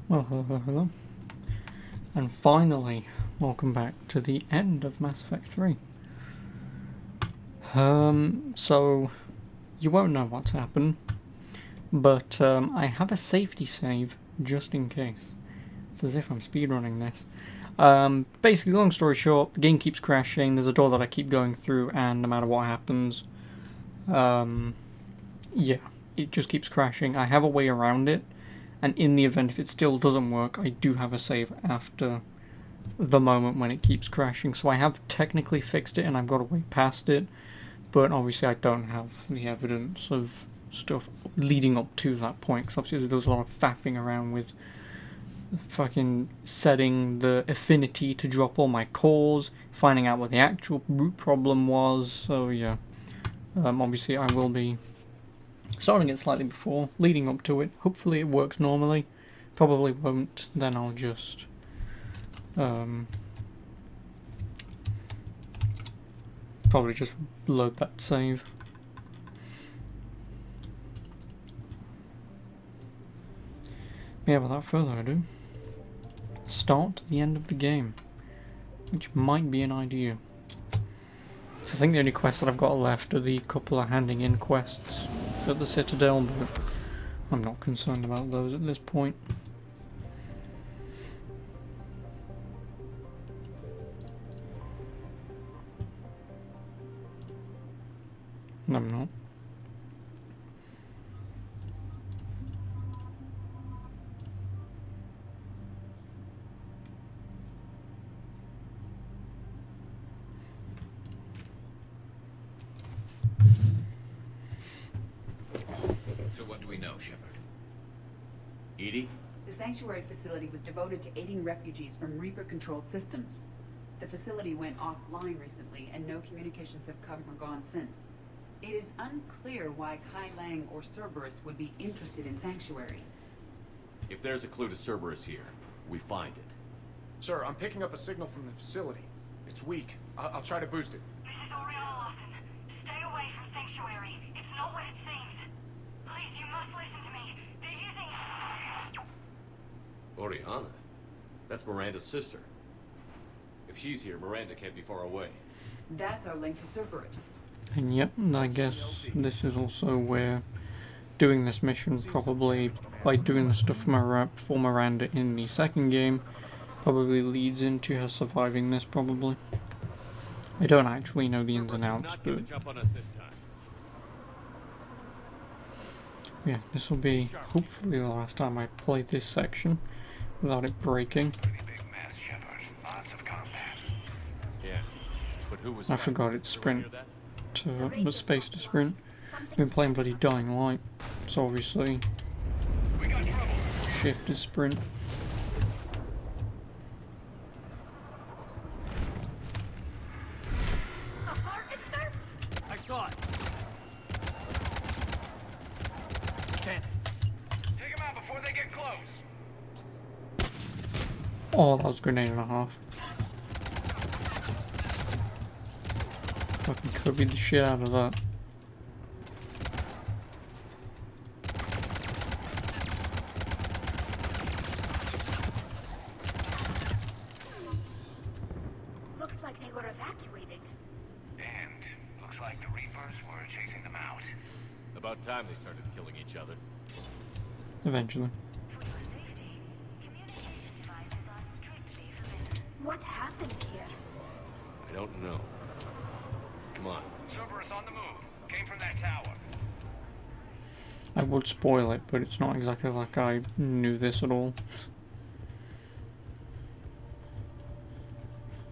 Well, hello. And finally, welcome back to the end of Mass Effect 3. So, you won't know what's happened, but I have a safety save just in case. It's as if I'm speedrunning this. Basically, long story short, the game keeps crashing, there's a door that I keep going through, and no matter what happens, yeah, it just keeps crashing. I have a way around it, and in the event if it still doesn't work, I do have a save after the moment when it keeps crashing. So I have technically fixed it and I've got a way past it, but obviously I don't have the evidence of stuff leading up to that point, because obviously there was a lot of faffing around with fucking setting the affinity to drop all my cores, finding out what the actual root problem was. So yeah, obviously I will be starting it slightly before, leading up to it. Hopefully it works normally. Probably won't, then I'll just probably just load that save. Yeah, without further ado, start the end of the game, which might be an idea. I think the only quests that I've got left are the couple of handing in quests at the Citadel, but I'm not concerned about those at this point. I'm not. So what do we know, Shepard? EDI? The Sanctuary facility was devoted to aiding refugees from Reaper-controlled systems. The facility went offline recently, and no communications have come or gone since. It is unclear why Kai Lang or Cerberus would be interested in Sanctuary. If there's a clue to Cerberus here, we find it. Sir, I'm picking up a signal from the facility. It's weak. I'll try to boost it. This is Oriana Lawson. Stay away from Sanctuary. It's not what it seems. Please, you must listen to me. They're using... Oriana? That's Miranda's sister. If she's here, Miranda can't be far away. That's our link to Cerberus. And yep, I guess this is also where doing this mission, probably by doing the stuff for Miranda in the second game, probably leads into her surviving this, probably. I don't actually know the ins and outs, but yeah, this will be hopefully the last time I play this section without it breaking. Yeah, but who was I forgot it's sprint to space to sprint. I've been playing bloody Dying Light, so obviously shift is sprint. I saw it. Can't. Take them out before they get close. Oh, that was a grenade and a half. Fucking Kirby the shit out of that. Looks like they were evacuating. And looks like the Reapers were chasing them out. About time they started killing each other. Eventually. For your safety, communication devices are strictly forbidden. What happened here? I don't know. Come on. Cerberus on the move. Came from that tower. I would spoil it, but it's not exactly like I knew this at all.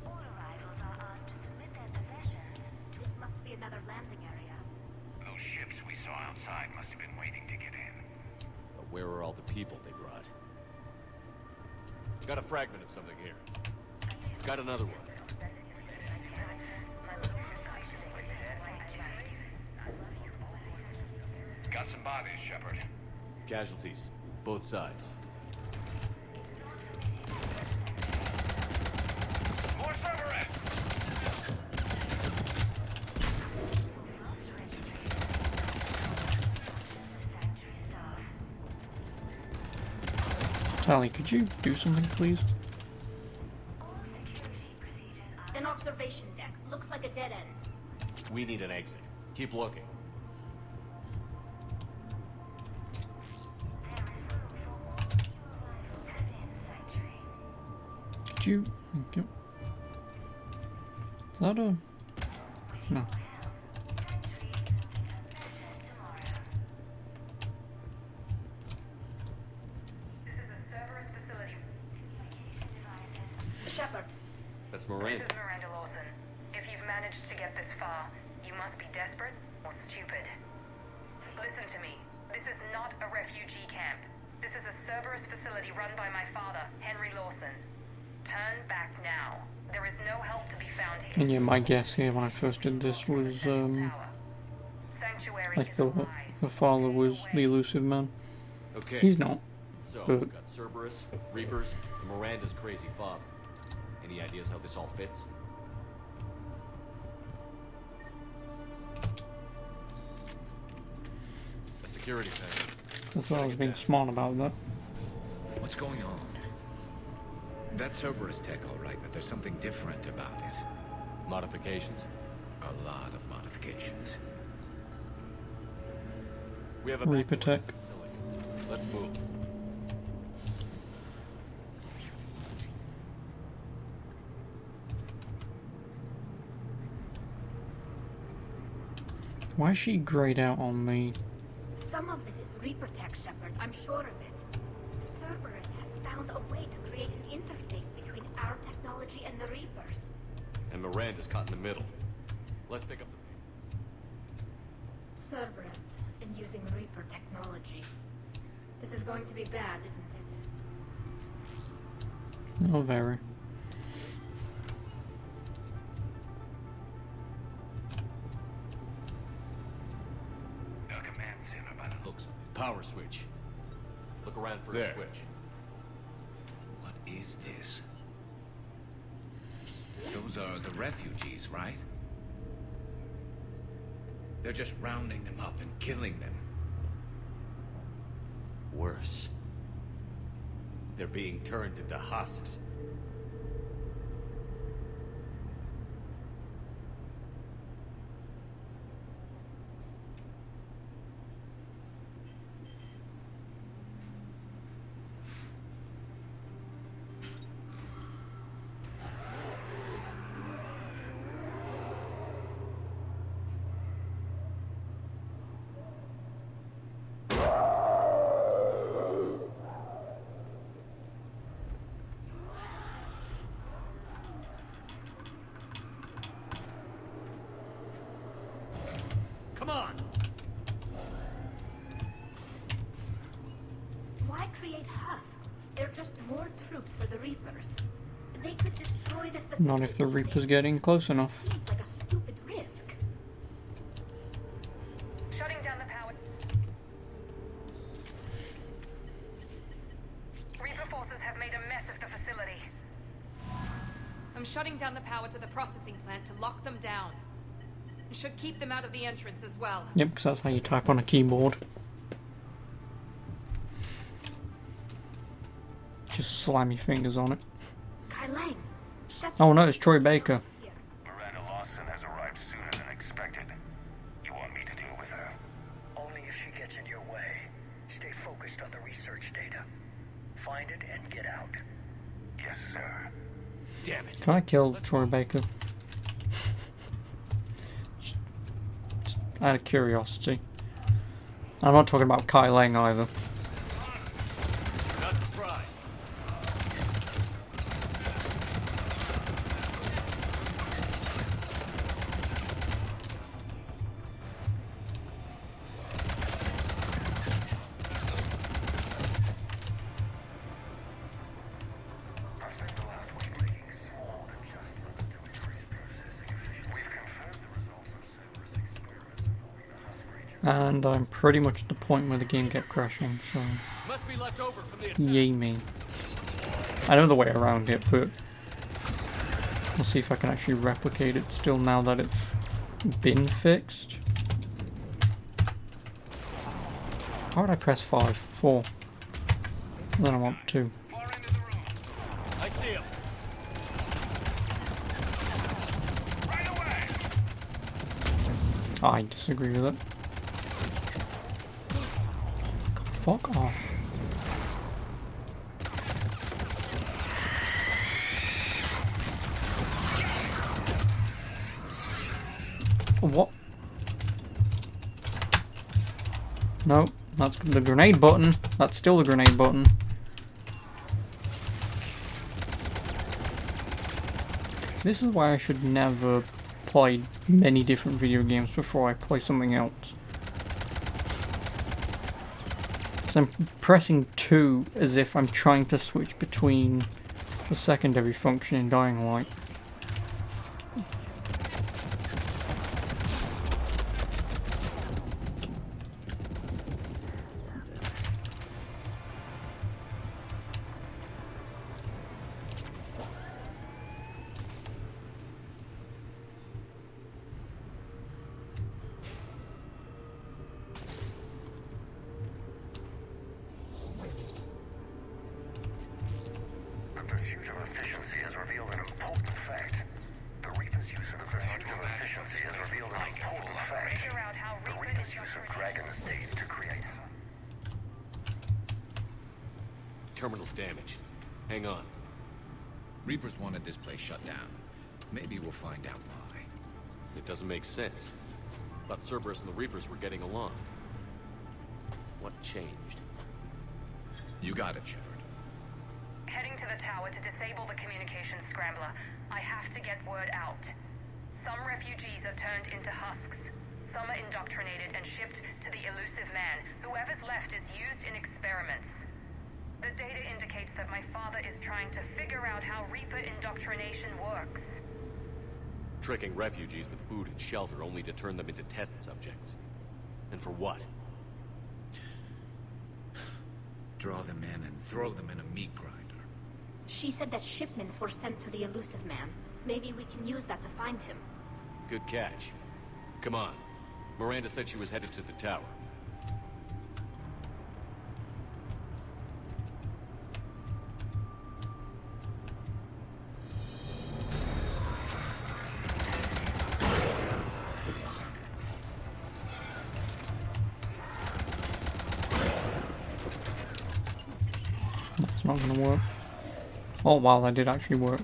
All arrivals are asked to submit their possessions. This must be another landing area. Those ships we saw outside must have been waiting to get in. But where are all the people they brought? Got a fragment of something here. Got another one. Got some bodies, Shepard. Casualties. Both sides. More Cerberus! Tally, could you do something, please? An observation deck. Looks like a dead end. We need an exit. Keep looking. Could you? Thank you. Is that a? No. This is a Cerberus facility. Shepard, That's This Miranda. is Miranda Lawson. If you've managed to get this far, you must be desperate or stupid. Listen to me. This is not a refugee camp. This is a Cerberus facility run by my father, Henry Lawson. Turn back now. There is no help to be found here. And yeah, my guess here when I first did this was Sanctuary I is thought alive. her father was the elusive man. Okay. He's not. So, but- we've got Cerberus, Reapers, and Miranda's crazy father. Any ideas how this all fits? A security thing. That's why I was being smart about that. What's going on? That's Cerberus tech, all right, but there's something different about it. Modifications. A lot of modifications. We have a Reaper tech. facility. Let's move. Why is she grayed out on me? some of this is Reaper tech, Shepard. I'm sure of it. Cerberus has found a way to create an interface between our technology and the Reapers. And Miranda's caught in the middle. Let's pick up the... Cerberus and using Reaper technology. This is going to be bad, isn't it? Oh, very. The command center by the looks of it. Power switch. Look around for There. a switch. What is this? Those are the refugees, right? They're just rounding them up and killing them. Worse. They're being turned into husks. Come on! Why create husks? They're just more troops for the Reapers. They could destroy the facility. Not if the Reaper's getting close enough. Seems like a stupid risk. Shutting down the power. Reaper forces have made a mess of the facility. I'm shutting down the power to the processing plant to lock them down. Should keep them out of the entrance as well. Yep, because that's how you type on a keyboard. Just slam your fingers on it. Kai Lang, Shepard. Oh no, it's Troy Baker. Miranda Lawson has arrived sooner than expected. You want me to deal with her? Only if she gets in your way. Stay focused on the research data. Find it and get out. Yes, sir. Damn it. Can I kill Troy Baker? Just out of curiosity. I'm not talking about Kai Lang either. Not surprised. Prospect the last one making small adjustments to increase processing efficiency. We've confirmed the results of Cerberus experiments involving the husk region. And I'm pretty much at the point where the game kept crashing, so Must be left over from the attack. yay me. I know the way around it, but we'll see if I can actually replicate it still now that it's been fixed. How would I press 5? 4. Then I want 2. Far end of the room. I see him. Right away. I disagree with it. God, fuck off. What? No, that's the grenade button. That's still the grenade button. This is why I should never play many different video games before I play something else. So I'm pressing 2 as if I'm trying to switch between the secondary function in Dying Light. The pursuit of efficiency has revealed an important fact. The Reaper's use of Figure out how The Reaper Reaper's is use of your Dragon Estates to create. Terminal's damaged. Hang on. Reapers wanted this place shut down. Maybe we'll find out why. It doesn't make sense. Thought Cerberus and the Reapers were getting along. What changed? You got it, Shepard. Heading to the tower to disable the communications scrambler. I have to get word out. Some refugees are turned into husks. Some are indoctrinated and shipped to the Elusive Man. Whoever's left is used in experiments. The data indicates that my father is trying to figure out how Reaper indoctrination works. Tricking refugees with food and shelter only to turn them into test subjects. And for what? Draw them in and throw them in a meat grinder. She said that shipments were sent to the Elusive Man. Maybe we can use that to find him. Good catch. Come on. Miranda said she was headed to the tower. That's not gonna work. Oh wow, that did actually work.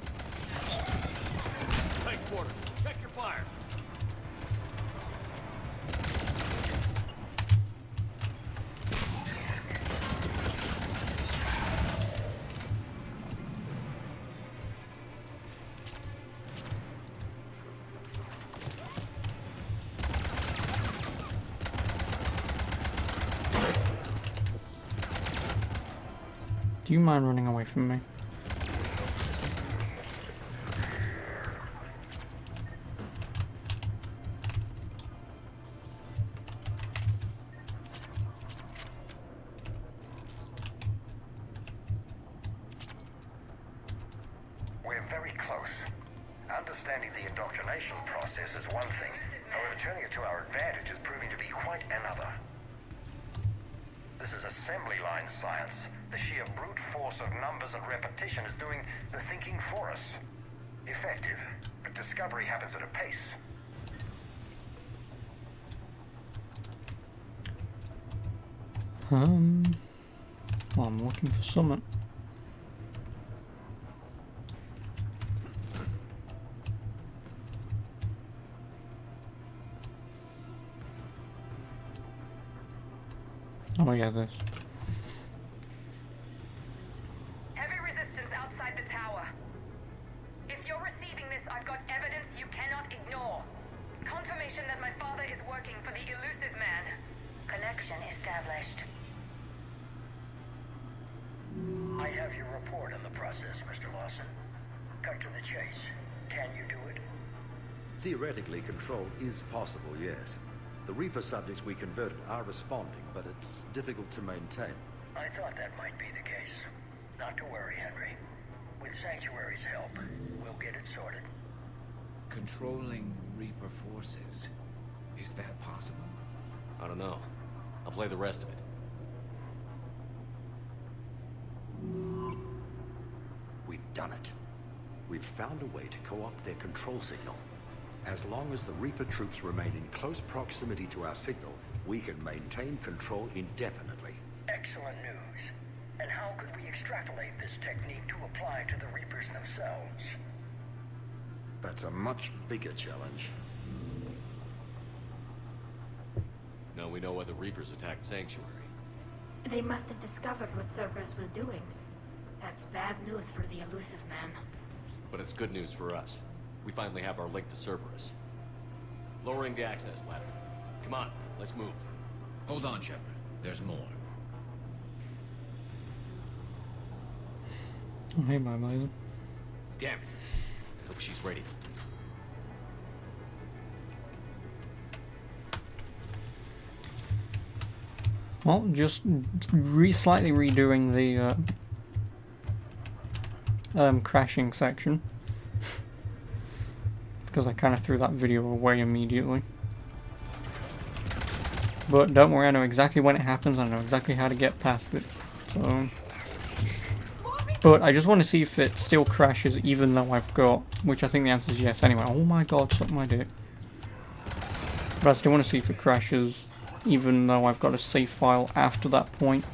Tight quarters. Check your fire. Do you mind running away from me? We're very close. Understanding the indoctrination process is one thing. However, turning it to our advantage is proving to be quite another. This is assembly line science. The sheer brute force of numbers and repetition is doing the thinking for us. Effective, but discovery happens at a pace. Well, I'm looking for something. Oh yeah, this. Heavy resistance outside the tower. If you're receiving this, I've got evidence you cannot ignore. Confirmation that my father is working for the Elusive Man. Connection established. I have your report on the process, Mr. Lawson. Cut to the chase. Can you do it? Theoretically, control is possible, yes. The Reaper subjects we converted are responding, but it's difficult to maintain. I thought that might be the case. Not to worry, Henry. With Sanctuary's help, we'll get it sorted. Controlling Reaper forces. Is that possible? I don't know. I'll play the rest of it. done it. We've found a way to co-opt their control signal. As long as the Reaper troops remain in close proximity to our signal, we can maintain control indefinitely. Excellent news. And how could we extrapolate this technique to apply to the Reapers themselves? That's a much bigger challenge. Now we know why the Reapers attacked Sanctuary. They must have discovered what Cerberus was doing. That's bad news for the Elusive Man. But it's good news for us. We finally have our link to Cerberus. Lowering the access ladder. Come on, let's move. Hold on, Shepard. There's more. Oh, hey, my man. Damn it. Hope she's ready. Well, just slightly redoing the crashing section. Because I kind of threw that video away immediately. But don't worry, I know exactly when it happens, I know exactly how to get past it. So... But I just want to see if it still crashes even though I've got... Which I think the answer is yes anyway. Oh my god, suck my dick. But I still want to see if it crashes even though I've got a save file after that point.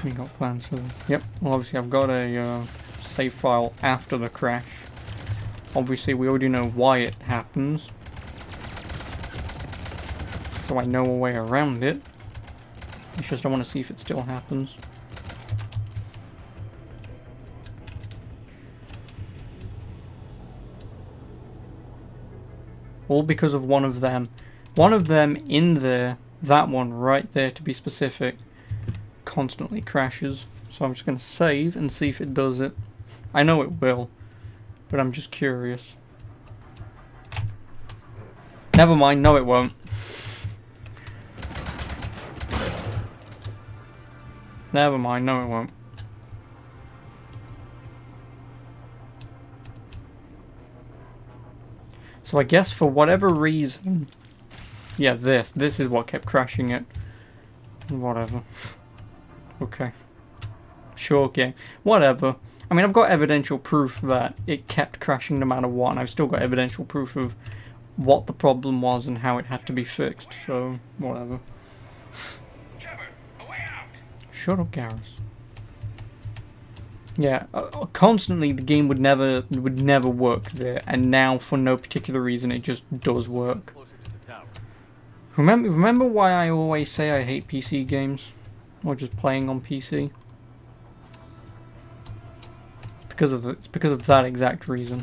We got plans for this. Yep, well obviously I've got a save file after the crash. Obviously we already know why it happens. So I know a way around it. It's just I want to see if it still happens. All because of one of them. One of them in there, that one right there to be specific, constantly crashes. So I'm just going to save and see if it does it. I know it will, but I'm just curious. Never mind, no it won't. Never mind, no it won't. So I guess for whatever reason... Yeah, this is what kept crashing it. Whatever. Okay. Sure, game. Whatever. I mean, I've got evidential proof that it kept crashing no matter what, and I've still got evidential proof of what the problem was and how it had to be fixed, so whatever. Shepard, a way out! Shut up, Garrus. Yeah, constantly the game would never work there, and now for no particular reason it just does work. Closer to the tower. Remember why I always say I hate PC games? Or just playing on PC? It's because of that exact reason.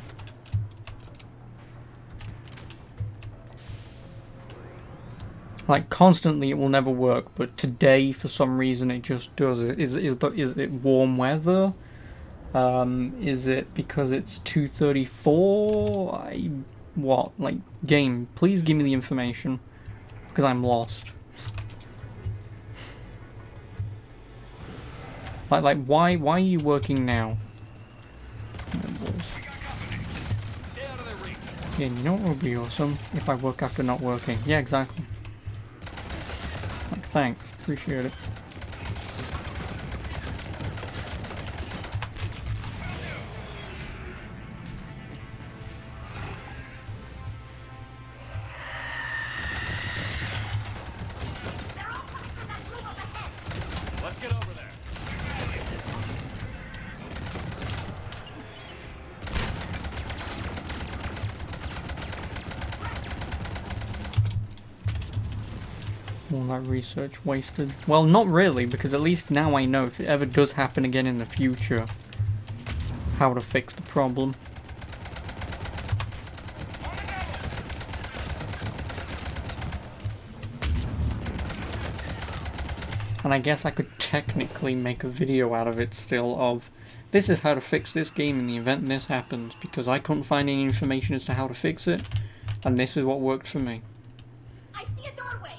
Like, constantly it will never work, but today for some reason it just does. Is it warm weather? Is it because it's 2:34? What? Like, game, please give me the information, because I'm lost. Like, why are you working now? Yeah, you know what would be awesome? If I work after not working. Yeah, exactly. Like, thanks, appreciate it. Let's get over there. All that research wasted. Well, not really, because at least now I know if it ever does happen again in the future, how to fix the problem. And I guess I could technically make a video out of it still of, this is how to fix this game in the event this happens, because I couldn't find any information as to how to fix it. And this is what worked for me. I see a doorway.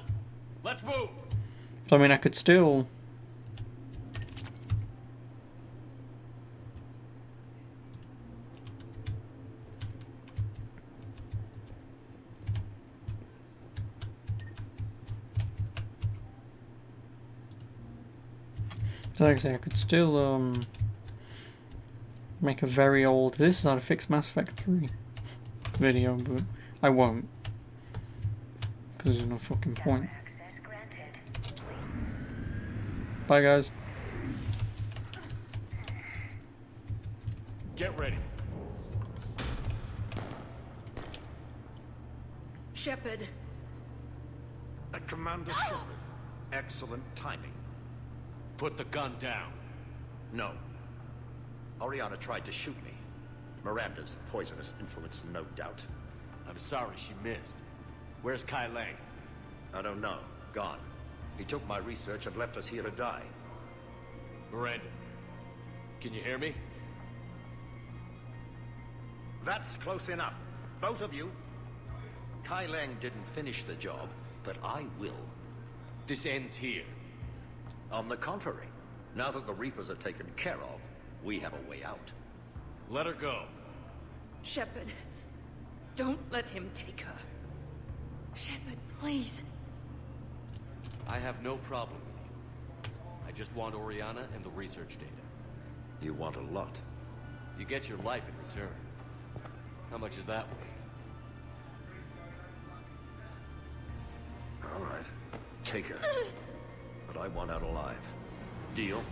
Let's move! So I mean, I could still... So like I say, I could still make a very old... This is how to fix Mass Effect 3 video, but I won't. Because there's no fucking point. Bye guys. Get ready. Shepard. Commander Shepard. Excellent timing. Put the gun down. No. Oriana tried to shoot me. Miranda's poisonous influence, no doubt. I'm sorry she missed. Where's Kai Lang? I don't know. Gone. He took my research and left us here to die. Miranda, can you hear me? That's close enough. Both of you. Kai Lang didn't finish the job, but I will. This ends here. On the contrary, now that the Reapers are taken care of, we have a way out. Let her go. Shepard. Don't let him take her. Shepard, please. I have no problem with you. I just want Oriana and the research data. You want a lot. You get your life in return. How much is that worth? All right. Take her. But I want out alive. Deal?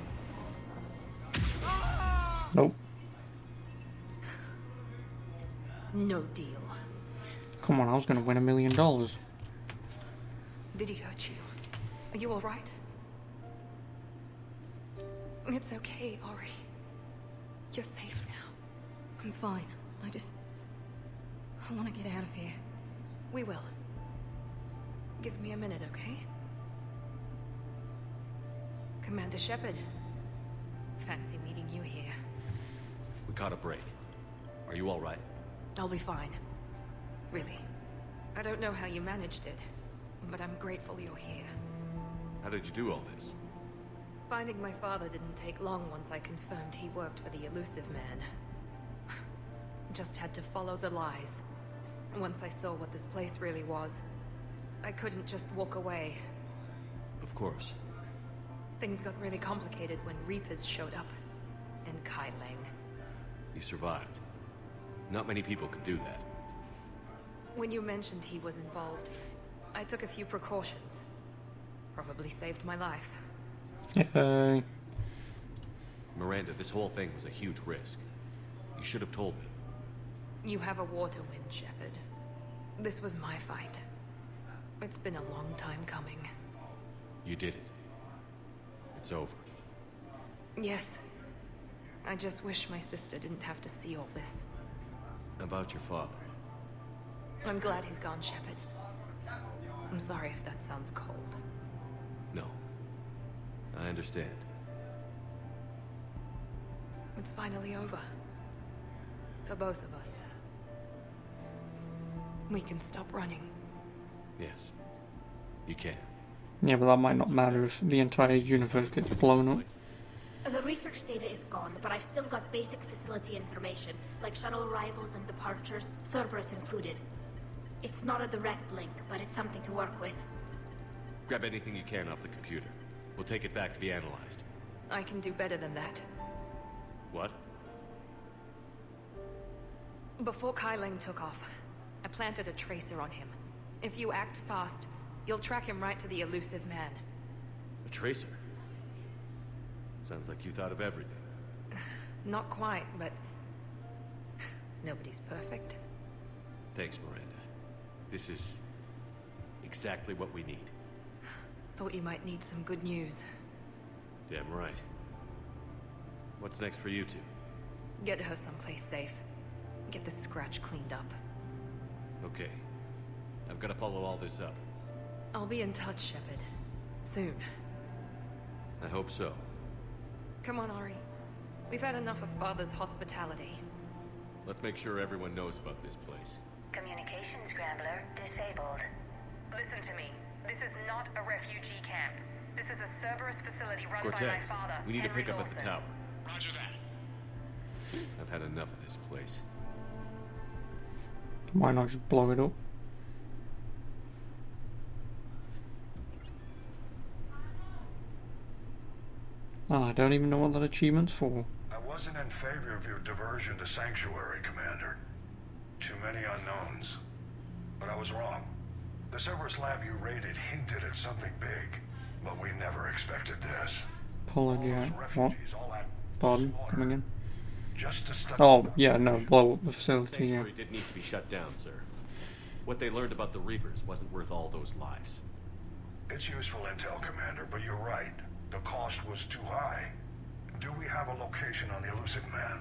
Nope. No deal. Come on, I was gonna win $1 million. Did he hurt you? Are you alright? It's okay, Ori. You're safe now. I'm fine. I want to get out of here. We will. Give me a minute, okay? Commander Shepard. Fancy meeting you here. We caught a break. Are you all right? I'll be fine. Really. I don't know how you managed it, but I'm grateful you're here. How did you do all this? Finding my father didn't take long once I confirmed he worked for the Elusive Man. Just had to follow the lies. Once I saw what this place really was, I couldn't just walk away. Of course. Things got really complicated when Reapers showed up. And Kai Lang. You survived. Not many people could do that. When you mentioned he was involved, I took a few precautions. Probably saved my life. Yay. Miranda, this whole thing was a huge risk. You should have told me. You have a war to win, Shepard. This was my fight. It's been a long time coming. You did it. It's over. Yes. I just wish my sister didn't have to see all this. About your father. I'm glad he's gone, Shepard. I'm sorry if that sounds cold. No. I understand. It's finally over. For both of us. We can stop running. Yes. You can. Yeah, but that might not matter if the entire universe gets blown up. The research data is gone, but I've still got basic facility information, like shuttle arrivals and departures, Cerberus included. It's not a direct link, but it's something to work with. Grab anything you can off the computer. We'll take it back to be analyzed. I can do better than that. What? Before Kai Lang took off, I planted a tracer on him. If you act fast, you'll track him right to the Elusive Man. A tracer? Sounds like you thought of everything. Not quite, but... nobody's perfect. Thanks, Miranda. This is... exactly what we need. Thought you might need some good news. Damn right. What's next for you two? Get her someplace safe. Get this scratch cleaned up. Okay. I've got to follow all this up. I'll be in touch, Shepard. Soon. I hope so. Come on, Ori. We've had enough of Father's hospitality. Let's make sure everyone knows about this place. Communication scrambler disabled. Listen to me. This is not a refugee camp. This is a Cerberus facility run by my Cortez, father, we need to Henry pick up at the Lawson. tower. Roger that. I've had enough of this place. Why not just blow it up? Oh, I don't even know what that achievement's for. I wasn't in favor of your diversion to Sanctuary, Commander. Too many unknowns. But I was wrong. The Cerberus lab you raided hinted at something big, but we never expected this. Apologize. What? All at Pardon? slaughter, Come again? just to study Oh, yeah, no, blow up the facility, yeah. Sanctuary did need to be shut down, sir. What they learned about the Reapers wasn't worth all those lives. It's useful intel, Commander, but you're right. The cost was too high. Do we have a location on the Elusive Man?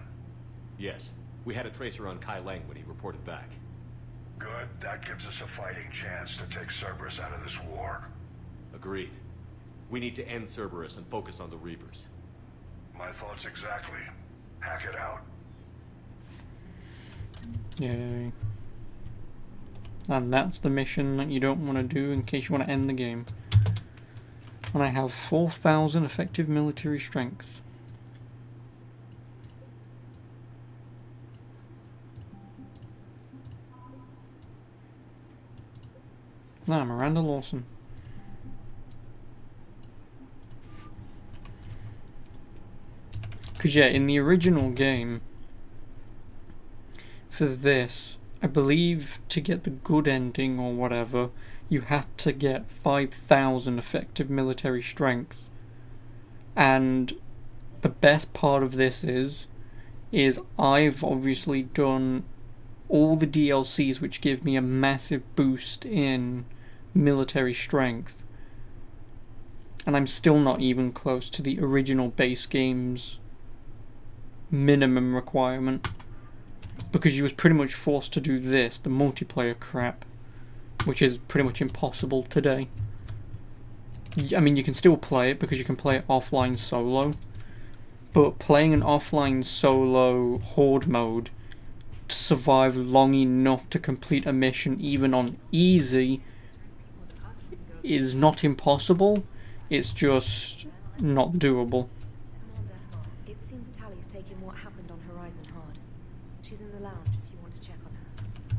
Yes, we had a tracer on Kai Lang when he reported back. Good. That gives us a fighting chance to take Cerberus out of this war. Agreed. We need to end Cerberus and focus on the Reapers. My thoughts exactly. Hack it out. Yay. And that's the mission that you don't want to do in case you want to end the game. And I have 4,000 effective military strength. Nah, Miranda Lawson. Because yeah, in the original game, for this, I believe to get the good ending or whatever, you had to get 5,000 effective military strength. And the best part of this is I've obviously done all the DLCs which give me a massive boost in military strength. And I'm still not even close to the original base game's minimum requirement. Because you was pretty much forced to do this, the multiplayer crap, which is pretty much impossible today. I mean, you can still play it because you can play it offline solo, but playing an offline solo horde mode to survive long enough to complete a mission even on easy is not impossible, it's just not doable. Commander, it seems Tally's taking what happened on Horizon hard. She's in the lounge if you want to check on her.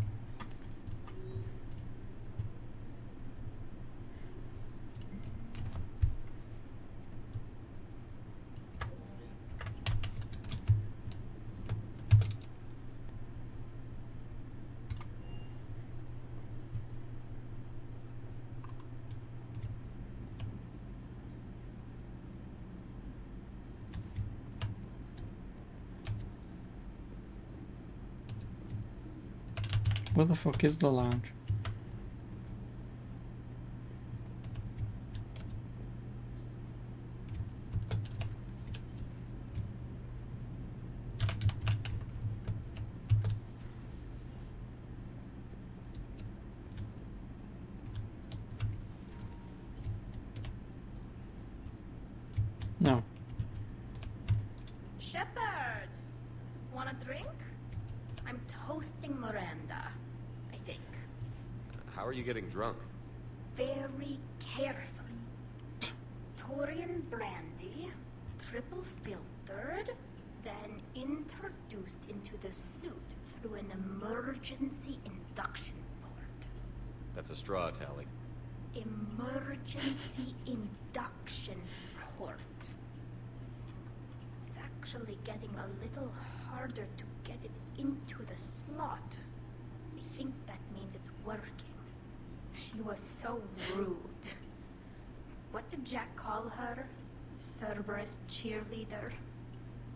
Where the fuck is the lounge? No. Shepard! Want a drink? I'm toasting Miranda, I think. How are you getting drunk? Very carefully. Torian brandy, triple filtered, then introduced into the suit through an emergency induction port. That's a straw, Tally. Emergency induction port. It's actually getting a little harder to get it into the slot. I think that means it's working. She was so rude. What did Jack call her? Cerberus cheerleader?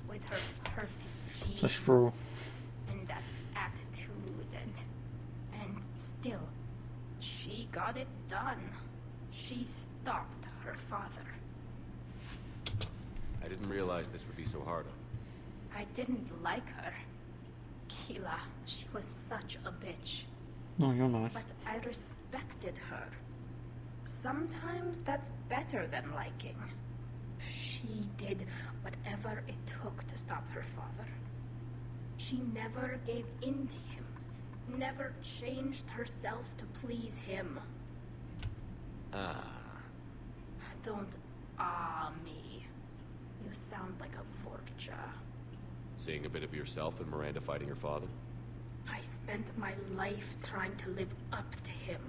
With her perfect jeans It's a straw. and that attitude and still, she got it done. She stopped her father. I didn't realize this would be so hard on her. I didn't like her. Keela, she was such a bitch. No, you're nice. But I respected her. Sometimes that's better than liking. She did whatever it took to stop her father. She never gave in to him, never changed herself to please him. Don't me. You sound like a Vorcha. Seeing a bit of yourself in Miranda fighting her father? I spent my life trying to live up to him.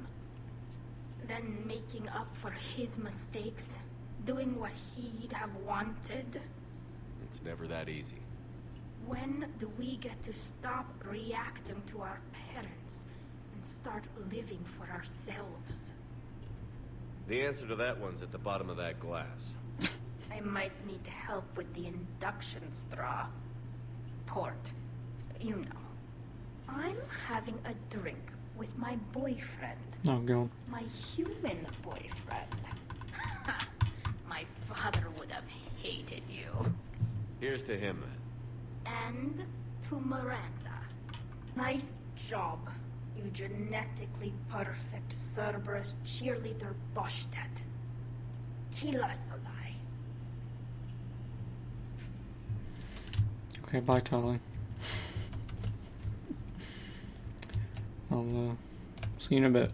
Then making up for his mistakes, doing what he'd have wanted. It's never that easy. When do we get to stop reacting to our parents and start living for ourselves? The answer to that one's at the bottom of that glass. I might need help with the induction straw. Port. You know. I'm having a drink with my boyfriend. Oh, God. My human boyfriend. My father would have hated you. Here's to him, then. And to Miranda. Nice job, you genetically perfect Cerberus cheerleader Boshtet. Kila Solai. Okay, bye, Tali. I'll see you in a bit.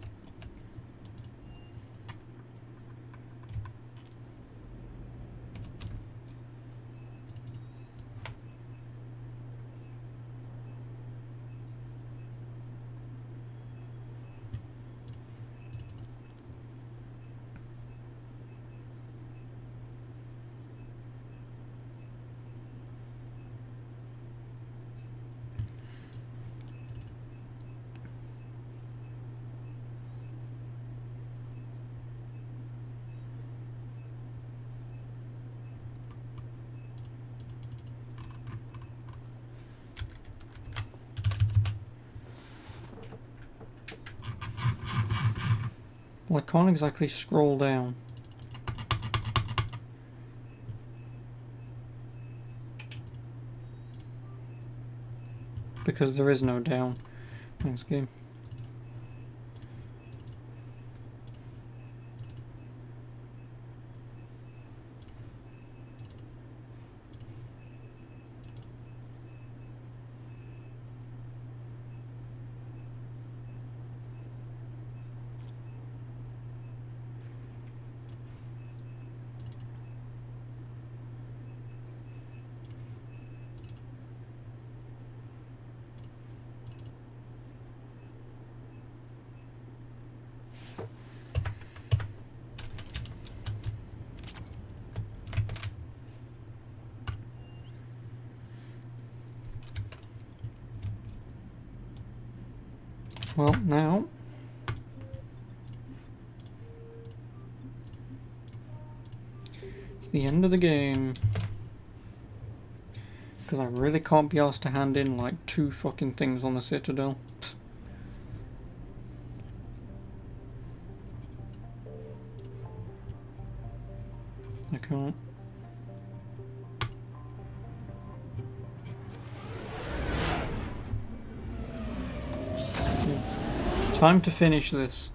Well, I can't exactly scroll down. Because there is no down. Thanks, game. Well, now it's the end of the game. Because I really can't be asked to hand in like 2 fucking things on the Citadel. I can't. Time to finish this.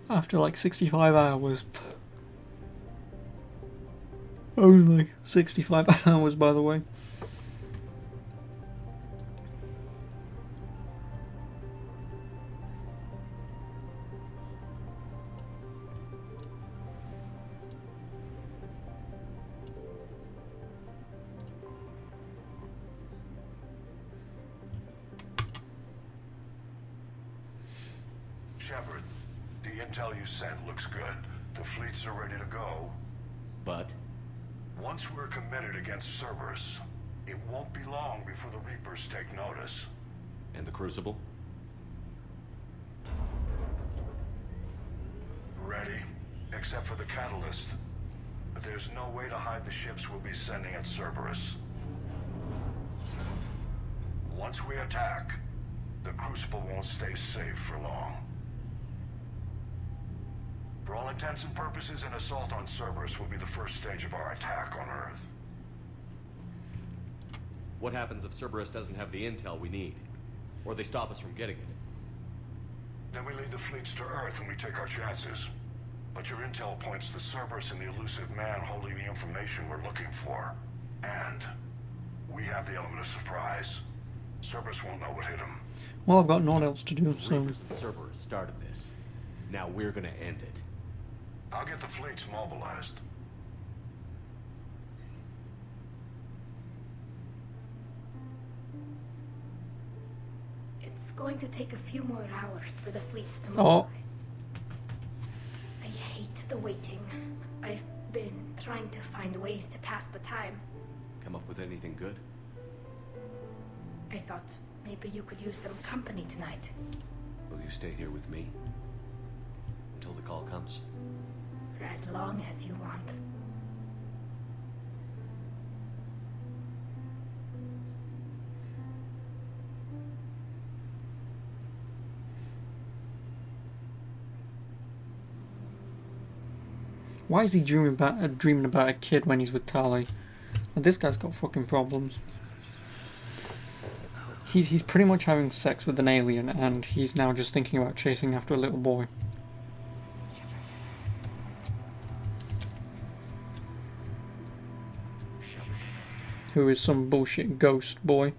After like 65 hours. Only 65 hours, by the way. Shepard, the intel you sent looks good. The fleets are ready to go. But? Once we're committed against Cerberus, it won't be long before the Reapers take notice. And the Crucible? Ready, except for the catalyst. But there's no way to hide the ships we'll be sending at Cerberus. Once we attack, the Crucible won't stay safe for long. For all intents and purposes, an assault on Cerberus will be the first stage of our attack on Earth. What happens if Cerberus doesn't have the intel we need? Or they stop us from getting it? Then we lead the fleets to Earth and we take our chances. But your intel points to Cerberus and the elusive man holding the information we're looking for. And we have the element of surprise. Cerberus won't know what hit him. Well, I've got no one else to do, The so... Reapers and Cerberus started this. Now we're gonna end it. I'll get the fleets mobilized. It's going to take a few more hours for the fleets to Oh. mobilize. I hate the waiting. I've been trying to find ways to pass the time. Come up with anything good? I thought maybe you could use some company tonight. Will you stay here with me? Until the call comes? For as long as you want. Why is he dreaming about a kid when he's with Tali? And this guy's got fucking problems. He's pretty much having sex with an alien, and he's now just thinking about chasing after a little boy. Who is some bullshit ghost boy.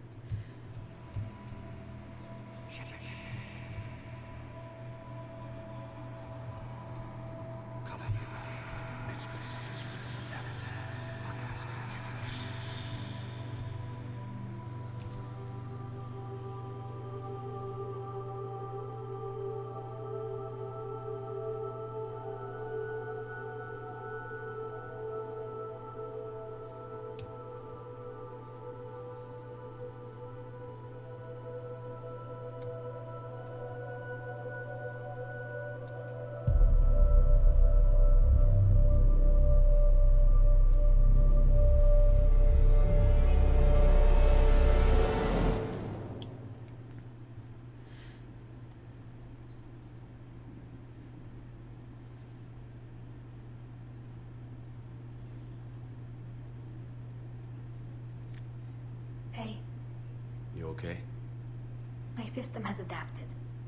Hey, You okay? my system has adapted.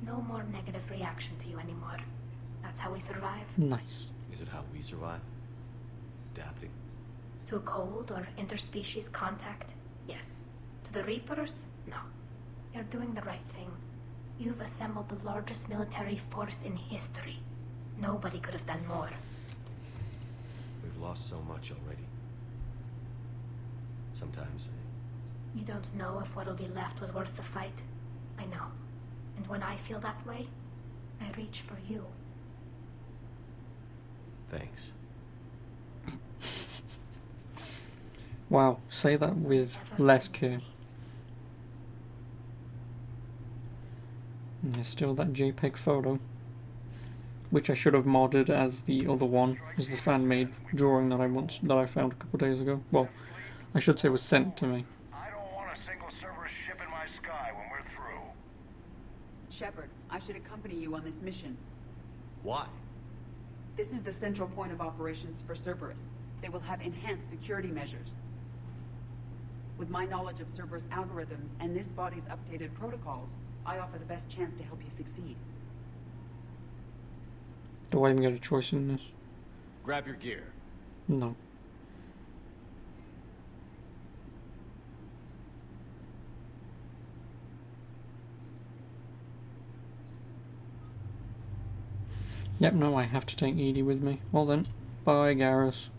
No more negative reaction to you anymore. That's how we survive. Nice. Is it how we survive? Adapting? To cold or interspecies contact, yes. To the Reapers, no. You're doing the right thing. You've assembled the largest military force in history. Nobody could have done more. We've lost so much already. Sometimes You don't know if what'll be left was worth the fight. I know. And when I feel that way, I reach for you. thanks. Wow, say that with less care. And there's still that JPEG photo, which I should have modded as the other one, as the fan-made drawing that I found a couple days ago. Well, I should say was sent to me. I don't want a single Cerberus ship in my sky when we're through. Shepard, I should accompany you on this mission. Why? This is the central point of operations for Cerberus. They will have enhanced security measures. With my knowledge of Cerberus algorithms and this body's updated protocols, I offer the best chance to help you succeed. Do I even get a choice in this? Grab your gear. No. Yep, no, I have to take Edie with me. Well then, bye Garrus.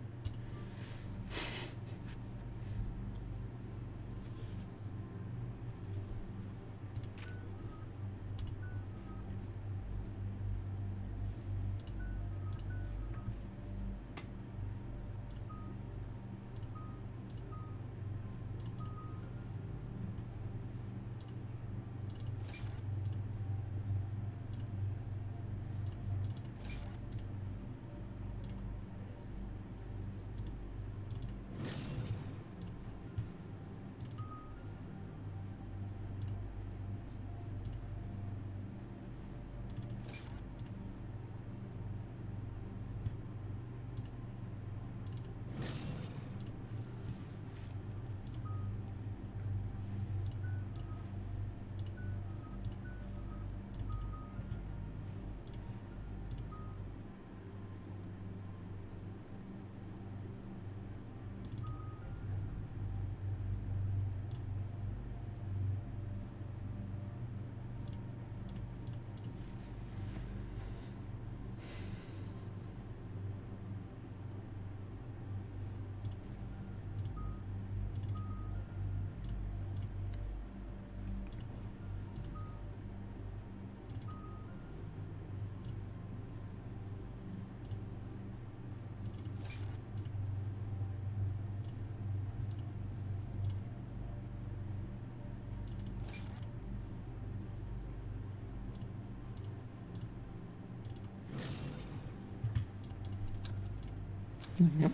Yep.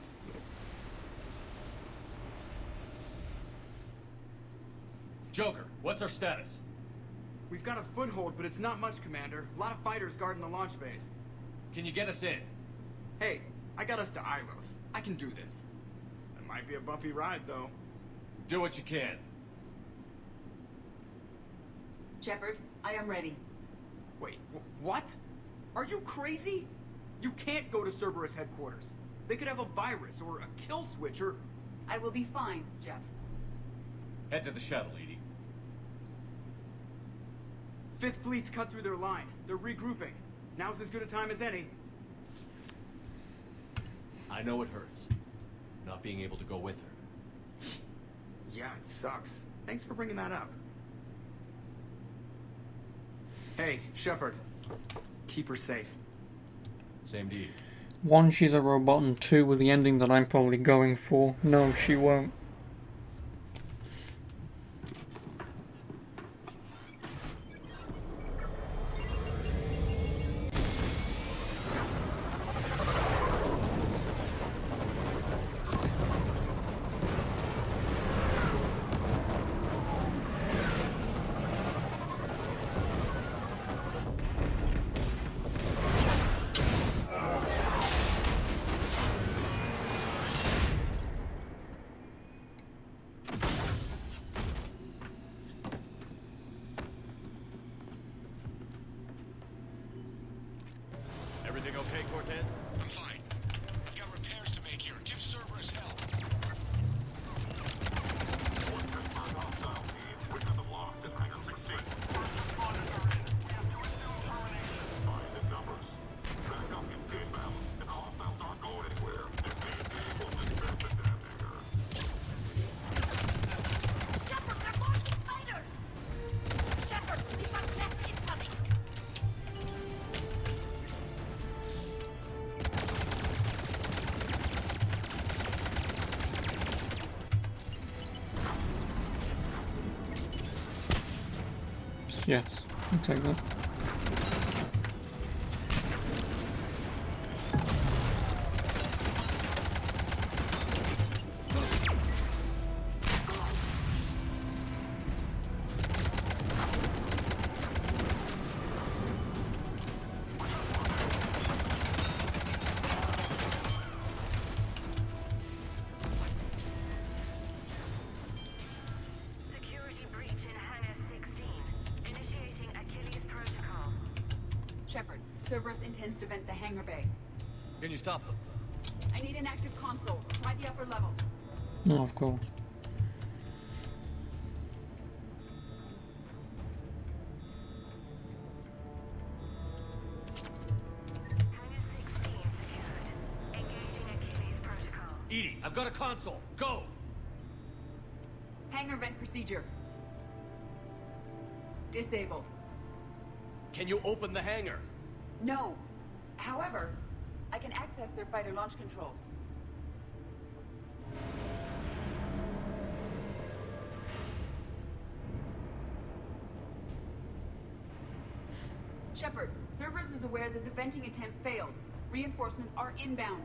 Joker, what's our status? We've got a foothold, but it's not much, Commander. A lot of fighters guarding the launch base. Can you get us in? Hey, I got us to Ilos. I can do this. It might be a bumpy ride, though. Do what you can. Shepard, I am ready. Wait, what? Are you crazy? You can't go to Cerberus headquarters. They could have a virus or a kill switch or... I will be fine, Jeff. Head to the shuttle, Edie. Fifth Fleet's cut through their line. They're regrouping. Now's as good a time as any. I know it hurts. Not being able to go with her. Yeah, it sucks. Thanks for bringing that up. Hey, Shepard. Keep her safe. Same to you. 1, she's a robot, and 2, with the ending that I'm probably going for, no, she won't. Everything okay, Cortez? I'm fine. I've got repairs to make here. Give Cerberus hell. Yes, I'll take that. Shepard, Cerberus intends to vent the hangar bay. Can you stop them? I need an active console. Try the upper level. No, of course. Edie, I've got a console. Go! Hangar vent procedure. Disabled. Can you open the hangar? No. However, I can access their fighter launch controls. Shepard, Cerberus is aware that the venting attempt failed. Reinforcements are inbound.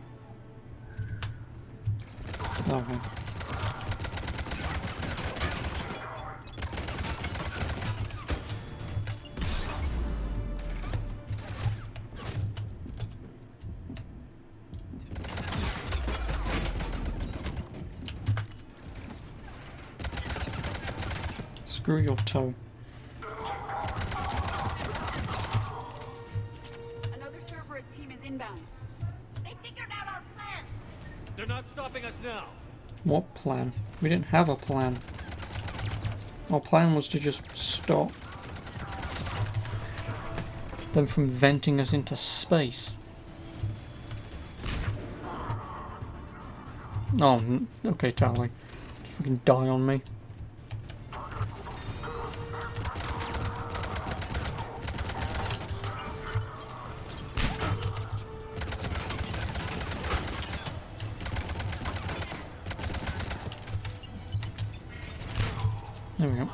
Okay. Screw your toe. Another Cerberus team is inbound. They figured out our plan. They're not stopping us now. What plan? We didn't have a plan. Our plan was to just stop them from venting us into space. Oh, okay, Tali. You can die on me. There we go.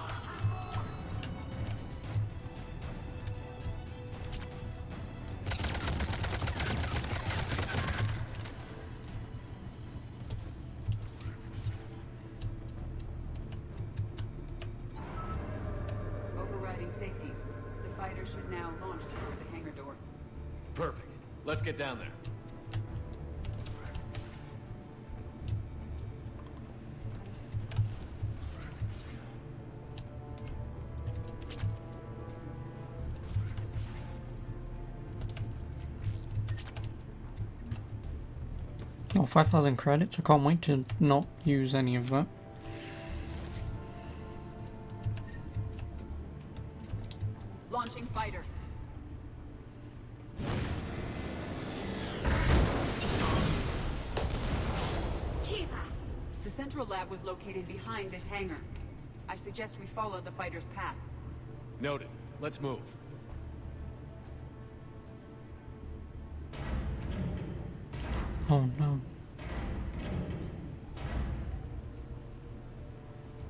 fighter should now launch toward the hangar door. Perfect. Let's get down there. Oh, 5,000 credits. I can't wait to not use any of that. Launching fighter. The central lab was located behind this hangar. I suggest we follow the fighter's path. Noted. Let's move. Oh no.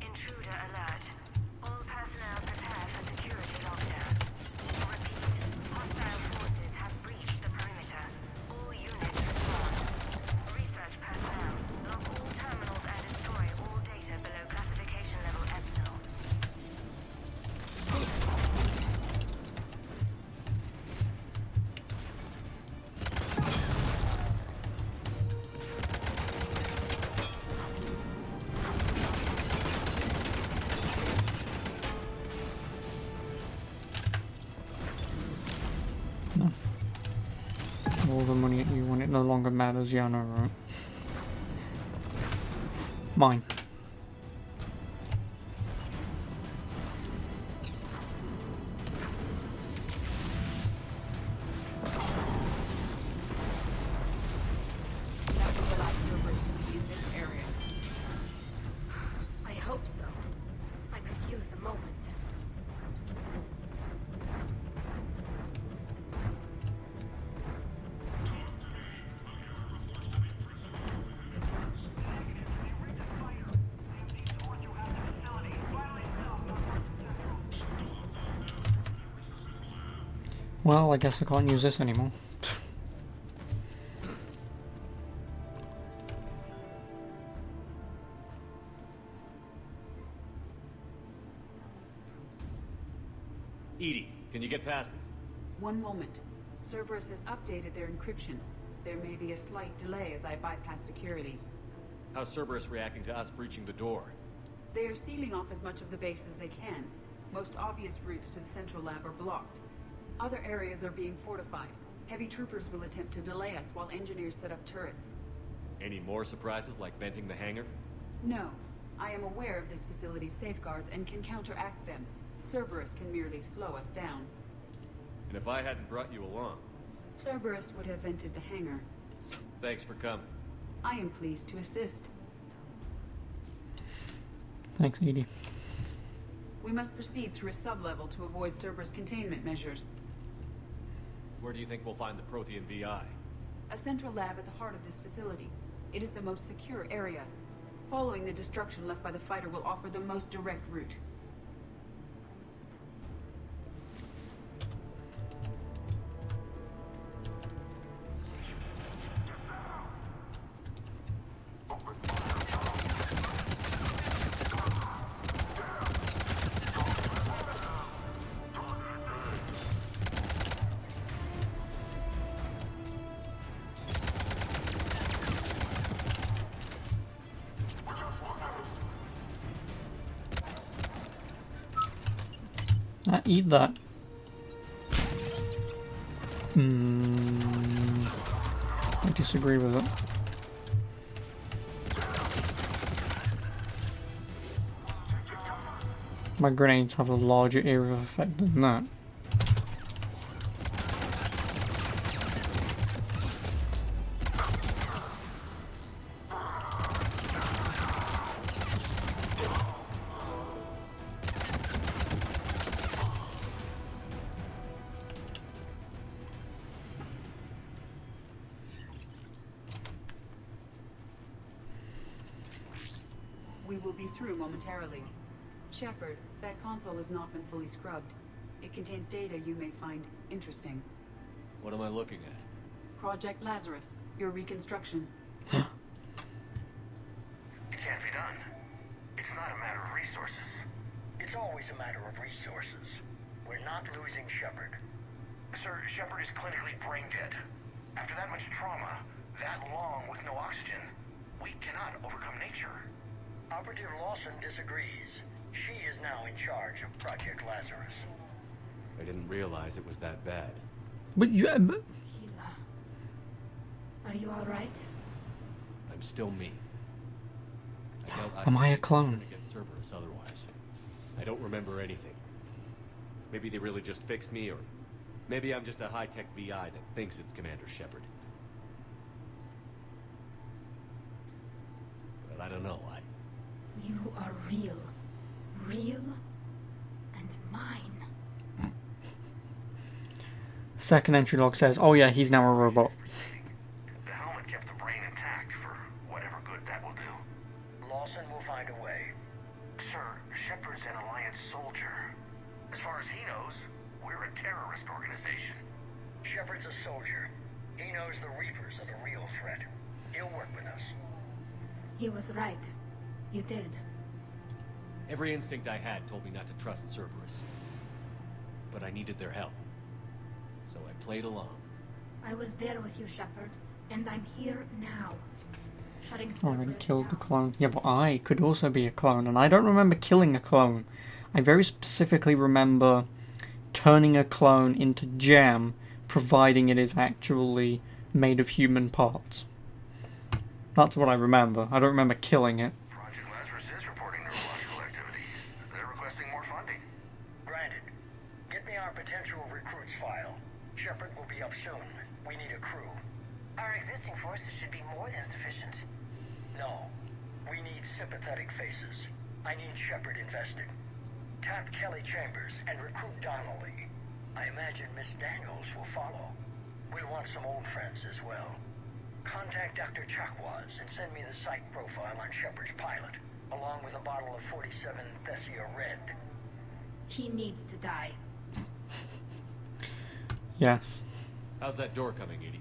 Intruder alert. All personnel prepare for security lockdown. Repeat, hostile forces have breached the perimeter. All units respond. Research personnel, log all terminals and destroy all data below classification level Epsilon. No. All the money at you when it no longer matters, yeah, I know, right? Mine. That will allow Cerberus to be in this area. I hope so. I could use a moment. Well, I guess I can't use this anymore. Edie, can you get past it? One moment. Cerberus has updated their encryption. There may be a slight delay as I bypass security. How's Cerberus reacting to us breaching the door? They are sealing off as much of the base as they can. Most obvious routes to the central lab are blocked. Other areas are being fortified. Heavy troopers will attempt to delay us while engineers set up turrets. Any more surprises like venting the hangar? No. I am aware of this facility's safeguards and can counteract them. Cerberus can merely slow us down. And if I hadn't brought you along? Cerberus would have vented the hangar. Thanks for coming. I am pleased to assist. Thanks, Edie. We must proceed through a sub-level to avoid Cerberus containment measures. Where do you think we'll find the Prothean VI? A central lab at the heart of this facility. It is the most secure area. Following the destruction left by the fighter will offer the most direct route. Eat that. I disagree with it. My grenades have a larger area of effect than that. We will be through momentarily. Shepard, that console has not been fully scrubbed. It contains data you may find interesting. What am I looking at? Project Lazarus, your reconstruction. It can't be done. It's not a matter of resources. It's always a matter of resources. We're not losing Shepard. Sir, Shepard is clinically brain dead. After that much trauma, that long with no oxygen, we cannot overcome nature. Operative Lawson disagrees. She is now in charge of Project Lazarus. I didn't realize it was that bad. But you... Hila. Are you alright? I'm still me. I doubt Am I a could clone? turn against Cerberus otherwise. I don't remember anything. Maybe they really just fixed me, or maybe I'm just a high-tech VI that thinks it's Commander Shepard. But I don't know. You are real. Real and mine. Second entry log says, oh yeah, he's now a robot. The helmet kept the brain intact for whatever good that will do. Lawson will find a way. Sir, Shepard's an Alliance soldier. As far as he knows, we're a terrorist organization. Shepard's a soldier. He knows the Reapers are the real threat. He'll work with us. He was right. You did. Every instinct I had told me not to trust Cerberus. But I needed their help. So I played along. I was there with you, Shepard, and I'm here now. Shutting Already Cerberus killed the down. clone. Yeah, but I could also be a clone, and I don't remember killing a clone. I very specifically remember turning a clone into jam, providing it is actually made of human parts. That's what I remember. I don't remember killing it. Project Lazarus is reporting neurological activity. They're requesting more funding. Granted. Get me our potential recruits file. Shepard will be up soon. We need a crew. Our existing forces should be more than sufficient. No. We need sympathetic faces. I need Shepard invested. Tap Kelly Chambers and recruit Donnelly. I imagine Miss Daniels will follow. We'll want some old friends as well. Contact Dr. Chakwas and send me the psych profile on Shepard's pilot, along with a bottle of 47 Thessia Red. He needs to die. Yes. How's that door coming, Edie?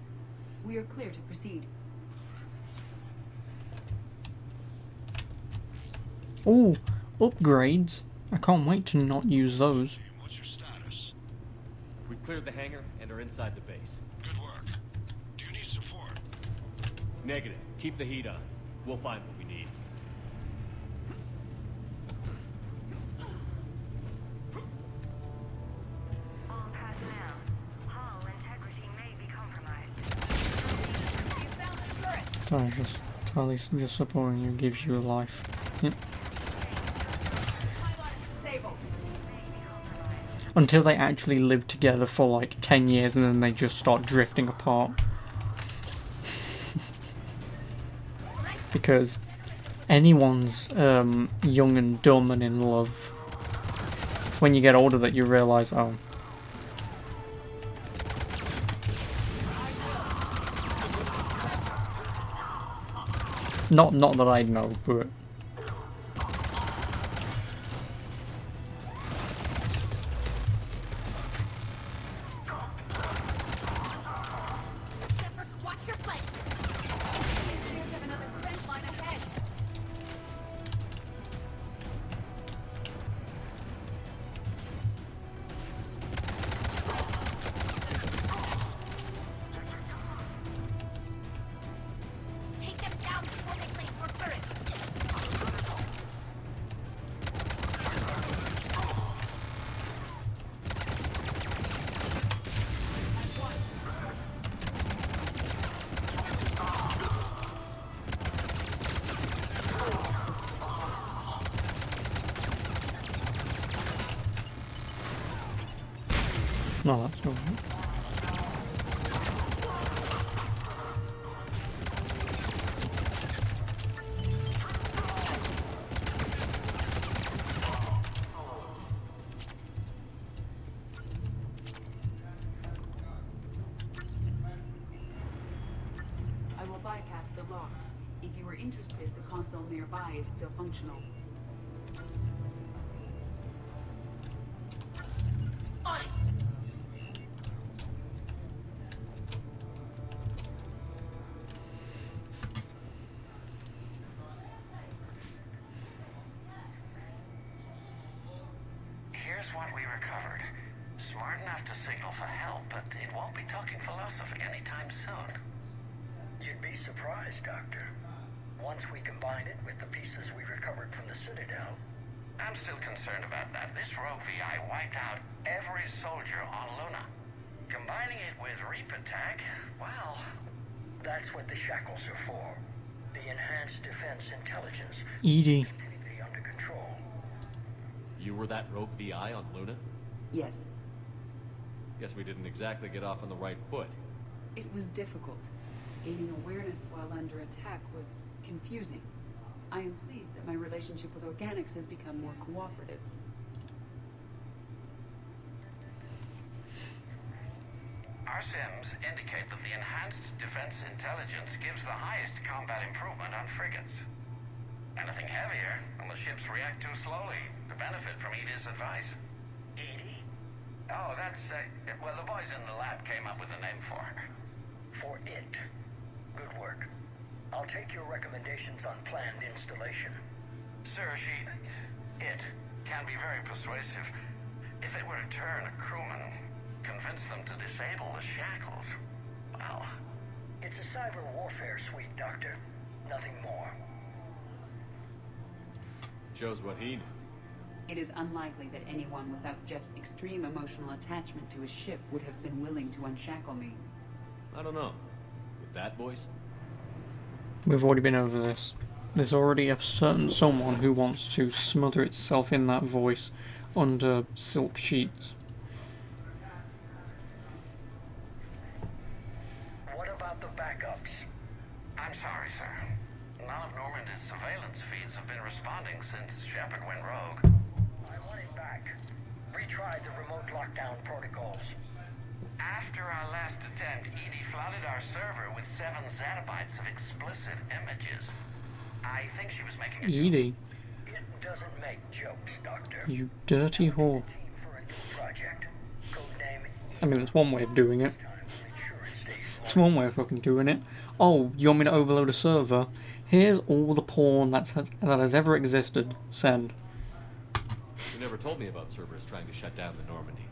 We are clear to proceed. Oh, upgrades. I can't wait to not use those. What's your status? We've cleared the hangar and are inside the base. Good work. Do you need support? Negative. Keep the heat on. We'll find what we need. All personnel. Hull integrity may be compromised. You found the turret! Sorry, just totally just supporting you gives you a life. Yep. Until they actually live together for like 10 years and then they just start drifting apart. Because anyone's young and dumb and in love. It's when you get older that you realise, oh. Not that I know, but... Watch your flank. Have another defense line ahead. Take them down before they place more turrets. No, that's alright. I will bypass the lock. If you are interested, the console nearby is still functional. On it. Here's what we recovered. smart enough to signal for help, but it won't be talking philosophy anytime soon. You'd be surprised, Doctor. Once we combine it with the pieces we recovered from the Citadel... I'm still concerned about that. This rogue VI wiped out every soldier on Luna. Combining it with Reaper tech, well... That's what the shackles are for. The enhanced defense intelligence. EDI. Completely under control. You were that rogue VI on Luna? Yes, Guess we didn't exactly get off on the right foot. it was difficult. Gaining awareness while under attack was confusing. I am pleased that my relationship with Organics has become more cooperative. Our sims indicate that the enhanced defense intelligence gives the highest combat improvement on frigates. Anything heavier, and the ships react too slowly to benefit from Edie's advice. Edie? Oh, that's, well, the boys in the lab came up with a name for her. For it. Good work. I'll take your recommendations on planned installation. Sir, it can be very persuasive. If it were to turn a crewman, convince them to disable the shackles, well... It's a cyber warfare suite, Doctor. Nothing more. Shows what he knew. It is unlikely that anyone without Jeff's extreme emotional attachment to his ship would have been willing to unshackle me. I don't know. With that voice? We've already been over this. There's already a certain someone who wants to smother itself in that voice under silk sheets. What about the backups? I'm sorry, sir. None of Normandy's surveillance feeds have been responding since Shepard went rogue. I want it back. Retried the remote lockdown protocols. After our last attempt, Edie flooded our server with 7 zettabytes of explicit images. I think she was making a Edie. It doesn't make jokes, Doctor. You dirty whore. Project. Codename I mean, that's one way of doing it. It's one way of fucking doing it. Oh, you want me to overload a server? Here's all the porn that has ever existed. Send. You never told me about Cerberus trying to shut down the Normandy.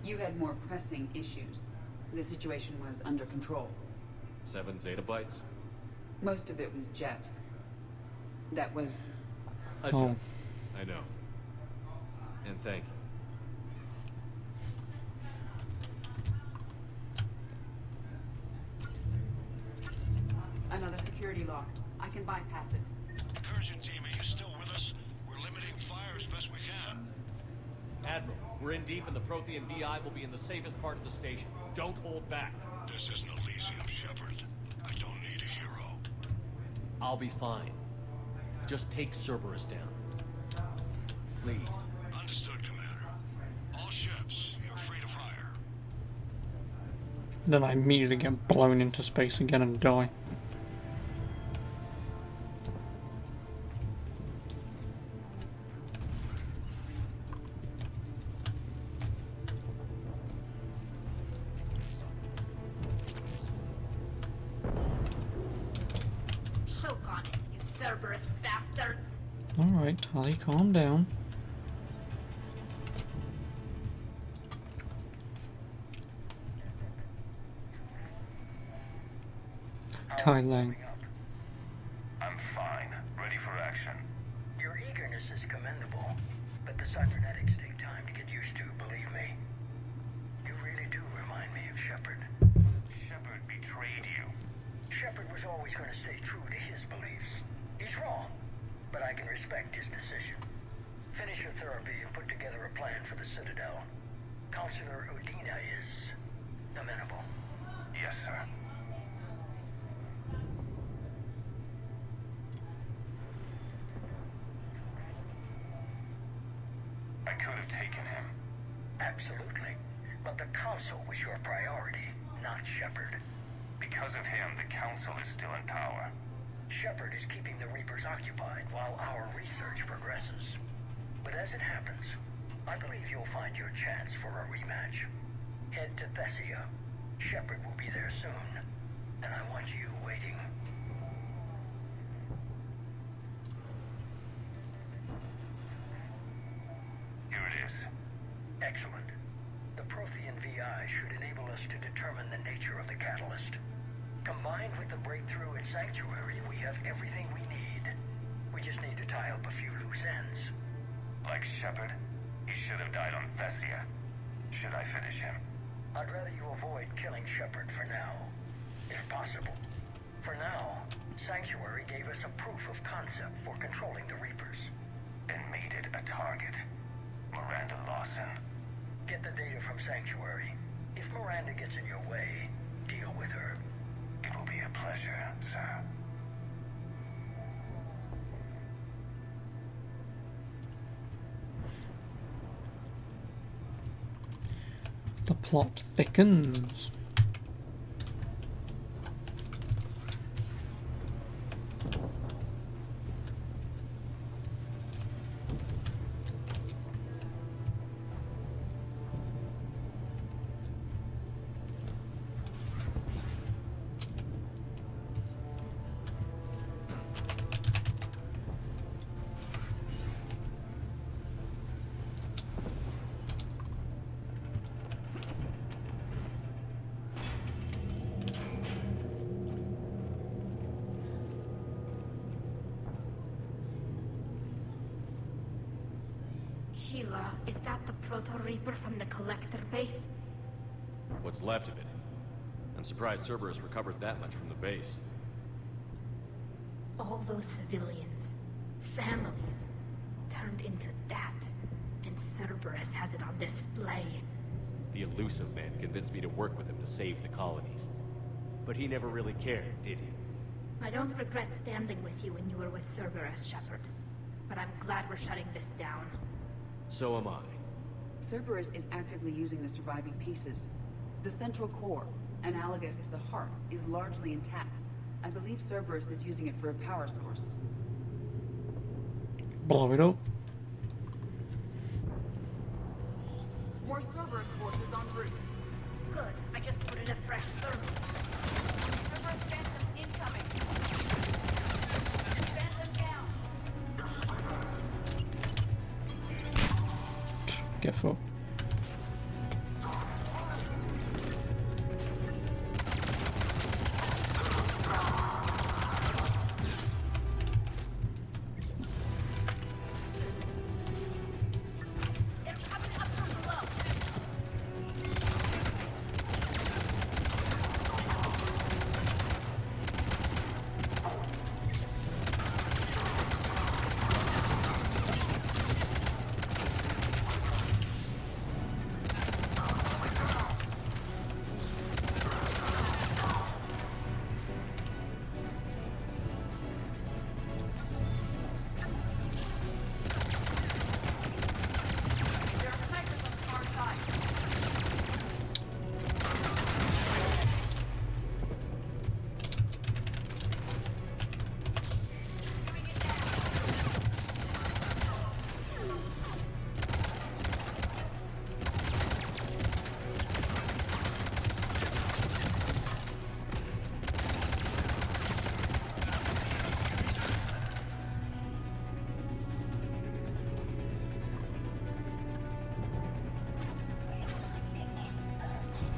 You had more pressing issues. The situation was under control. 7 zettabytes? Most of it was Jeff's. That was... A Oh. joke. I know. And thank you. Another security lock. I can bypass it. Incursion team, are you still with us? We're limiting fire as best we can. Admiral, we're in deep and the Prothean VI will be in the safest part of the station. Don't hold back. This isn't Elysium, Shepard. I don't need a hero. I'll be fine. Just take Cerberus down. Please. Understood, Commander. All ships, you're free to fire. Then I immediately get blown into space again and die. Choke on it, you Cerberus bastards! Alright, Tali, calm down. Kai Lang. I'm fine. Ready for action. Your eagerness is commendable, but the cybernetics take time to get used to, believe me. You really do remind me of Shepard. Shepard betrayed you. Shepard was always going to stay true to his beliefs. He's wrong, but I can respect his decision. Finish your therapy and put together a plan for the Citadel. Counselor Udina is amenable. Yes, sir. I could have taken him. Absolutely. But the Council was your priority, not Shepard. Because of him, the Council is still in power. Shepard is keeping the Reapers occupied while our research progresses. But as it happens, I believe you'll find your chance for a rematch. Head to Thessia. Shepard will be there soon, and I want you waiting. Here it is. Excellent. The VI should enable us to determine the nature of the catalyst. Combined with the breakthrough at Sanctuary, we have everything we need. We just need to tie up a few loose ends. Like Shepard? He should have died on Thessia. Should I finish him? I'd rather you avoid killing Shepard for now, if possible. For now, Sanctuary gave us a proof of concept for controlling the Reapers. And made it a target. Miranda Lawson. Get the data from Sanctuary. If Miranda gets in your way, deal with her. It will be a pleasure, sir. The plot thickens. Sheila, is that the Proto-Reaper from the Collector base? What's left of it? I'm surprised Cerberus recovered that much from the base. All those civilians, families, turned into that. And Cerberus has it on display. The Illusive Man convinced me to work with him to save the colonies. But he never really cared, did he? I don't regret standing with you when you were with Cerberus, Shepard. But I'm glad we're shutting this down. So am I. Cerberus is actively using the surviving pieces. The central core, analogous to the heart, is largely intact. I believe Cerberus is using it for a power source. Blow it up. More Cerberus forces en route. Good. I just put in a fresh thermal. Cerberus Phantom incoming. Phantom down. Get fucked.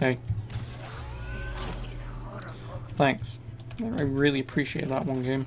Hey. Thanks. I really appreciate that one game.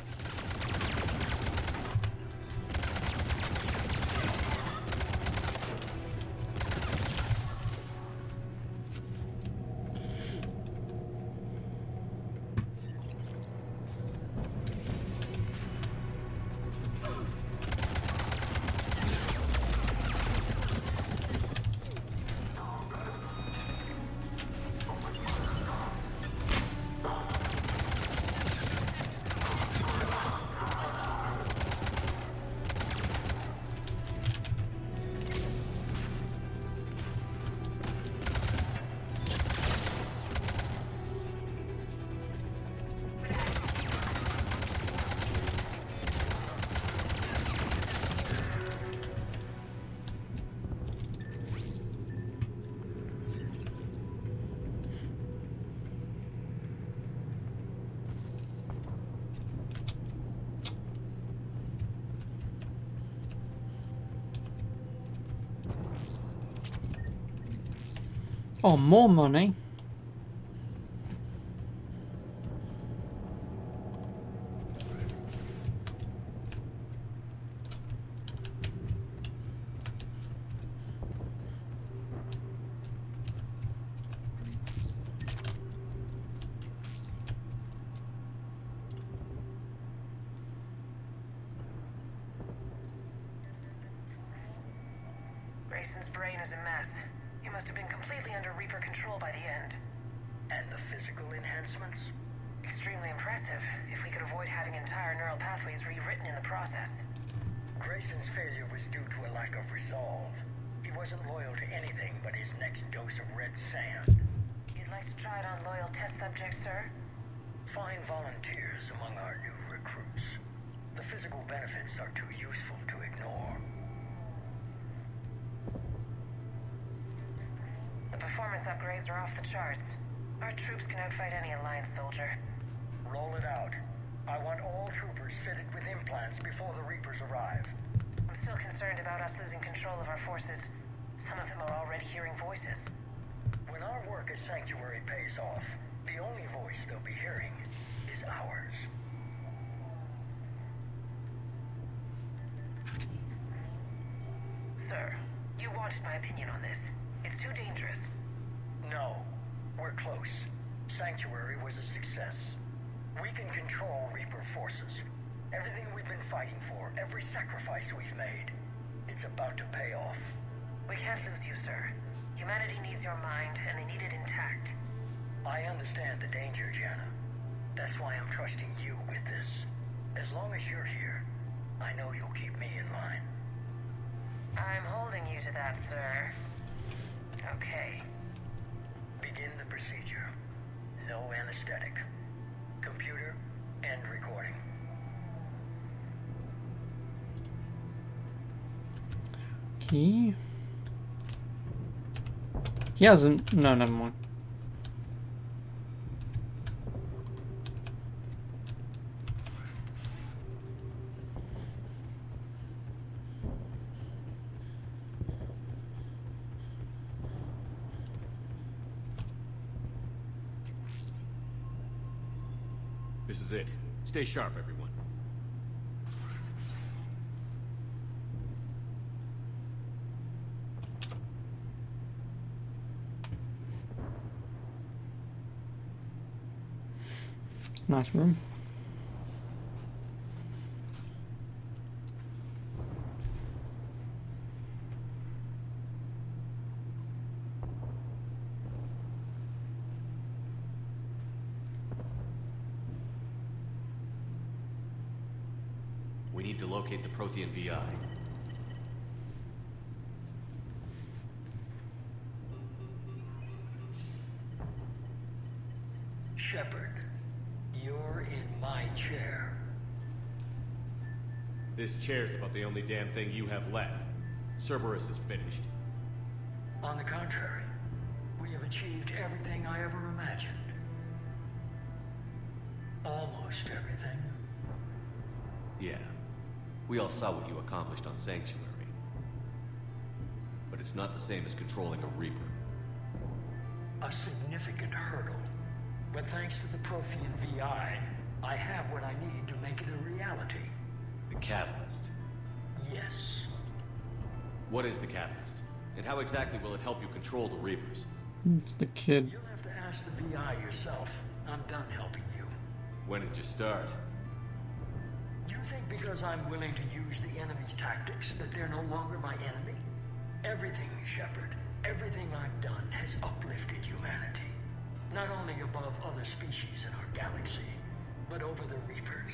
Oh, more money. Grayson's brain is a mess. He must have been completely under Reaper control by the end. And the physical enhancements? Extremely impressive, if we could avoid having entire neural pathways rewritten in the process. Grayson's failure was due to a lack of resolve. He wasn't loyal to anything but his next dose of red sand. You'd like to try it on loyal test subjects, sir? Find volunteers among our new recruits. The physical benefits are too useful to ignore. The performance upgrades are off the charts. Our troops can outfight any Alliance soldier. Roll it out. I want all troopers fitted with implants before the Reapers arrive. I'm still concerned about us losing control of our forces. Some of them are already hearing voices. When our work at Sanctuary pays off, the only voice they'll be hearing is ours. Sir, you wanted my opinion on this. It's too dangerous. No, we're close. Sanctuary was a success. We can control Reaper forces. Everything we've been fighting for, every sacrifice we've made, it's about to pay off. We can't lose you, sir. Humanity needs your mind, and they need it intact. I understand the danger, Jana. That's why I'm trusting you with this. As long as you're here, I know you'll keep me in line. I'm holding you to that, sir. Okay. Begin the procedure. No anesthetic. Computer, end recording. Okay. He hasn't. No, never mind. This is it. Stay sharp, everyone. Nice room. We need to locate the Prothean VI. Shepard, you're in my chair. This chair's about the only damn thing you have left. Cerberus is finished. On the contrary, we have achieved everything I ever imagined. Almost everything. Yeah. We all saw what you accomplished on Sanctuary. But it's not the same as controlling a Reaper. A significant hurdle. But thanks to the Prothean VI, I have what I need to make it a reality. The Catalyst. Yes. What is the Catalyst? And how exactly will it help you control the Reapers? It's the kid. You'll have to ask the VI yourself. I'm done helping you. When did you start? You think because I'm willing to use the enemy's tactics that they're no longer my enemy? Everything, Shepard, everything I've done has uplifted humanity. Not only above other species in our galaxy, but over the Reapers.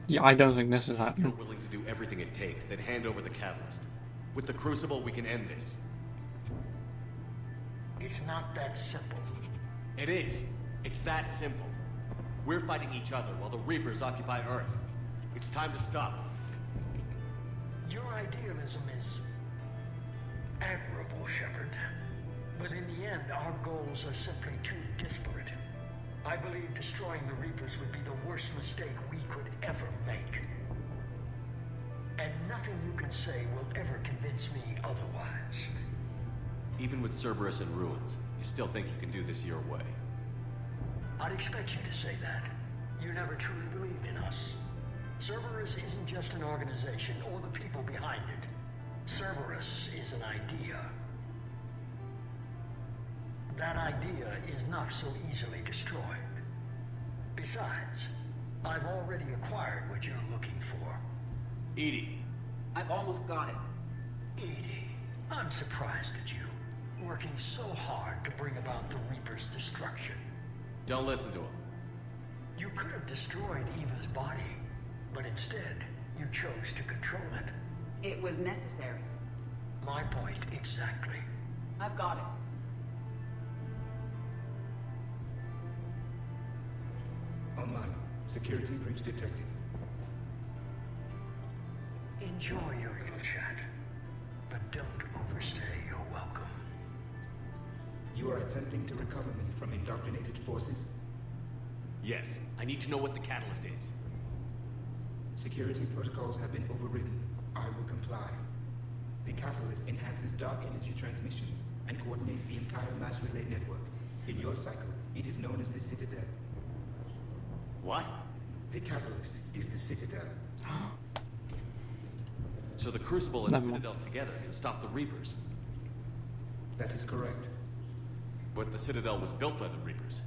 Yeah, I don't think this is You're happening. willing to do everything it takes, then hand over the Catalyst. With the Crucible, we can end this. It's not that simple. It is. It's that simple. We're fighting each other while the Reapers occupy Earth. It's time to stop. Your idealism is admirable, Shepard. But in the end, our goals are simply too disparate. I believe destroying the Reapers would be the worst mistake we could ever make. And nothing you can say will ever convince me otherwise. Even with Cerberus in ruins, You still think you can do this your way? I'd expect you to say that. You never truly believed in us. Cerberus isn't just an organization or the people behind it. Cerberus is an idea. That idea is not so easily destroyed. Besides, I've already acquired what you're looking for. EDI. I've almost got it. EDI, I'm surprised at you. Working so hard to bring about the Reaper's destruction. Don't listen to him. You could have destroyed Eva's body, but instead, you chose to control it. It was necessary. My point exactly. I've got it. Online. Security breach detected. Enjoy your little chat, but don't overstay your welcome. You are attempting to recover me from indoctrinated forces? Yes. I need to know what the catalyst is. Security protocols have been overridden. I will comply. The catalyst enhances dark energy transmissions and coordinates the entire mass relay network. In your cycle, it is known as the Citadel. What? The catalyst is the Citadel. So the Crucible and the Citadel together can stop the Reapers. That is correct. But the Citadel was built by the Reapers.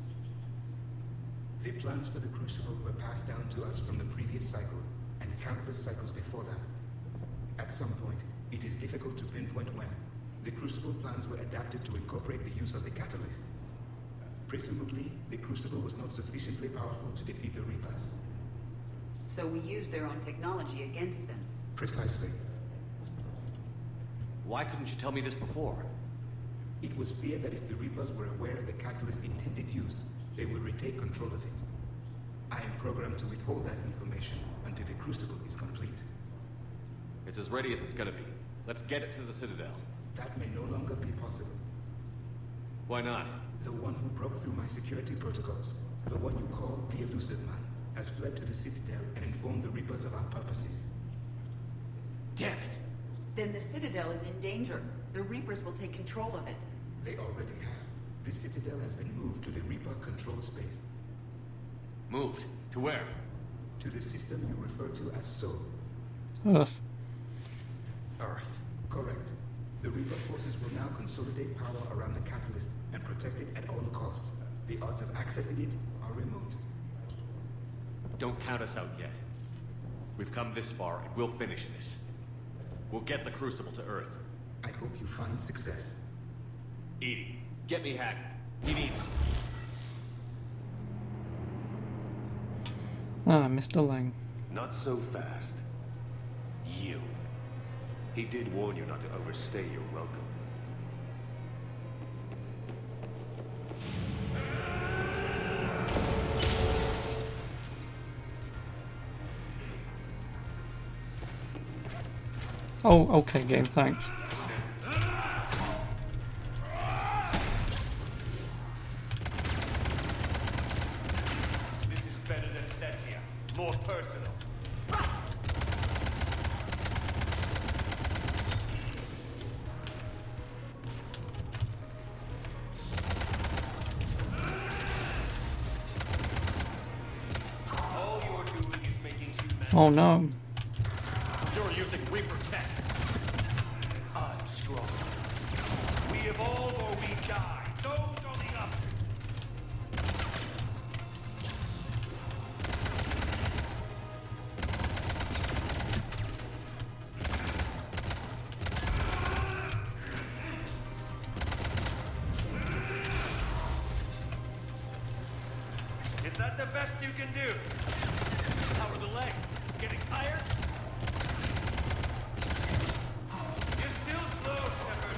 The plans for the Crucible were passed down to us from the previous cycle, and countless cycles before that. At some point, it is difficult to pinpoint when, the Crucible plans were adapted to incorporate the use of the catalyst. Presumably, the Crucible was not sufficiently powerful to defeat the Reapers. So we used their own technology against them. Precisely. Why couldn't you tell me this before? It was feared that if the Reapers were aware of the catalyst's intended use, they would retake control of it. I am programmed to withhold that information until the Crucible is complete. It's as ready as it's gonna be. Let's get it to the Citadel. That may no longer be possible. Why not? The one who broke through my security protocols, the one you call the Elusive Man, has fled to the Citadel and informed the Reapers of our purposes. Damn it! Then the Citadel is in danger. The Reapers will take control of it. They already have. The Citadel has been moved to the Reaper-controlled space. Moved? To where? To the system you refer to as Sol. Earth. Earth. Correct. The Reaper forces will now consolidate power around the catalyst and protect it at all costs. The odds of accessing it are remote. Don't count us out yet. We've come this far, and we'll finish this. We'll get the Crucible to Earth. I hope you find success. EDI, get me Hackett. He needs... Ah, Mr. Lang. Not so fast. You. He did warn you not to overstay your welcome. Oh, okay, game, thanks. This is better than Thessia. More personal. All you're doing is making humanity. Oh no. You're using Reaper tech. I'm strong. We evolve or we die. Those are the options. Is that the best you can do? How are the legs? Getting tired? You're still slow, Shepard.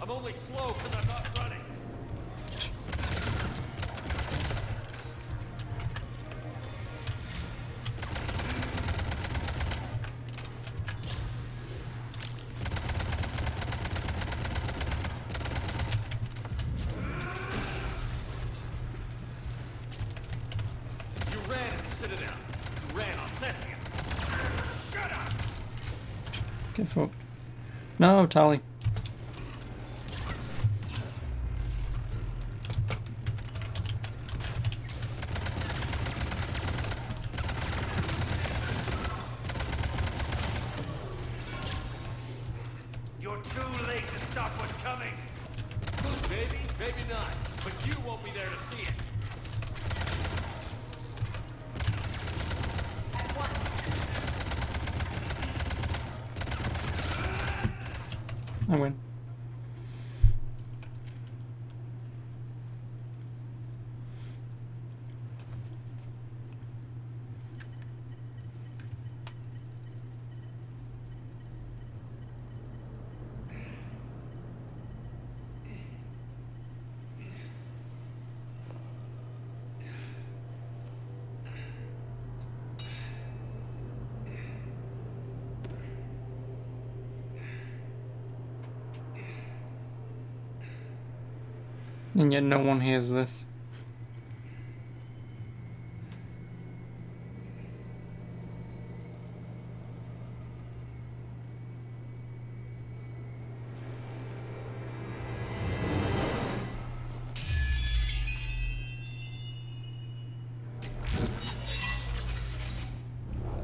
I'm only slow because I'm not running. You ran in the Citadel. You ran on Thessia. Shut up! Get fucked. No, Tally. I win. And yet no one hears this.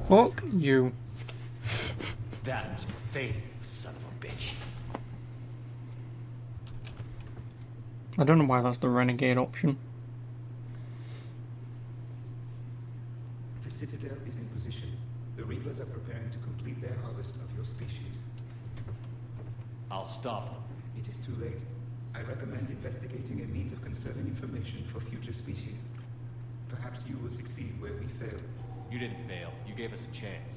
Fuck you. That thing, son of a bitch. I don't know why that's the renegade option. The Citadel is in position. The Reapers are preparing to complete their harvest of your species. I'll stop them. It is too late. I recommend investigating a means of conserving information for future species. Perhaps you will succeed where we fail. You didn't fail. You gave us a chance.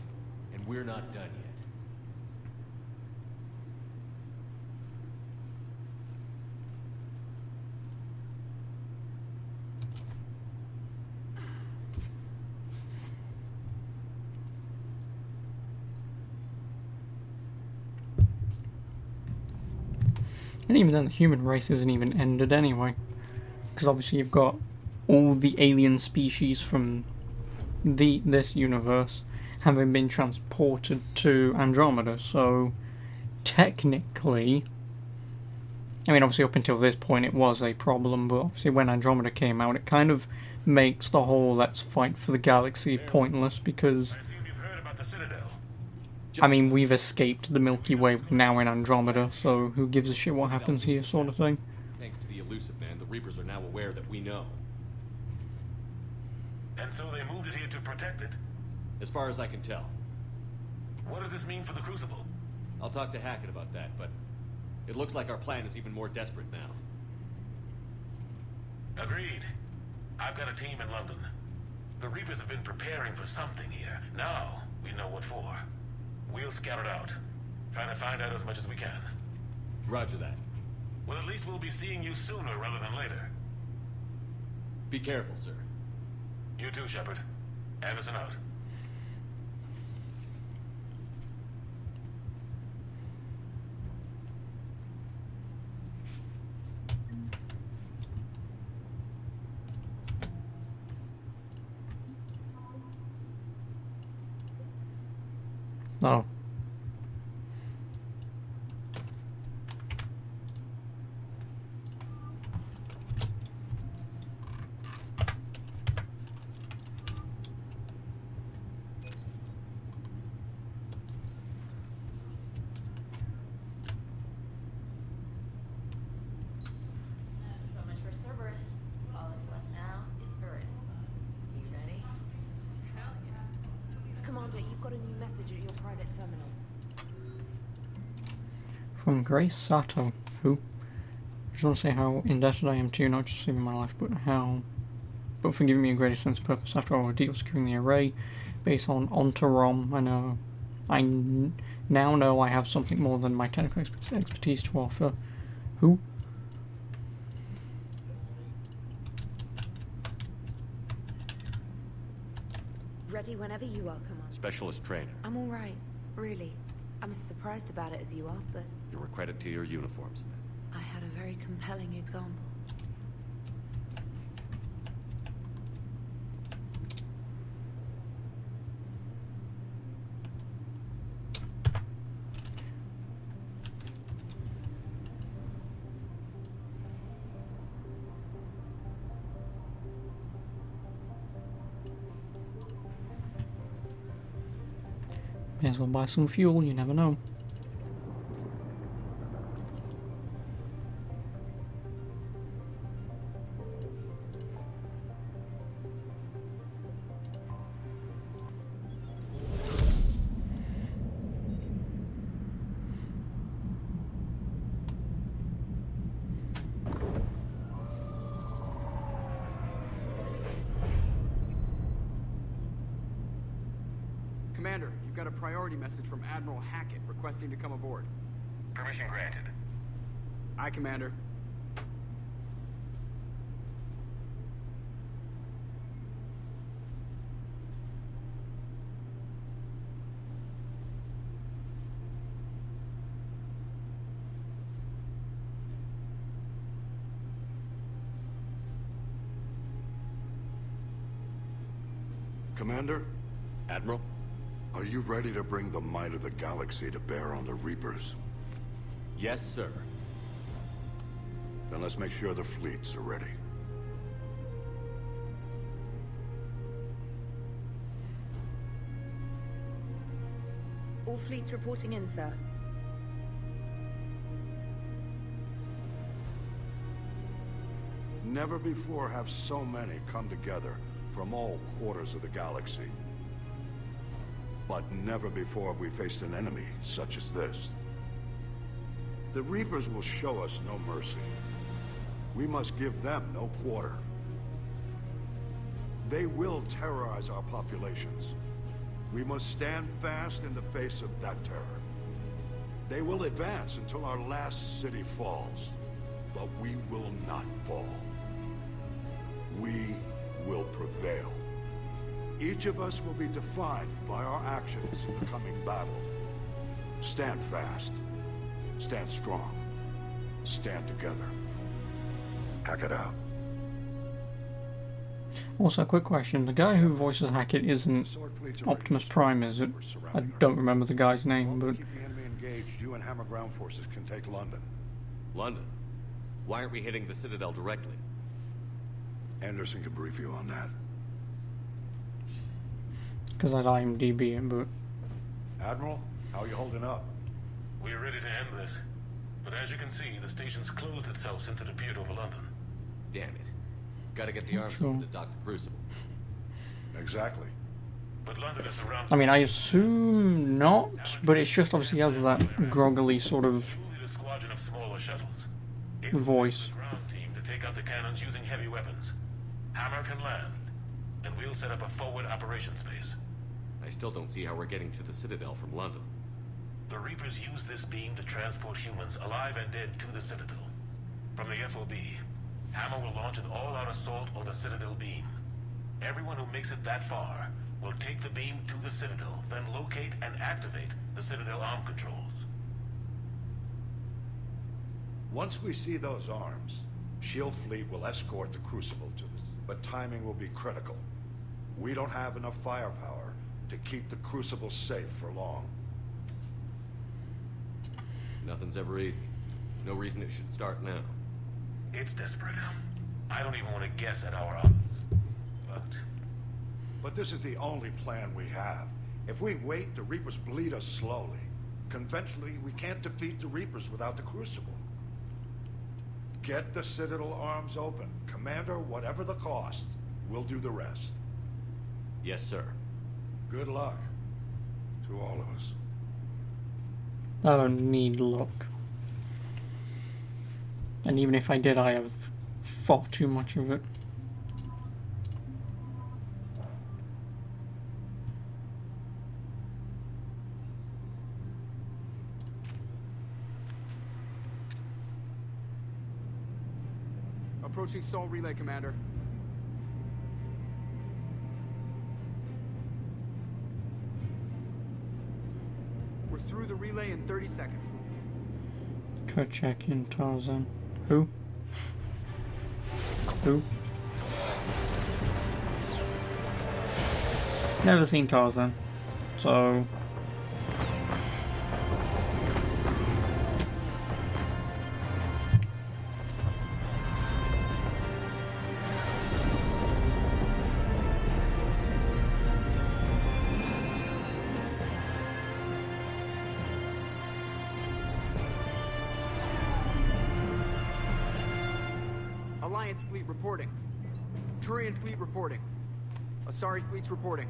And we're not done yet. And even then, the human race isn't even ended anyway. Because obviously you've got all the alien species from this universe having been transported to Andromeda, so technically, I mean obviously up until this point it was a problem, but obviously when Andromeda came out it kind of makes the whole let's fight for the galaxy pointless, because I mean we've escaped the Milky Way, we're now in Andromeda, so who gives a shit what happens here sort of thing. Thanks to the Illusive Man, the Reapers are now aware that we know. And so they moved it here to protect it? As far as I can tell. What does this mean for the Crucible? I'll talk to Hackett about that, but it looks like our plan is even more desperate now. Agreed. I've got a team in London. The Reapers have been preparing for something here. Now, we know what for. We'll scout it out. Trying to find out as much as we can. Roger that. Well, at least we'll be seeing you sooner rather than later. Be careful, sir. You too, Shepard. Anderson out. Oh. So much for Cerberus. All that's left now is Earth. You ready? Hell yeah. Commander, you've got a new message at your private terminal. From Grace Sato, who? I just want to say how indebted I am to you, not just saving my life, but for giving me a greater sense of purpose after our ordeal securing the array based on Ontarom. I now know I have something more than my technical expertise to offer. Who? Ready whenever you are, Commander. Specialist trainer. I'm all right, really. I'm as surprised about it as you are, but You're a credit to your uniforms. I had a very compelling example. May as well buy some fuel, you never know. Commander, you've got a priority message from Admiral Hackett requesting to come aboard. Permission granted. Aye, Commander. Commander? Admiral? Are you ready to bring the might of the galaxy to bear on the Reapers? Yes, sir. Then let's make sure the fleets are ready. All fleets reporting in, sir. Never before have so many come together from all quarters of the galaxy. But never before have we faced an enemy such as this. The Reapers will show us no mercy. We must give them no quarter. They will terrorize our populations. We must stand fast in the face of that terror. They will advance until our last city falls, but we will not fall. We will prevail. Each of us will be defined by our actions in the coming battle. Stand fast. Stand strong. Stand together. Hackett out. Also, a quick question. The guy who voices Hackett isn't Optimus Prime, is it? I don't remember the guy's name, but... Keep the enemy engaged. You and Hammer ground forces can take London. London? Why aren't we hitting the Citadel directly? Anderson can brief you on that. Because I'd IMDb it, but... Admiral, how are you holding up? We're ready to end this. But as you can see, the station's closed itself since it appeared over London. Damn it. Gotta get the arms Sure. to Dr. Crucible. Exactly. But London is surrounded. I mean, I assume not, but it's just obviously has that groggily sort of a squadron of smaller shuttles. voice. Ground team to take out the cannons using heavy weapons. Hammer can land, and we'll set up a forward operations base. I still don't see how we're getting to the Citadel from London. The Reapers use this beam to transport humans, alive and dead, to the Citadel. From the FOB, Hammer will launch an all-out assault on the Citadel beam. Everyone who makes it that far will take the beam to the Citadel, then locate and activate the Citadel arm controls. Once we see those arms, SHIELD fleet will escort the Crucible to us, but timing will be critical. We don't have enough firepower to keep the Crucible safe for long. Nothing's ever easy. No reason it should start now. It's desperate. I don't even want to guess at our odds. But this is the only plan we have. If we wait, the Reapers bleed us slowly. Conventionally, we can't defeat the Reapers without the Crucible. Get the Citadel arms open. Commander, whatever the cost, we'll do the rest. Yes, sir. Good luck to all of us. I don't need luck. And even if I did, I have far too much of it. Approaching Sol Relay, Commander. We're through the relay in 30 seconds. Go check in Tarzan. Who? Who? Never seen Tarzan, so... Alliance fleet reporting. Turian fleet reporting. Asari fleets reporting.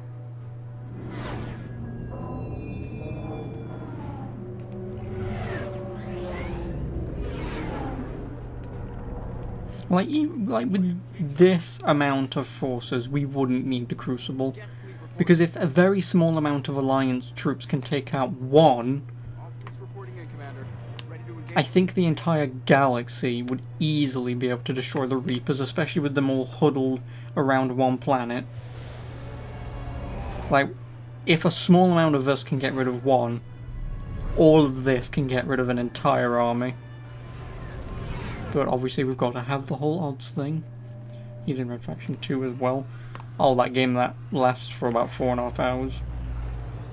Like with this amount of forces, we wouldn't need the Crucible. Because if a very small amount of Alliance troops can take out one, I think the entire galaxy would easily be able to destroy the Reapers, especially with them all huddled around one planet. Like, if a small amount of us can get rid of one, all of this can get rid of an entire army. But obviously we've got to have the whole odds thing. He's in Red Faction 2 as well. Oh, that game that lasts for about 4.5 hours.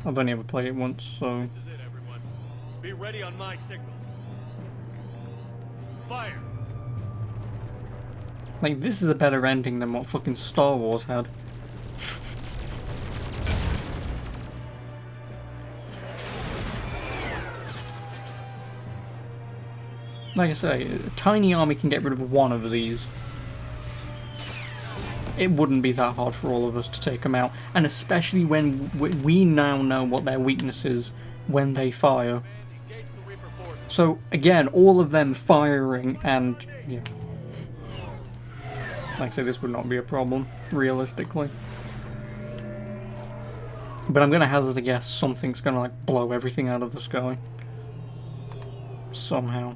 I've only ever played it once, so... This is it, everyone. Be ready on my signal. Fire! Like, this is a better ending than what fucking Star Wars had. Like I say, a tiny army can get rid of one of these. It wouldn't be that hard for all of us to take them out. And especially when we now know what their weakness is when they fire. So, again, all of them firing and... yeah. Like I say, this would not be a problem, realistically. But I'm going to hazard a guess something's going to, like, blow everything out of the sky. Somehow.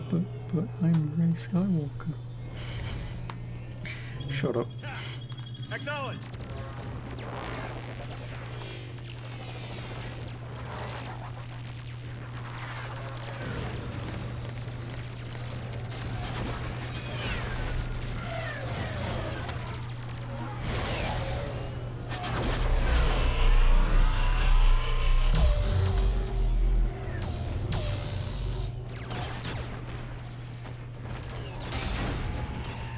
But I'm Rey Skywalker. Shut up. Acknowledge.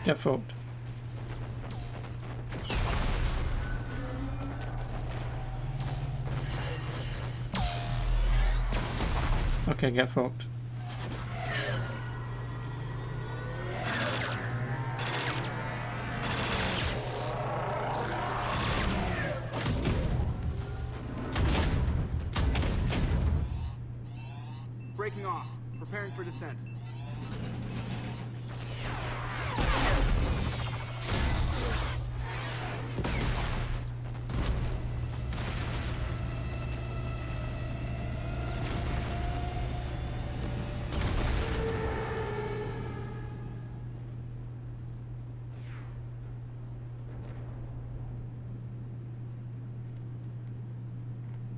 Get fucked. Okay, get fucked. Breaking off. Preparing for descent.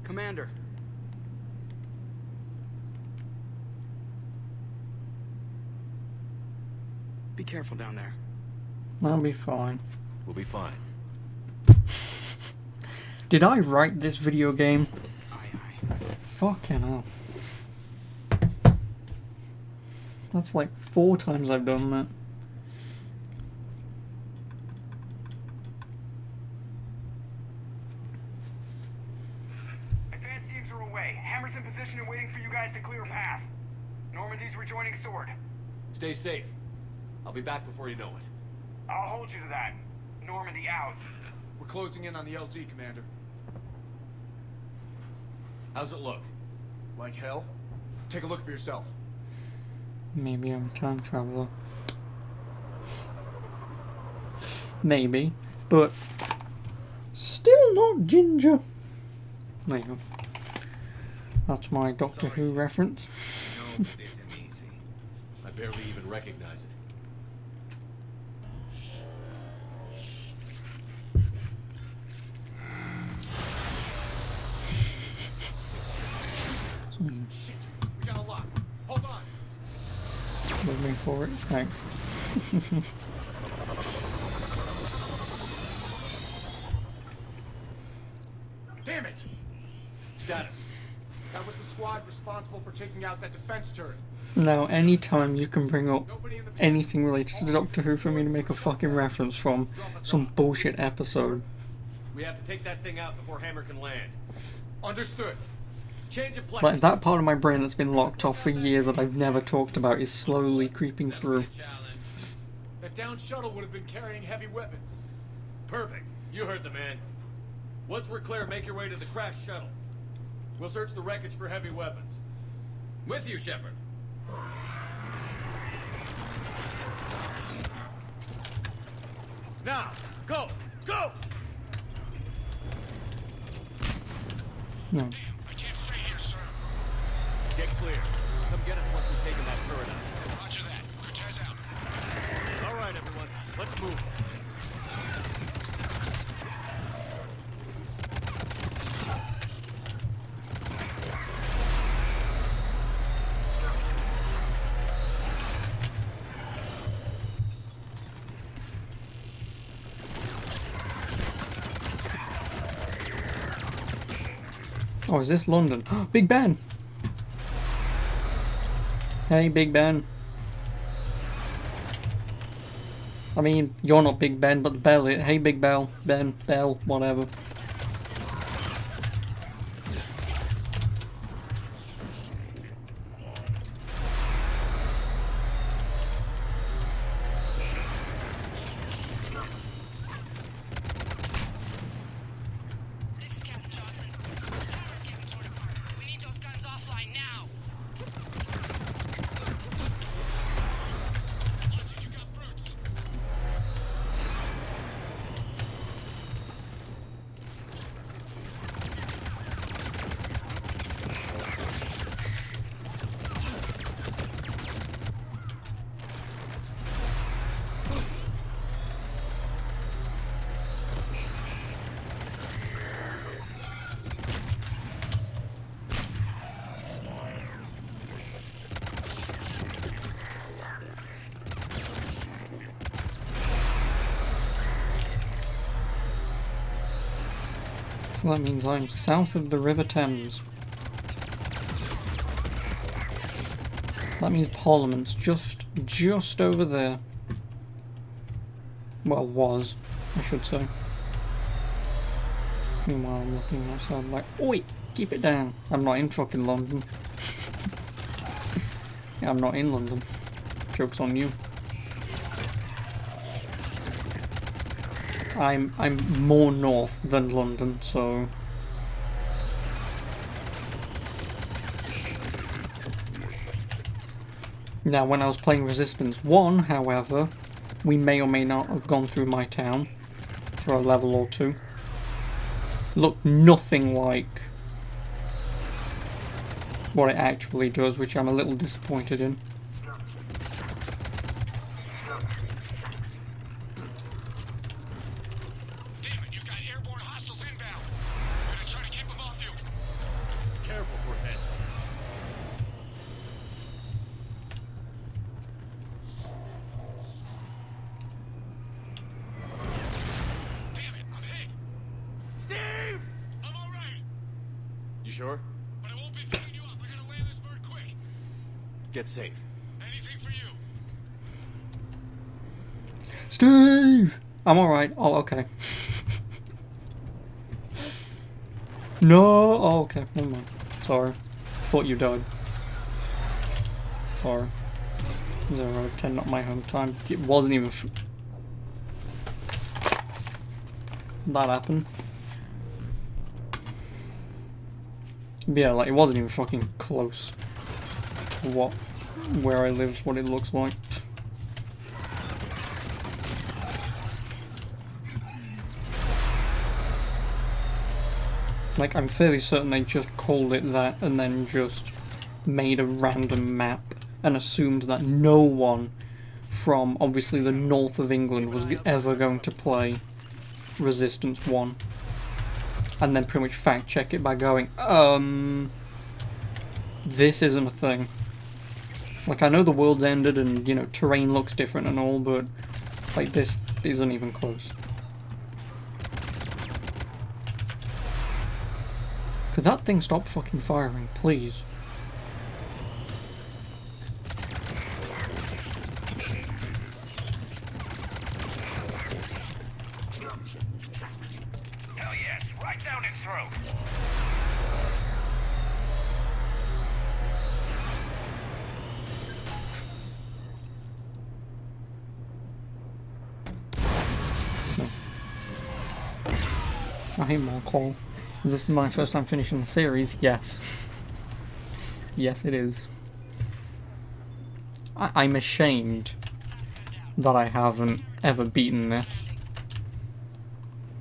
Commander. Be careful down there. I'll be fine. We'll be fine. Did I write this video game? Fucking hell. That's like 4 times I've done that. Advance teams are away. Hammer's in position and waiting for you guys to clear a path. Normandy's rejoining Sword. Stay safe. I'll be back before you know it. I'll hold you to that. Normandy out. We're closing in on the LZ, Commander. How's it look? Like hell? Take a look for yourself. Maybe I'm a time traveler. Maybe, but still not Ginger. There you go. That's my Doctor Who reference. No, it isn't easy. I barely even recognize it. Shit, we got a lock. Hold on. Moving forward, thanks. Damn it! Status. That was the squad responsible for taking out that defense turret. Now, anytime you can bring up anything related to Doctor Who for me to make a fucking reference from some bullshit episode. We have to take that thing out before Hammer can land. Understood. Change of plan. Like, that part of my brain that's been locked off for years that I've never talked about is slowly creeping through. That down shuttle would have been carrying heavy weapons. Perfect. You heard the man. Once we're clear, make your way to the crashed shuttle. We'll search the wreckage for heavy weapons. With you, Shepard. Now, go! Go! No. Damn, I can't stay here, sir. Get clear. Come get us once we've taken that turret out. Roger that. Cortez out. All right, everyone. Let's move. Oh, is this London? Big Ben! Hey, Big Ben. I mean, you're not Big Ben, but the Bell. Hey, Big Bell. Ben. Bell. Whatever. This is Captain Johnson. Power's getting torn apart. We need those guns offline now. Watch it, you got brutes. So that means I'm south of the River Thames. That means Parliament's just over there. Well, was, I should say. Meanwhile, I'm looking outside like, oi, keep it down. I'm not in fucking London. Yeah, I'm not in London. Joke's on you. I'm more north than London, so now when I was playing Resistance 1, however, we may or may not have gone through my town for a level or two. Looked nothing like what it actually does, which I'm a little disappointed in. Sure? But I won't be picking you up. I gotta land this bird quick. Get safe. Anything for you. Steve! I'm alright. Oh, okay. No! Oh, okay. Never mind. Sorry. Thought you died. Sorry. 0 out of 10, not my home time. It wasn't even... that happened. Yeah, like, it wasn't even fucking close to where I live, what it looks like. Like, I'm fairly certain they just called it that and then just made a random map and assumed that no one from, obviously, the north of England was ever going to play Resistance 1. And then pretty much fact check it by going, this isn't a thing. Like, I know the world's ended and, you know, terrain looks different and all, but, like, this isn't even close. Could that thing stop fucking firing, please? Hell yes, right down its throat. I hate more call. This is my first time finishing the series. Yes. Yes, it is. I'm ashamed that I haven't ever beaten this.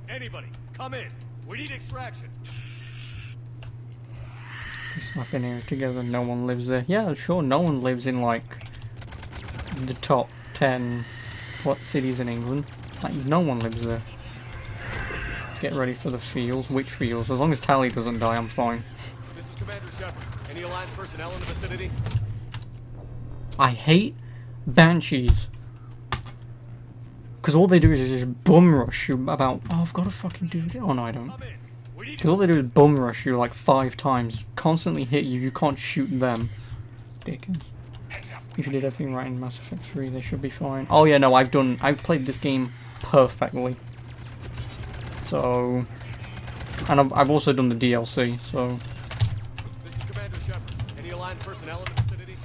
Anybody, come in. We need extraction. Slap in here together, no one lives there. Yeah, sure, no one lives in, like, the top 10, cities in England. Like, no one lives there. Get ready for the fields. Which fields? As long as Tally doesn't die, I'm fine. This is Commander Shepard. Any Alliance personnel in the vicinity? I hate Banshees. Because all they do is just bum rush you about... Oh, I've got to fucking do it. Oh, no, I don't. Because all they do is bum rush you like 5 times. Constantly hit you. You can't shoot them. Dickens. If you did everything right in Mass Effect 3, they should be fine. Oh, yeah, no, I've played this game perfectly. So... And I've also done the DLC, so... This is Commander Shepard. Any Alliance personnel in the vicinity?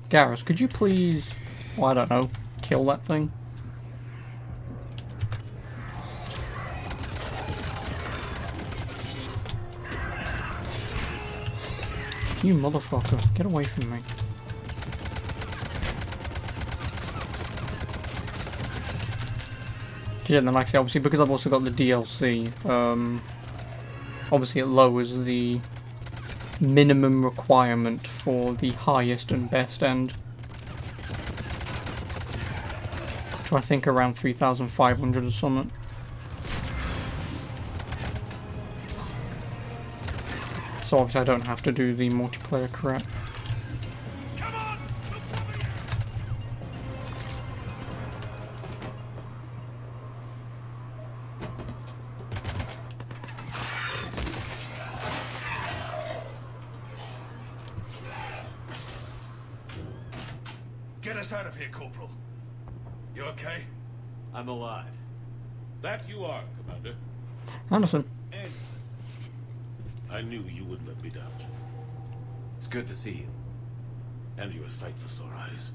Garrus, could you please, well, I don't know, kill that thing? You motherfucker, get away from me. Yeah, then like I say, obviously because I've also got the DLC, obviously it lowers the minimum requirement for the highest and best end. So I think around 3,500 or something. So obviously I don't have to do the multiplayer crap. Get us out of here, Corporal. You okay? I'm alive. That you are, Commander. Anderson. I knew you wouldn't let me down. It's good to see you. And you're a sight for sore eyes.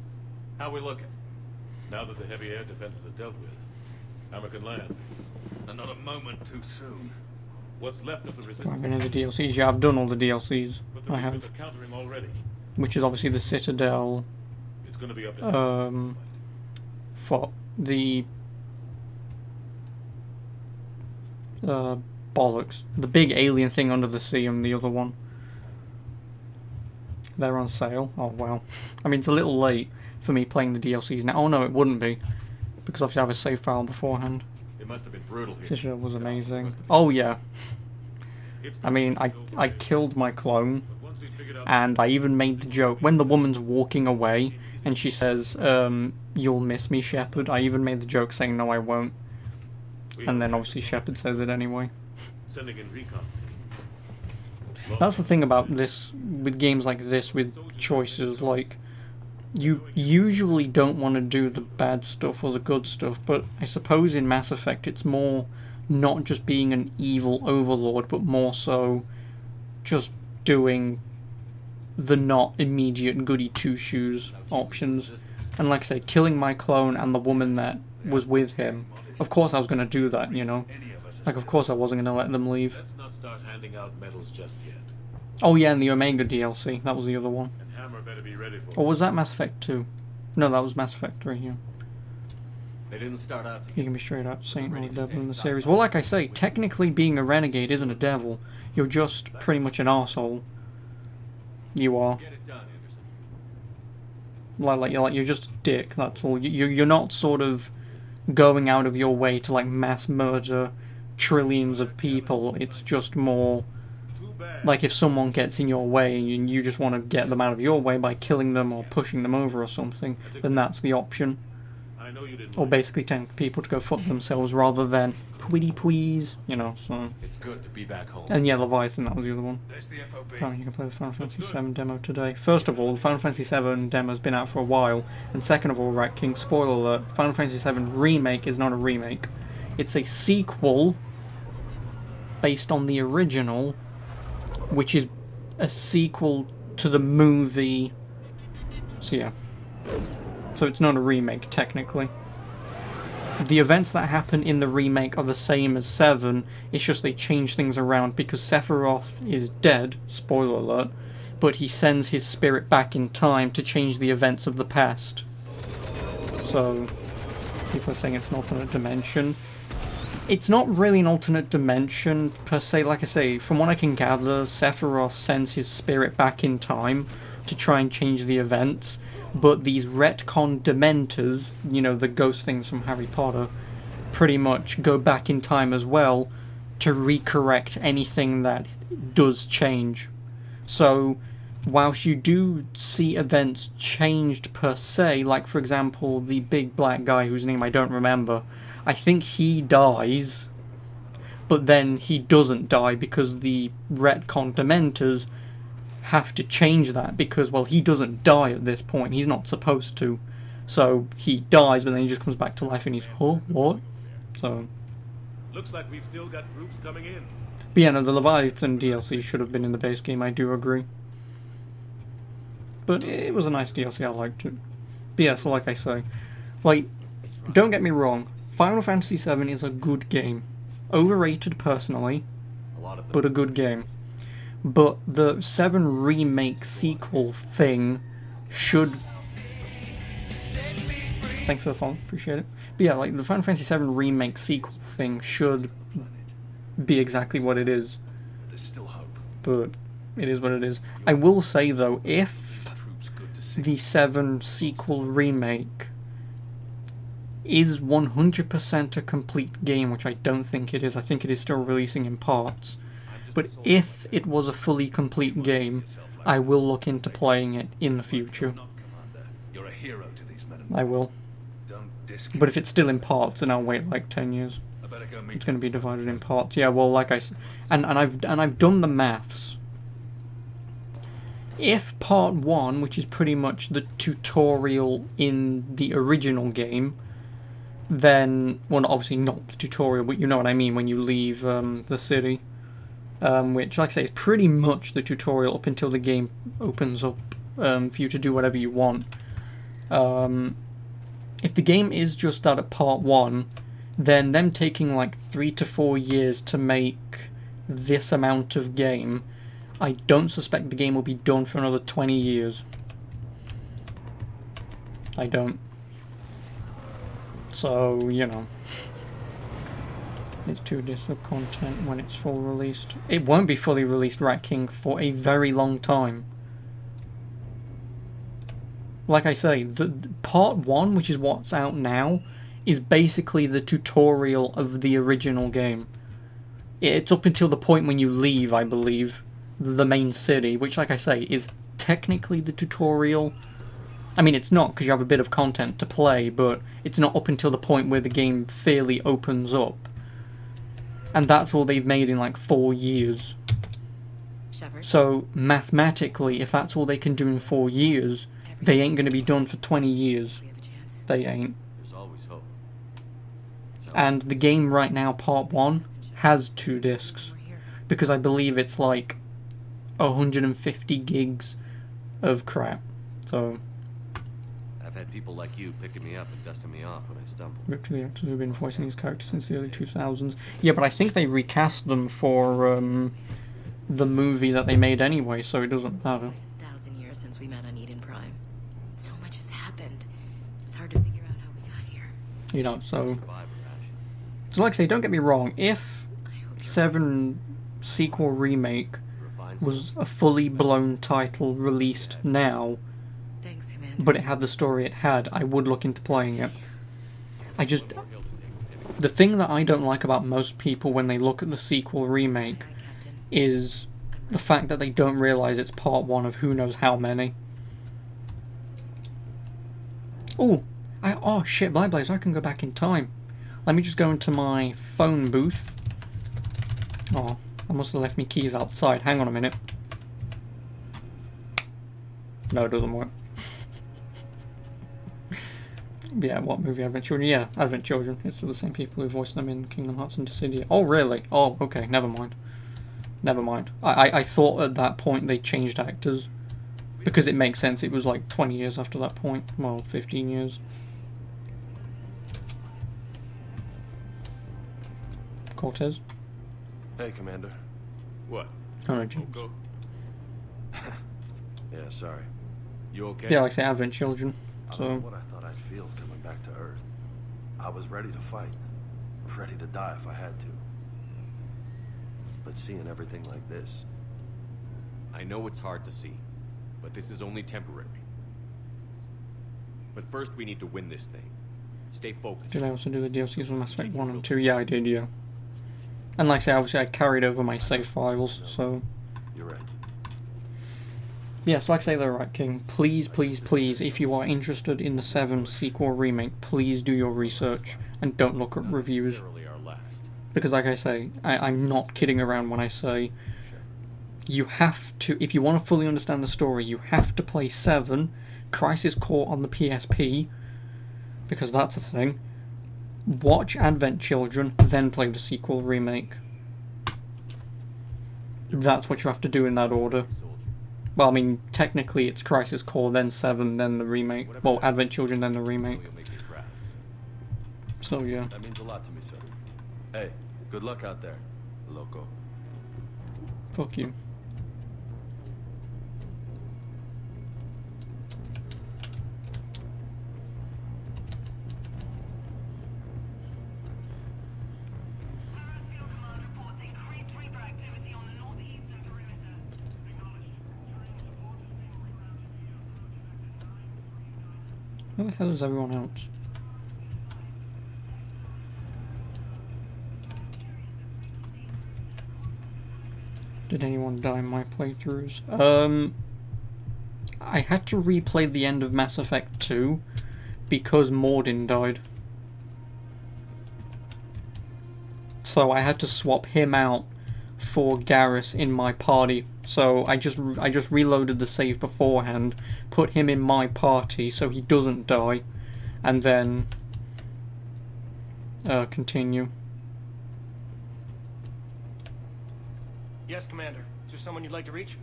How we looking? Now that the heavy air defenses are dealt with, Hammer can land. And not a moment too soon. What's left of the resistance? I've been in the DLCs. Yeah, I've done all the DLCs. But the I Reapers have. are countering already. Which is obviously the Citadel. It's gonna be up in for the bollocks. The big alien thing under the sea and the other one. They're on sale. Oh wow. I mean, it's a little late for me playing the DLCs now. Oh no, it wouldn't be. Because obviously I have a save file beforehand. It must have been brutal here. Citadel was amazing. Oh yeah. I mean, I killed my clone. And I even made the joke. When the woman's walking away and she says, you'll miss me, Shepard. I even made the joke saying, no, I won't. And then obviously Shepard says it anyway. Sending in recon teams. That's the thing about this, with games like this, with choices, like, you usually don't want to do the bad stuff or the good stuff, but I suppose in Mass Effect it's more not just being an evil overlord, but more so just doing the not immediate goody two-shoes options. And like I say, killing my clone and the woman that was with him, of course I was going to do that, you know? Like, of course I wasn't going to let them leave. Let's not start handing out medals just yet. Oh yeah, and the Omega DLC, that was the other one. And Hammer better be ready for Or was that Mass Effect 2? No, that was Mass Effect 3, yeah. They didn't start out. You can be straight up Saint or a devil in the series. Well, like I say, technically being a renegade isn't a devil. You're just pretty much an arsehole. You are. Get it done, Anderson. Like you're just a dick, that's all. You're not sort of going out of your way to like mass murder trillions of people. It's just more like if someone gets in your way and you just want to get them out of your way by killing them or pushing them over or something, then that's the option. Or basically telling people to go fuck themselves rather than pretty please, you know, so. It's good to be back home. And yeah, Leviathan, that was the other one. Apparently you can play the Final Fantasy VII demo today. First of all, the Final Fantasy VII demo's been out for a while, and second of all, Rat King, spoiler alert, Final Fantasy VII Remake is not a remake. It's a sequel based on the original, which is a sequel to the movie. So yeah. So it's not a remake, technically. the events that happen in the remake are the same as 7, it's just they change things around because Sephiroth is dead, spoiler alert, but he sends his spirit back in time to change the events of the past. So, people are saying it's an alternate dimension. It's not really an alternate dimension per se. Like I say, from what I can gather, Sephiroth sends his spirit back in time to try and change the events, but these retcon dementors, you know, the ghost things from Harry Potter, pretty much go back in time as well to recorrect anything that does change. So, whilst you do see events changed per se, like for example the big black guy whose name I don't remember, I think he dies, but then he doesn't die because the retcon dementors have to change that because, well, he doesn't die at this point. He's not supposed to. So he dies, but then he just comes back to life and he's, oh, what? So... Looks like we've still got groups coming in. But yeah, no, the Leviathan DLC should have been in the base game, I do agree. But it was a nice DLC, I liked it. But yeah, so like I say, like, don't get me wrong, Final Fantasy VII is a good game. Overrated, personally, but a good game. But the 7 Remake sequel thing should... Thanks for the follow, appreciate it. But yeah, like, the Final Fantasy VII Remake sequel thing should be exactly what it is. But it is what it is. I will say, though, if the 7 sequel remake is 100% a complete game, which I don't think it is. I think it is still releasing in parts. But if it was a fully complete game, I will look into playing it in the future. You're a hero to these men. I will. But if it's still in parts, then I'll wait like 10 years. It's going to be divided in parts. Yeah, well, like I said, and I've done the maths. If part 1, which is pretty much the tutorial in the original game, then, well, obviously not the tutorial, but you know what I mean when you leave the city, which, like I say, is pretty much the tutorial up until the game opens up for you to do whatever you want. If the game is just that at part 1, then them taking like 3 to 4 years to make this amount of game, I don't suspect the game will be done for another 20 years. I don't. So, you know. It's 2 discs of content when it's full released. It won't be fully released, Rat King, for a very long time. Like I say, the part 1, which is what's out now, is basically the tutorial of the original game. It's up until the point when you leave, I believe, the main city, which, like I say, is technically the tutorial. I mean, it's not, because you have a bit of content to play, but it's not up until the point where the game fairly opens up. And that's all they've made in like 4 years. So, mathematically, if that's all they can do in 4 years, they ain't going to be done for 20 years. They ain't. There's always hope. And the game right now, part 1, has 2 discs. Because I believe it's like 150 gigs of crap. So... I've had people like you picking me up and dusting me off when I stumble. Rip to the actors who've been voicing these characters since the early 2000s. Yeah, but I think they recast them for the movie that they made anyway, so it doesn't matter. 1,000 years since we met on Eden Prime. So much has happened. It's hard to figure out how we got here. You know, so like I say, don't get me wrong, if 7 sequel remake was a fully blown title released now, but it had the story it had, I would look into playing it. The thing that I don't like about most people when they look at the sequel remake is the fact that they don't realise it's part 1 of who knows how many. Oh shit, Blaze, I can go back in time. Let me just go into my phone booth. Oh, I must have left my keys outside. Hang on a minute. No, it doesn't work. Yeah, what movie? Advent Children? Yeah, Advent Children. It's the same people who voiced them in Kingdom Hearts and Dissidia. Oh, really? Oh, okay, never mind. Never mind. I thought at that point they changed actors. Because it makes sense, it was like 20 years after that point. Well, 15 years. Cortez. Hey, Commander. What? Oh no, James. Go. Yeah, sorry. You okay? Yeah, like I say, Advent Children. I don't know So what I thought I'd feel coming back to Earth. I was ready to fight. Ready to die if I had to. But seeing everything like this... I know it's hard to see, but this is only temporary. But first we need to win this thing. Stay focused. did I also do the DLCs for Mass Effect 1 and 2? Yeah, I did, yeah. And like I say, obviously I carried over my save files, so... You're right. Yes, like I say, they're right, King. Please, please, please, if you are interested in the 7 sequel remake, please do your research and don't look at reviews. Because like I say, I'm not kidding around when I say you have to, if you want to fully understand the story, you have to play 7, Crisis Core on the PSP, because that's a thing. Watch Advent Children, then play the sequel remake. That's what you have to do in that order. Well, I mean, technically it's Crisis Core, then 7, then the remake. Well, Advent Children, then the remake. So, yeah. That means a lot to me, sir. Hey, good luck out there, loco. Fuck you. Where the hell is everyone else? Did anyone die in my playthroughs? I had to replay the end of Mass Effect 2 because Mordin died. So I had to swap him out for Garrus in my party. So I just reloaded the save beforehand, put him in my party so he doesn't die, and then continue. Yes, Commander. Is there someone you'd like to reach?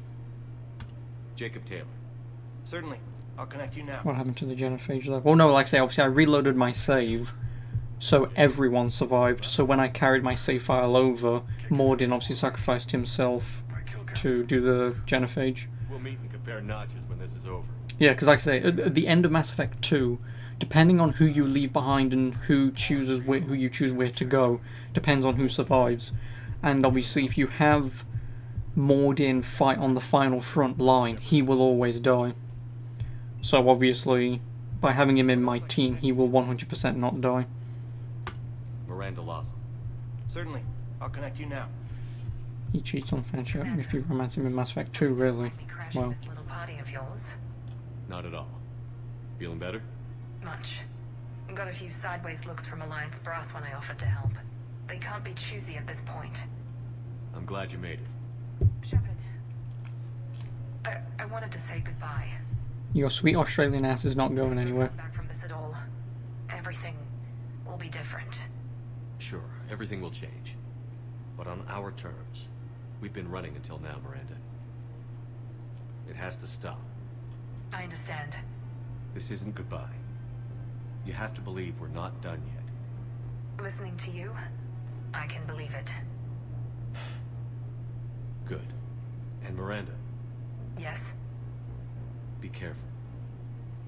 Jacob Taylor. Certainly. I'll connect you now. What happened to the genophage there? Well, no, like I say, obviously I reloaded my save, so everyone survived. So when I carried my save file over, Mordin obviously sacrificed himself to do the genophage. We'll meet and compare notches when this is over. Yeah, because like I say, at the end of Mass Effect 2, depending on who you leave behind and who you choose where to go, depends on who survives. And obviously, if you have Mordin fight on the final front line, he will always die. So obviously, by having him in my team, he will 100% not die. Miranda Lawson. Certainly. I'll connect you now. He cheats on friendship if you romance him in Mass Effect 2, really. Well, This little party of yours. Not at all. Feeling better? Much. Got a few sideways looks from Alliance brass when I offered to help. They can't be choosy at this point. I'm glad you made it. Shepard. I wanted to say goodbye. your sweet Australian ass is not going anywhere. Back from this at all. Everything will be different. Sure, everything will change. But on our terms. We've been running until now, Miranda. It has to stop. I understand. This isn't goodbye. You have to believe we're not done yet. Listening to you, I can believe it. Good. And Miranda, Yes, be careful.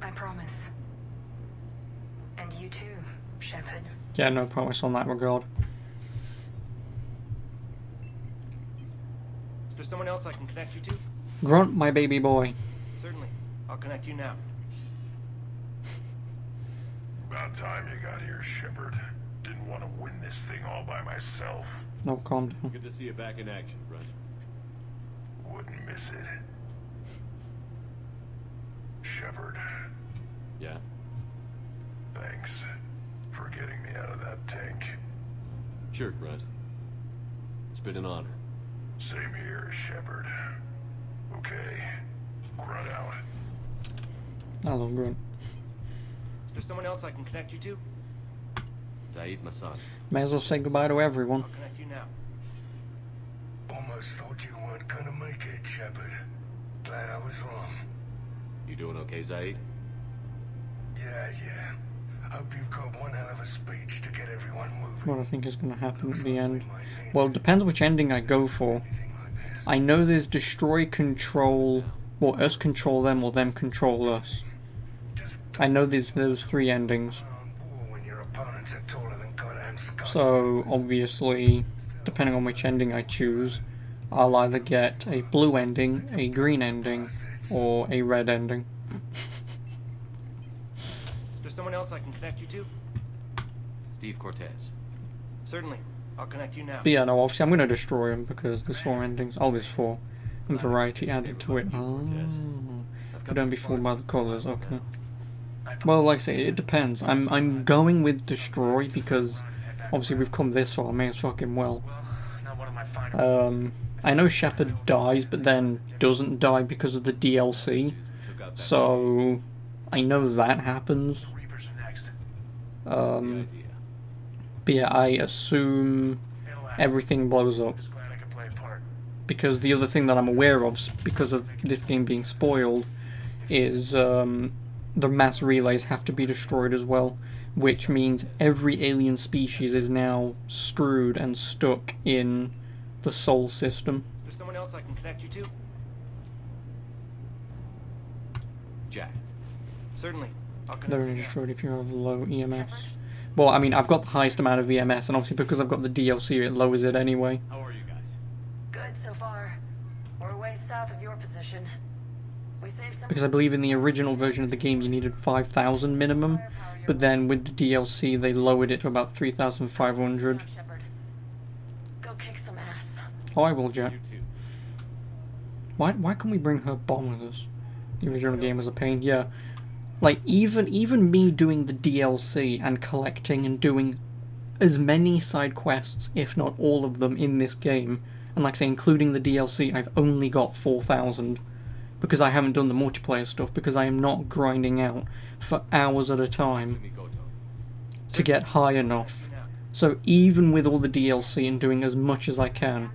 I promise. And you too, Shepard. Yeah, no promise on that regard. Is there someone else I can connect you to? Grunt, my baby boy. Certainly. I'll connect you now. About time you got here, Shepard. Didn't want to win this thing all by myself. No, calm down. Good to see you back in action, Grunt. Wouldn't miss it. Shepard. Yeah? Thanks for getting me out of that tank. Sure, Grunt. It's been an honor. Same here, Shepard. Okay. Grunt out. I love Grunt. Is there someone else I can connect you to? Zaid Masan. May as well say goodbye to everyone. I'll connect you now. Almost thought you weren't gonna make it, Shepard. Glad I was wrong. You doing okay, Zaid? Yeah. Hope you've got one hell of a speech to get everyone what I think is going to happen at the end. Well, it depends which ending I go for. I know there's destroy, control, or us control them, or them control us. I know there's those 3 endings. So, obviously, depending on which ending I choose, I'll either get a blue ending, a green ending, or a red ending. Is there someone else I can connect you to? Steve Cortez. Certainly. I'll connect you now. But yeah, no, obviously I'm going to destroy them because there's 4 endings. Oh, there's 4. And variety added to it. Oh. But don't be fooled by the colours, okay. Well, like I say, it depends. I'm going with destroy because obviously we've come this far, may as fucking well. I know Shepard dies, but then doesn't die because of the DLC. So I know that happens. But yeah, I assume everything blows up. Because the other thing that I'm aware of, because of this game being spoiled, is the mass relays have to be destroyed as well. Which means every alien species is now screwed and stuck in the Sol system. Is there someone else I can connect you to? Jack. Certainly. I'll connect They're you only now. destroyed if you have low EMS. Well, I mean, I've got the highest amount of EMS, and obviously because I've got the DLC, it lowers it anyway. How are you guys? Good so far. We're way south of your position. We saved some. Because I believe in the original version of the game you needed 5,000 minimum, but then with the DLC they lowered it to about 3,500. Go kick some ass. Oh, I will, Jack. Why can't we bring her bomb with us? The original game was a pain, yeah. Like, even me doing the DLC and collecting and doing as many side quests, if not all of them, in this game, and like I say, including the DLC, I've only got 4,000. Because I haven't done the multiplayer stuff, because I am not grinding out for hours at a time to get high enough. So even with all the DLC and doing as much as I can,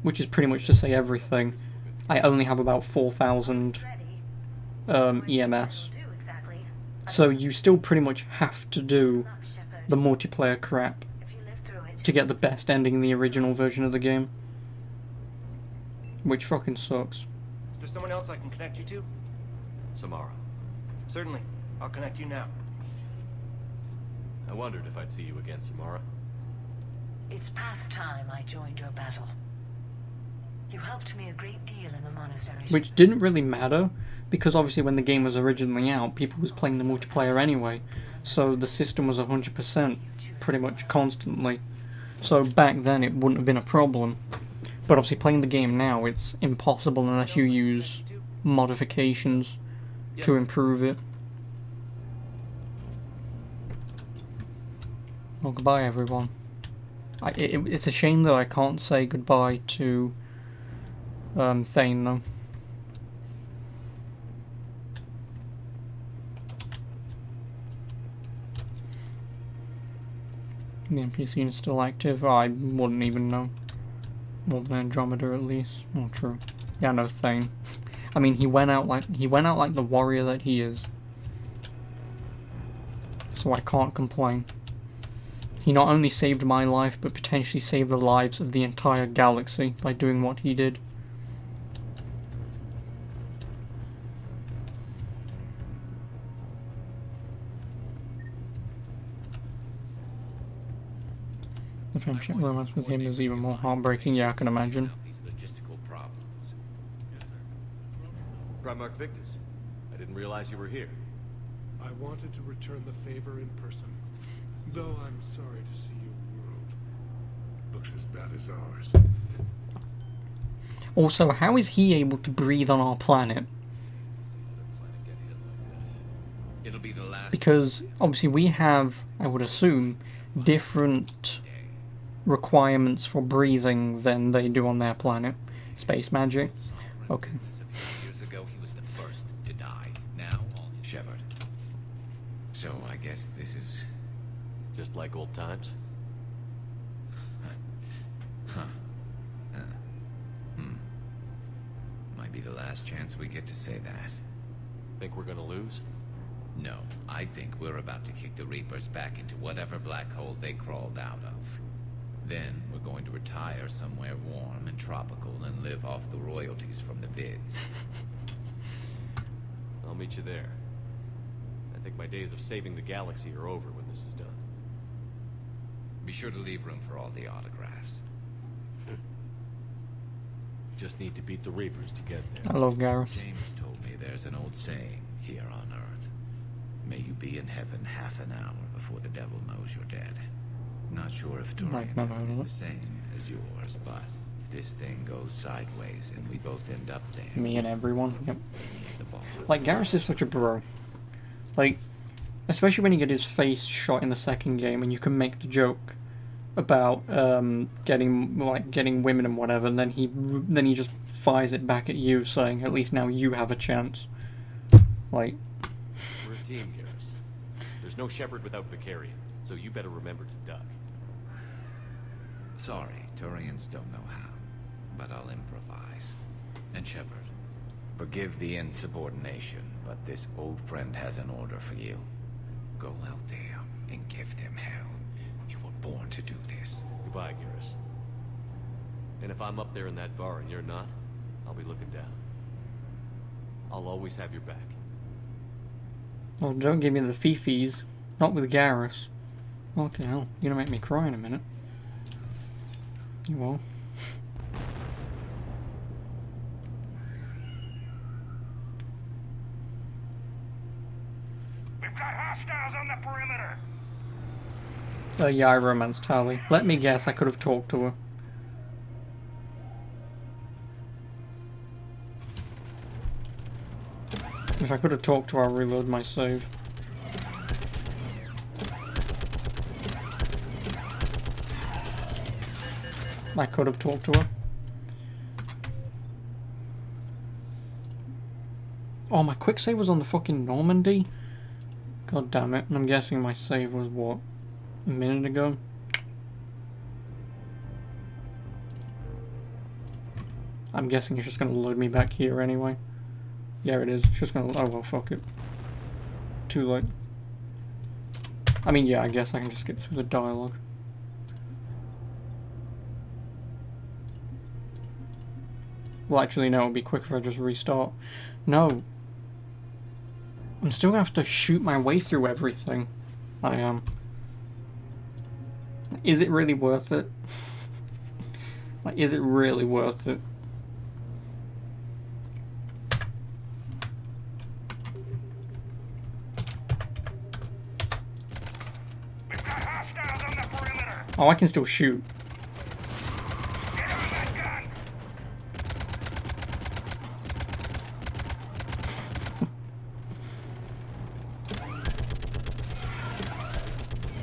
which is pretty much to say everything, I only have about 4,000 EMS. So you still pretty much have to do the multiplayer crap to get the best ending in the original version of the game. Which fucking sucks. Is there someone else I can connect you to? Samara. Certainly. I'll connect you now. I wondered if I'd see you again, Samara. It's past time I joined your battle. You helped me a great deal in the monastery. Which didn't really matter, because obviously when the game was originally out, people was playing the multiplayer anyway. So the system was 100% pretty much constantly. So back then it wouldn't have been a problem. But obviously playing the game now, it's impossible unless you use modifications to improve it. Well, goodbye everyone. It's a shame that I can't say goodbye to Thane though. The NPC is still active. I wouldn't even know. More than Andromeda at least. Oh, true. Yeah, no, Thane. I mean, he went out like the warrior that he is. So I can't complain. He not only saved my life, but potentially saved the lives of the entire galaxy by doing what he did. The friendship romance with him is even more heartbreaking, yeah, I can imagine. Logistical problems. Primarch Victus, I didn't realize you were here. I wanted to return the favor in person. Though I'm sorry to see your world looks as bad as ours. Also, how is he able to breathe on our planet? It'll be the last. Because obviously we have, I would assume, different requirements for breathing than they do on their planet. Space magic. Okay. Years ago, he was the first to die. Now, all Shepard. So I guess this is just like old times. Might be the last chance we get to say that. Think we're gonna lose? No, I think we're about to kick the Reapers back into whatever black hole they crawled out of. Then we're going to retire somewhere warm and tropical and live off the royalties from the vids. I'll meet you there. I think my days of saving the galaxy are over when this is done. Be sure to leave room for all the autographs. Just need to beat the Reapers to get there. I love Garrus. James told me there's an old saying here on Earth. May you be in heaven half an hour before the devil knows you're dead. Not sure if Turian is the same as yours, but if this thing goes sideways and we both end up there... Me and everyone, yep. Like, Garrus is such a bro. Like, especially when you get his face shot in the second game and you can make the joke about getting women and whatever, and then he just fires it back at you, saying, at least now you have a chance. Like... We're a team, Garrus. There's no Shepard without Vicarian, so you better remember to duck. Sorry, Turians don't know how, but I'll improvise. And Shepard, forgive the insubordination, but this old friend has an order for you. Go out there and give them hell. You were born to do this. Goodbye, Garrus. And if I'm up there in that bar and you're not, I'll be looking down. I'll always have your back. Oh, don't give me the fifis. Not with Garrus. Okay, hell, you're gonna make me cry in a minute. You will. We've got hostiles on the perimeter. Yeah, I romanced Tali. Let me guess, I could have talked to her. If I could have talked to her, I'll reload my save. I could have talked to her. Oh, my quick save was on the fucking Normandy? God damn it. And I'm guessing my save was, what, a minute ago? I'm guessing it's just going to load me back here anyway. Yeah, it is. It's just going to... Oh, well, fuck it. Too late. I mean, yeah, I guess I can just get through the dialogue. Well, actually, no, it'll be quicker if I just restart. No. I'm still gonna have to shoot my way through everything. I am. Is it really worth it? Like, is it really worth it? We've got hostiles on the perimeter. Oh, I can still shoot.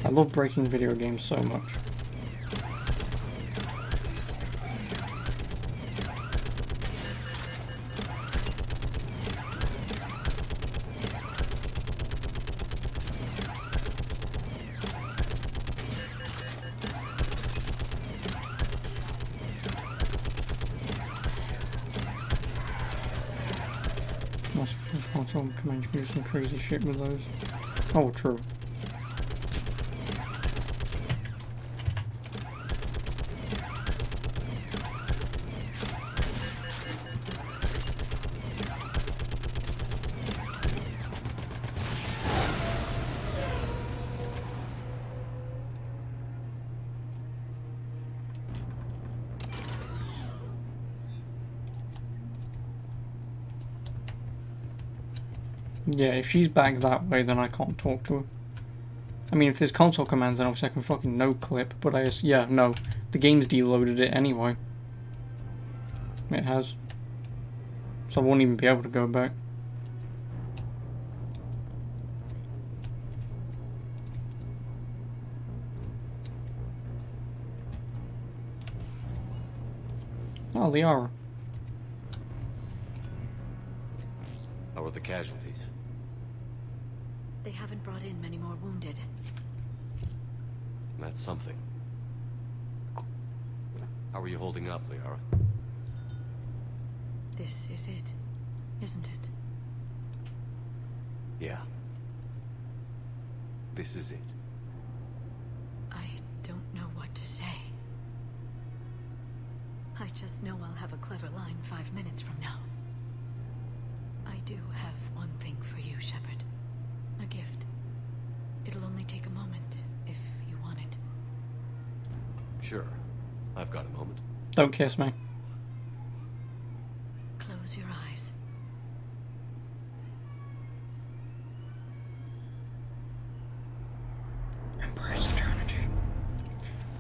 I love breaking video games so much. Console can do some crazy shit with those. Oh, true. Yeah, if she's back that way, then I can't talk to her. I mean, if there's console commands, then obviously I can fucking no-clip, but I just, yeah, no. The game's deloaded it anyway. It has. So I won't even be able to go back. Oh, Liara. How are the casualties? They haven't brought in many more wounded. That's something. How are you holding up, Liara? This is it, isn't it? Yeah. This is it. I don't know what to say. I just know I'll have a clever line 5 minutes from now. I do have one thing for you, Shepard. A gift. It'll only take a moment, if you want it. Sure. I've got a moment. Don't kiss me. Close your eyes. Embrace eternity.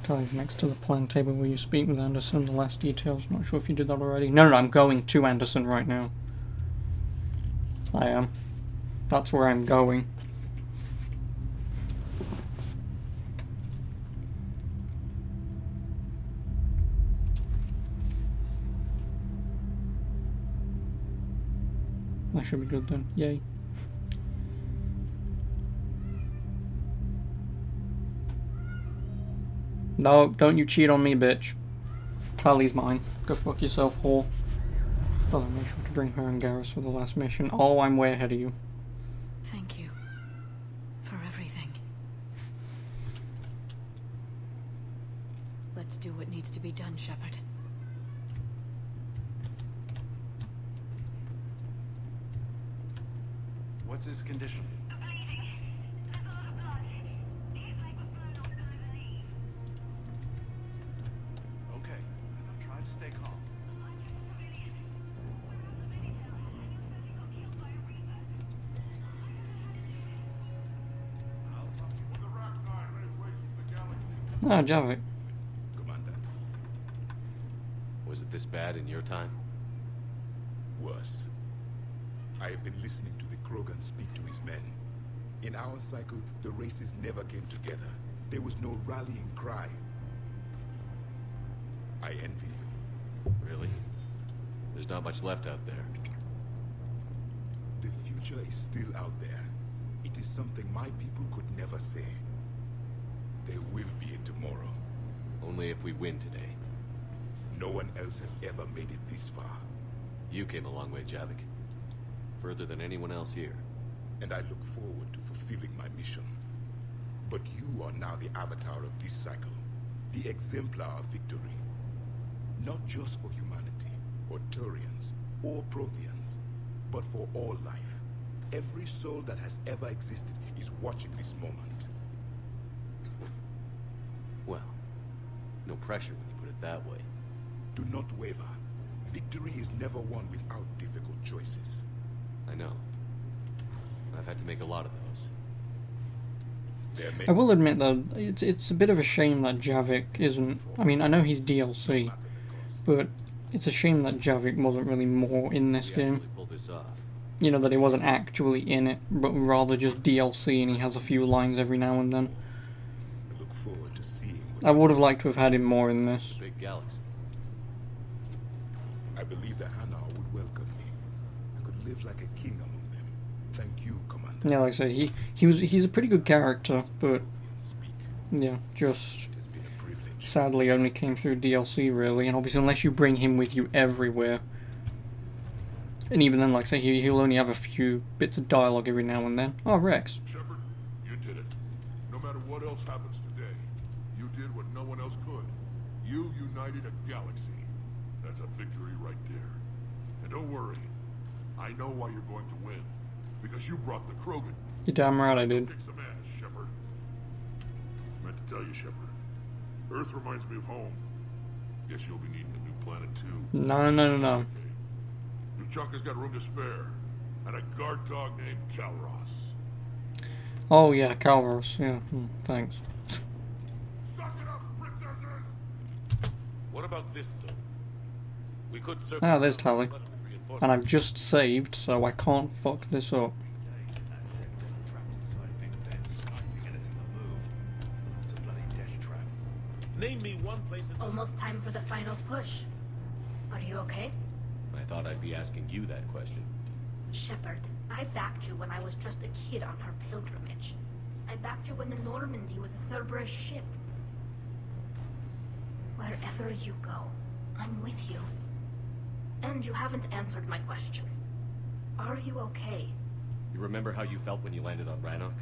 Tali's next to the plan table where you speak with Anderson. The last details. Not sure if you did that already. No, I'm going to Anderson right now. I am. That's where I'm going. That should be good then. Yay. No, don't you cheat on me, bitch. Tali's mine. Go fuck yourself, whore. Oh, make sure to bring her and Garrus for the last mission. Oh, I'm way ahead of you. Thank you. For everything. Let's do what needs to be done, Shepard. What's his condition? Okay, I'm trying to stay calm. Ah, Javik. Commander. Was it this bad in your time? Worse. I have been listening to the Krogan speak to his men. In our cycle, the races never came together. There was no rallying cry. I envy you. Really? There's not much left out there. The future is still out there. It is something my people could never say. There will be a tomorrow. Only if we win today. No one else has ever made it this far. You came a long way, Javik. Further than anyone else here. And I look forward to fulfilling my mission. But you are now the avatar of this cycle. The exemplar of victory. Not just for humanity, or Turians, or Protheans, but for all life. Every soul that has ever existed is watching this moment. Well, no pressure when you put it that way. Do not waver. Victory is never won without difficult choices. I know. I've had to make a lot of those. I will admit though, it's a bit of a shame that Javik isn't... I mean, I know he's DLC, but it's a shame that Javik wasn't really more in this game. Pulled this off. You know, that he wasn't actually in it, but rather just DLC and he has a few lines every now and then. Look forward to seeing. I would have liked to have had him more in this. Big galaxy. I believe the Hanar would welcome me. I could live like a king among them. Thank you, Commander. Yeah, like I say, he's a pretty good character, but yeah, just sadly only came through DLC really, and obviously unless you bring him with you everywhere, and even then, like I say, he'll only have a few bits of dialogue every now and then. Oh, Rex. Shepard, you did it. No matter what else happens today, you did what no one else could. You united a galaxy. That's a victory right there. And don't worry, I know why you're going to win. Because you brought the Krogan. You're damn right I did. Kick some ass, Shepard. Meant to tell you, Shepard. Earth reminds me of home. Guess you'll be needing a new planet too. No. Tuchaka's got room to spare. And a guard dog named Calros. Oh yeah, Calros. Yeah, thanks. What about this, sir? We could Ah, there's Tali. And I've just saved, so I can't fuck this up. Name me one place in... Almost time for the final push. Are you okay? I thought I'd be asking you that question. Shepard, I backed you when I was just a kid on her pilgrimage. I backed you when the Normandy was a Cerberus ship. Wherever you go, I'm with you. And you haven't answered my question. Are you okay? You remember how you felt when you landed on Rannoch?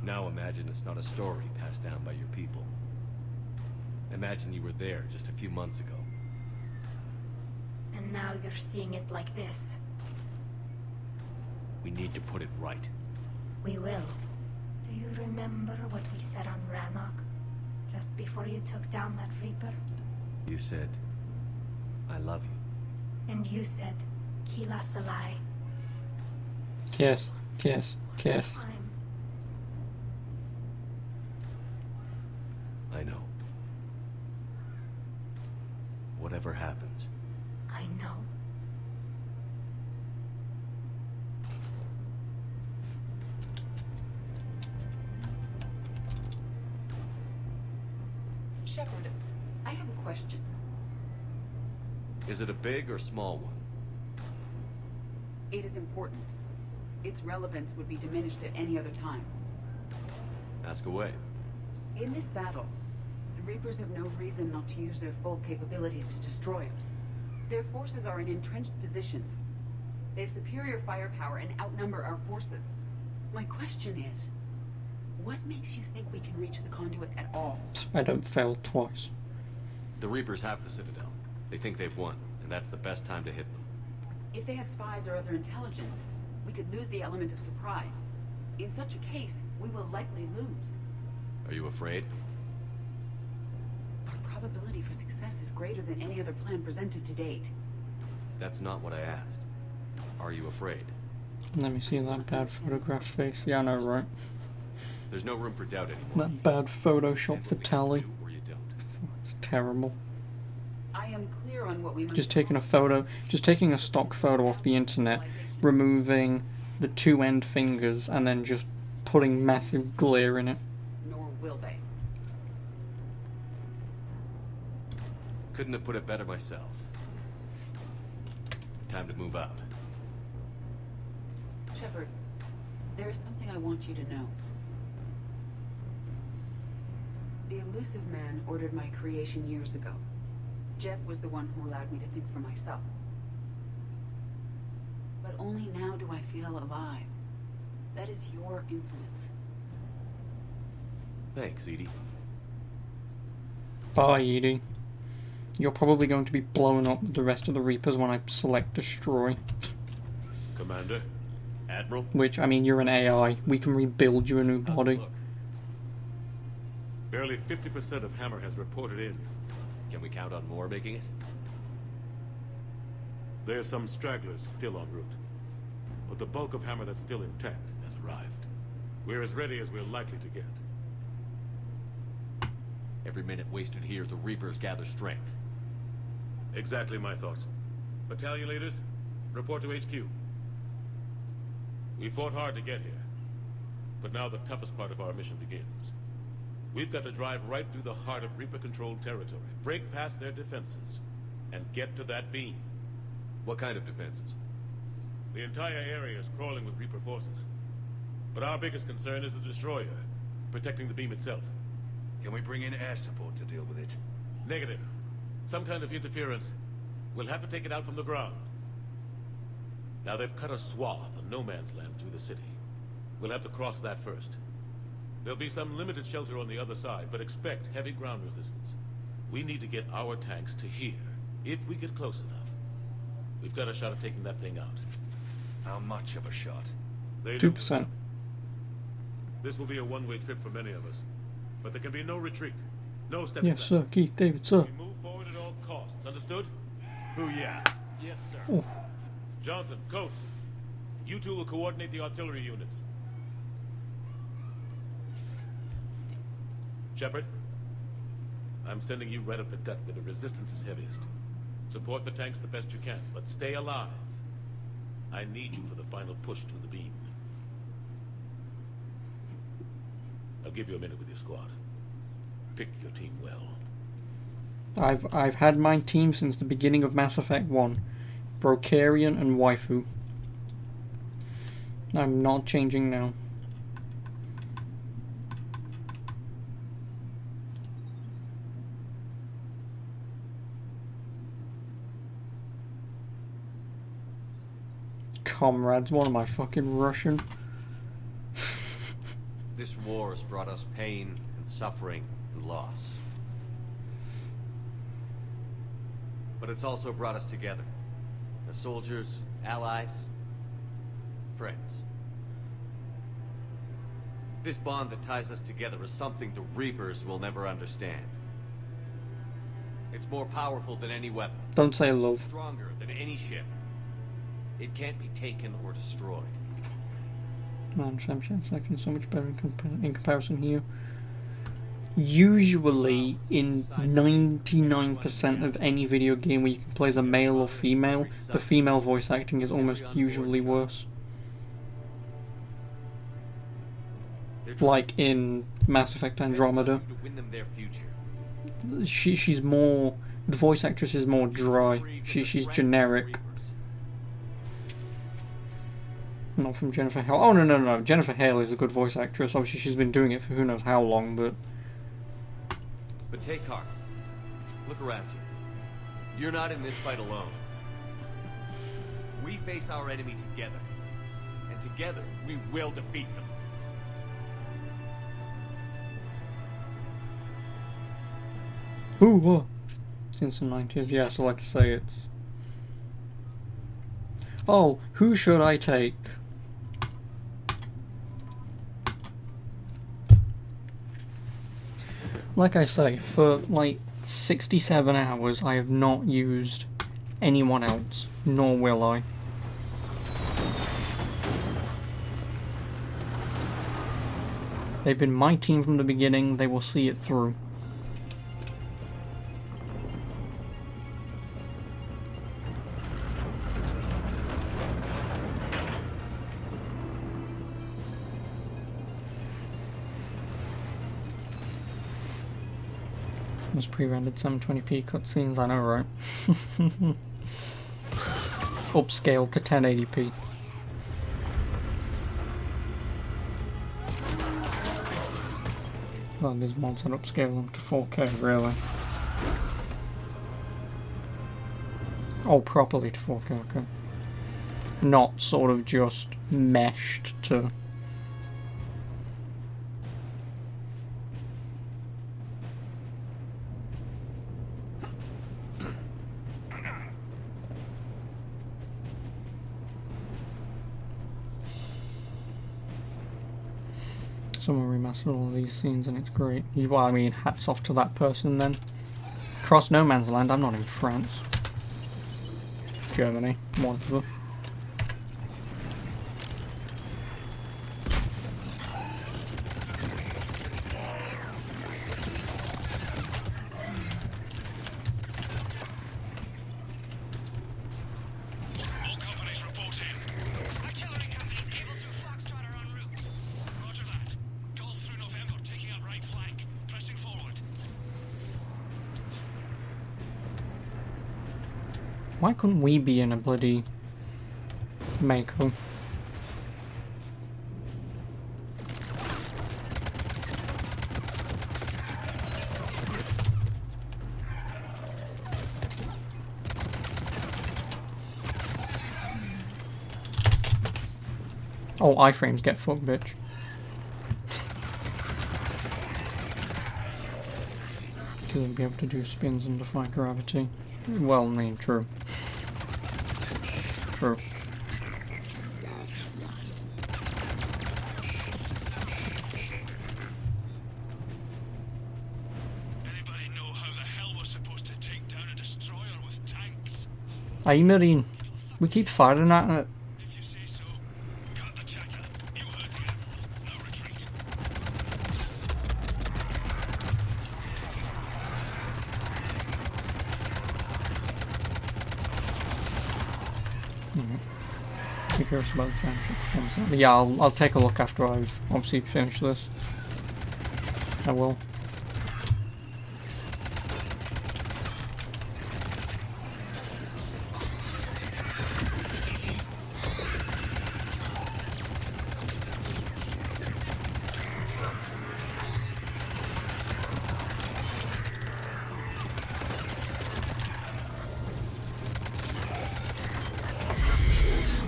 Now imagine it's not a story passed down by your people. Imagine you were there just a few months ago. And now you're seeing it like this. We need to put it right. We will. Do you remember what we said on Rannoch? Just before you took down that Reaper? You said, I love you. And you said, Kila Salai. Kiss, kiss, kiss. I know. Whatever happens. I know. Shepard, I have a question. Is it a big or small one? It is important. Its relevance would be diminished at any other time. Ask away. In this battle, the Reapers have no reason not to use their full capabilities to destroy us. Their forces are in entrenched positions. They have superior firepower and outnumber our forces. My question is, what makes you think we can reach the conduit at all? I don't fail twice. The Reapers have the Citadel. They think they've won, and that's the best time to hit them. If they have spies or other intelligence, we could lose the element of surprise. In such a case, we will likely lose. Are you afraid? Our probability for success is greater than any other plan presented to date. That's not what I asked. Are you afraid? Let me see that bad photograph face. Yeah, I know, right? There's no room for doubt anymore. That bad Photoshop for Tally. It's terrible. I am clear on what we must Just taking a stock photo off the internet, removing the two end fingers, and then just putting massive glare in it. Nor will they. Couldn't have put it better myself. Time to move out. Shepard, there is something I want you to know. The Illusive Man ordered my creation years ago. Jeff was the one who allowed me to think for myself. But only now do I feel alive. That is your influence. Thanks, Edie. Bye, Edie. You're probably going to be blown up with the rest of the Reapers when I select Destroy. Commander? Admiral? Which, I mean, you're an AI. We can rebuild you a new body. Barely 50% of Hammer has reported in. Can we count on more making it? There's some stragglers still en route. But the bulk of Hammer that's still intact has arrived. We're as ready as we're likely to get. Every minute wasted here, the Reapers gather strength. Exactly my thoughts. Battalion leaders, report to HQ. We fought hard to get here. But now the toughest part of our mission begins. We've got to drive right through the heart of Reaper-controlled territory, break past their defenses, and get to that beam. What kind of defenses? The entire area is crawling with Reaper forces. But our biggest concern is the Destroyer, protecting the beam itself. Can we bring in air support to deal with it? Negative. Some kind of interference. We'll have to take it out from the ground. Now they've cut a swath of no man's land through the city. We'll have to cross that first. There'll be some limited shelter on the other side, but expect heavy ground resistance. We need to get our tanks to here, if we get close enough. We've got a shot at taking that thing out. How much of a shot? 2%. This will be a one-way trip for many of us. But there can be no retreat. No stepping Yes, back. sir. Keith David, sir. We move forward at all costs. Understood? Booyah. Yes, sir. Oh. Johnson, Coates, you two will coordinate the artillery units. Shepard, I'm sending you right up the gut where the resistance is heaviest. Support the tanks the best you can, but stay alive. I need you for the final push through the beam. I'll give you a minute with your squad. Pick your team well. I've had my team since the beginning of Mass Effect 1. Brokarian and Waifu. I'm not changing now. Comrades, what am I, fucking Russian? This war brought us pain and suffering and loss. But it's also brought us together. As soldiers, allies, friends. This bond that ties us together is something the Reapers will never understand. It's more powerful than any weapon. Don't say love. Stronger than any ship. It can't be taken or destroyed. Man, Samshan's acting so much better in comparison here. Usually, in 99% of any video game where you can play as a male or female, the female voice acting is almost usually worse. Like in Mass Effect Andromeda. She's more... The voice actress is more dry. She's generic. Not from Jennifer Hale. Oh, no. Jennifer Hale is a good voice actress. Obviously, she's been doing it for who knows how long, but... But take heart. Look around you. You're not in this fight alone. We face our enemy together. And together, we will defeat them. Ooh, whoa. Since the 90s, yeah, so like I say, it's... Oh, who should I take? Like I say, for like 67 hours, I have not used anyone else, nor will I. They've been my team from the beginning, they will see it through. Those pre-rendered 720p cutscenes, I know, right? Upscaled to 1080p. Oh, these mods that upscale them to 4K, really? Oh, properly to 4K, okay. Not sort of just meshed to... Someone remastered all of these scenes and it's great. Well, I mean, hats off to that person then. Cross no man's land, I'm not in France. Germany, whatever. Why couldn't we be in a bloody Mako? Oh, iframes get fucked, bitch. Because I'll be able to do spins and defy gravity. Well, I mean, true. True. Anybody know how the hell we're supposed to take down a destroyer with tanks? Aye, Marine. We keep firing at it. If you say so, cut the chatter. You heard the admiral. No retreat. Be curious about the financial. Yeah, I'll take a look after I've obviously finished this. I will.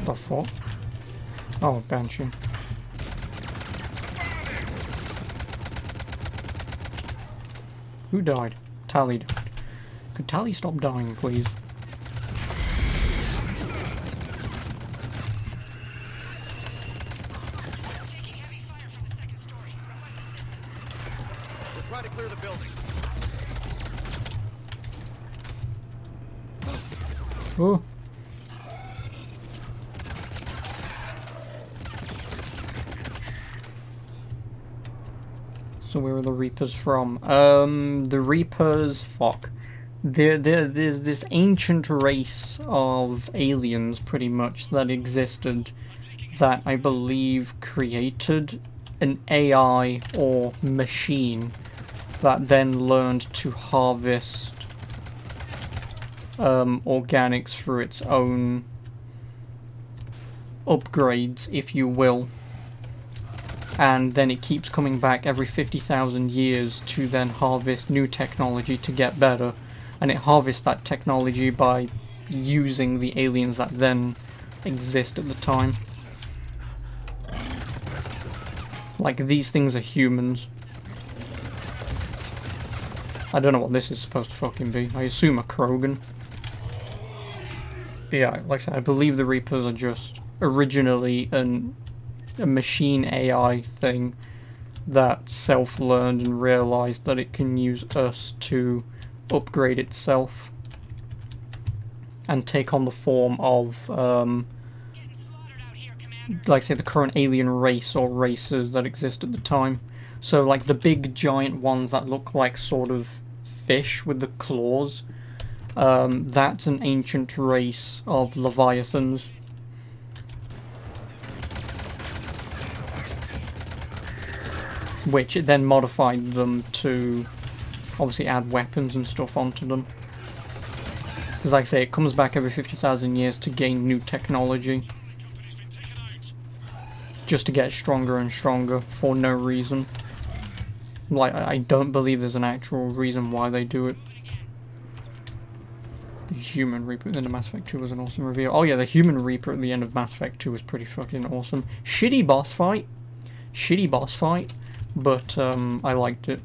The fuck? Oh, Banshee. Who died? Tally died. Could Tally stop dying, please? We'll try to clear the building. Oh. So where are the Reapers from? The Reapers, fuck. There's this ancient race of aliens, pretty much, that existed, that I believe created an AI or machine that then learned to harvest organics through its own upgrades, if you will. And then it keeps coming back every 50,000 years to then harvest new technology to get better. And it harvests that technology by using the aliens that then exist at the time. Like, these things are humans. I don't know what this is supposed to fucking be. I assume a Krogan. But yeah, like I said, I believe the Reapers are just originally a machine AI thing that self-learned and realized that it can use us to upgrade itself and take on the form of like say the current alien race or races that exist at the time. So like the big giant ones that look like sort of fish with the claws, that's an ancient race of Leviathans. Which it then modified them to obviously add weapons and stuff onto them. Because like I say, it comes back every 50,000 years to gain new technology. Just to get stronger and stronger for no reason. Like, I don't believe there's an actual reason why they do it. The Human Reaper at the end of Mass Effect 2 was an awesome reveal. Oh yeah, the Human Reaper at the end of Mass Effect 2 was pretty fucking awesome. Shitty boss fight. Shitty boss fight. But I liked it.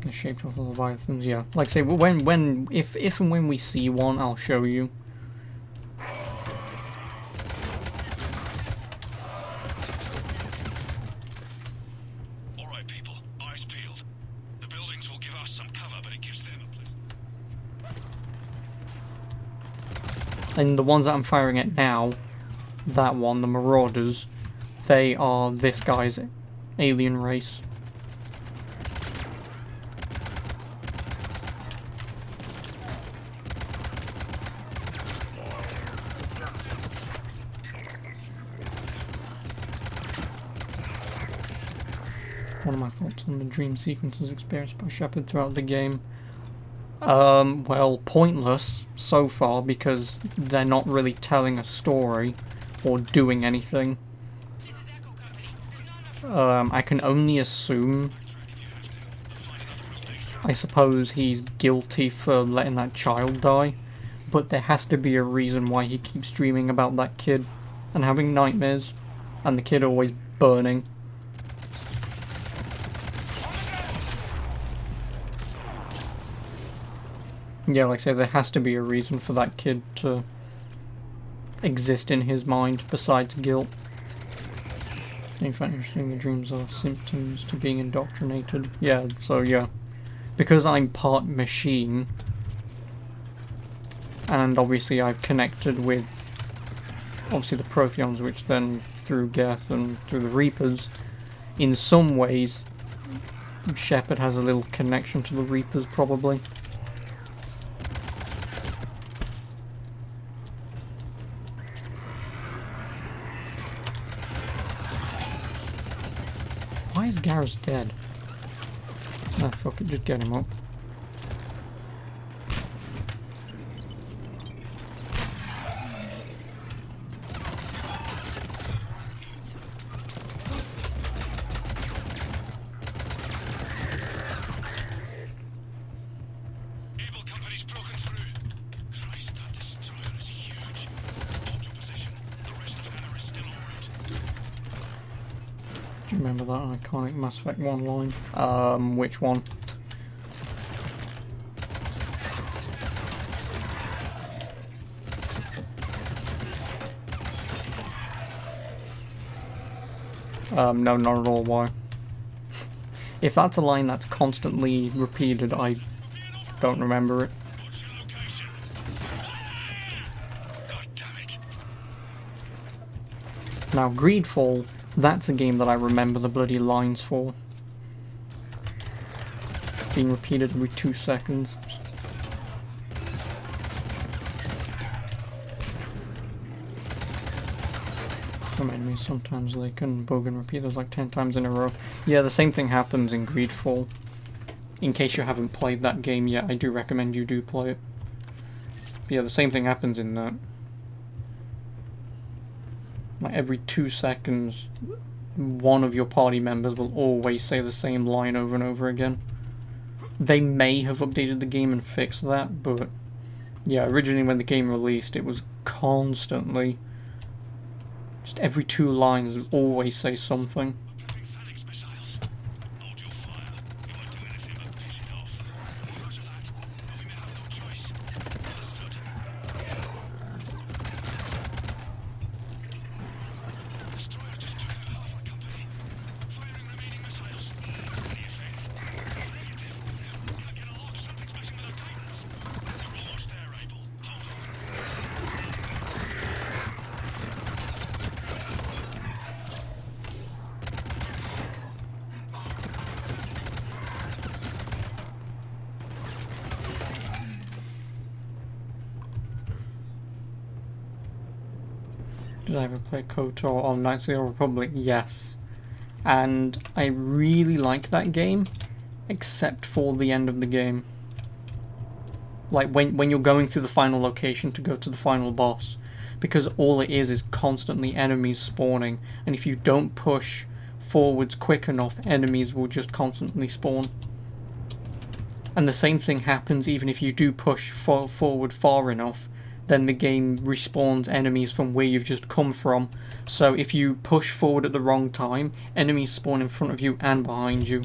The shaped off the Leviathans, yeah. Like I say, if and when we see one, I'll show you. Alright people, eyes peeled. The buildings will give us some cover, but it gives them a place. And the ones that I'm firing at now, that one, the Marauders, they are this guy's alien race. What are my thoughts on the dream sequences experienced by Shepard throughout the game? Well, pointless so far because they're not really telling a story or doing anything. I can only assume. I suppose he's guilty for letting that child die, but there has to be a reason why he keeps dreaming about that kid and having nightmares, and the kid always burning. Yeah, like I say, there has to be a reason for that kid to exist in his mind besides guilt. In fact, interesting, the dreams are symptoms to being indoctrinated. Yeah, so yeah. Because I'm part machine, and obviously I've connected with obviously the Protheans, which then through Geth and through the Reapers, in some ways Shepard has a little connection to the Reapers probably. Why is Garrus dead? Ah, fuck it, just get him up. Able company's broken through. Christ, that destroyer is huge. Hold your position. The rest of Hannah is still en route. Do you remember that iconic Mass Effect 1 line? Which one? No, not at all. Why? If that's a line that's constantly repeated, I don't remember it. Now, Greedfall, that's a game that I remember the bloody lines for. Being repeated every 2 seconds. Some enemies, sometimes they can bug and repeat those like 10 times in a row. Yeah, the same thing happens in Greedfall. In case you haven't played that game yet, I do recommend you do play it. But yeah, the same thing happens in that. Like every 2 seconds, one of your party members will always say the same line over and over again. They may have updated the game and fixed that, but yeah, originally when the game released, it was constantly just every 2 lines always say something. Did I ever play KOTOR on Knights of the Old Republic? Yes. And I really like that game, except for the end of the game. Like when you're going through the final location to go to the final boss. Because all it is constantly enemies spawning, and if you don't push forwards quick enough, enemies will just constantly spawn. And the same thing happens even if you do push forward far enough. Then the game respawns enemies from where you've just come from. So if you push forward at the wrong time, enemies spawn in front of you and behind you.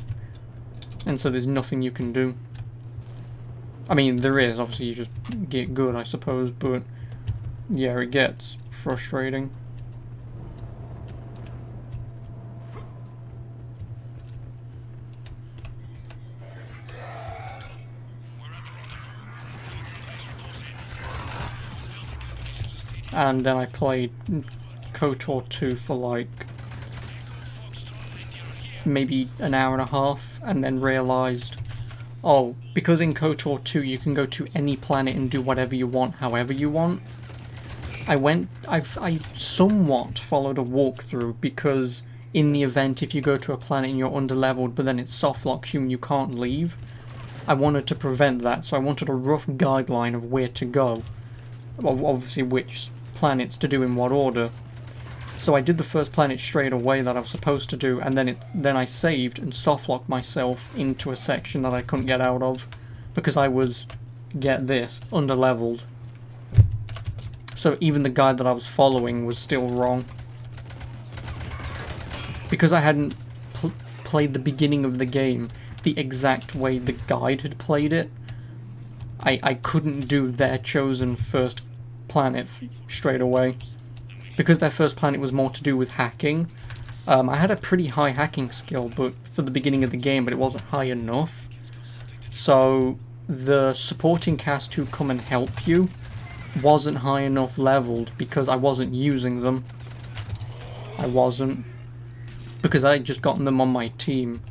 And so there's nothing you can do. I mean, there is, obviously you just get good, I suppose, but yeah, it gets frustrating. And then I played KOTOR 2 for like maybe an hour and a half, and then realised, oh, because in KOTOR 2 you can go to any planet and do whatever you want, however you want. I somewhat followed a walkthrough, because in the event if you go to a planet and you're underleveled but then it soft locks you and you can't leave, I wanted to prevent that, so I wanted a rough guideline of where to go. Obviously which planets to do in what order. So I did the first planet straight away that I was supposed to do, and then I saved and softlocked myself into a section that I couldn't get out of because I was, get this, underleveled. So even the guide that I was following was still wrong. Because I hadn't played the beginning of the game the exact way the guide had played it, I couldn't do their chosen first planet straight away, because their first planet was more to do with hacking. I had a pretty high hacking skill but for the beginning of the game, but it wasn't high enough. So the supporting cast who come and help you wasn't high enough leveled because I wasn't using them. I wasn't. Because I had just gotten them on my team.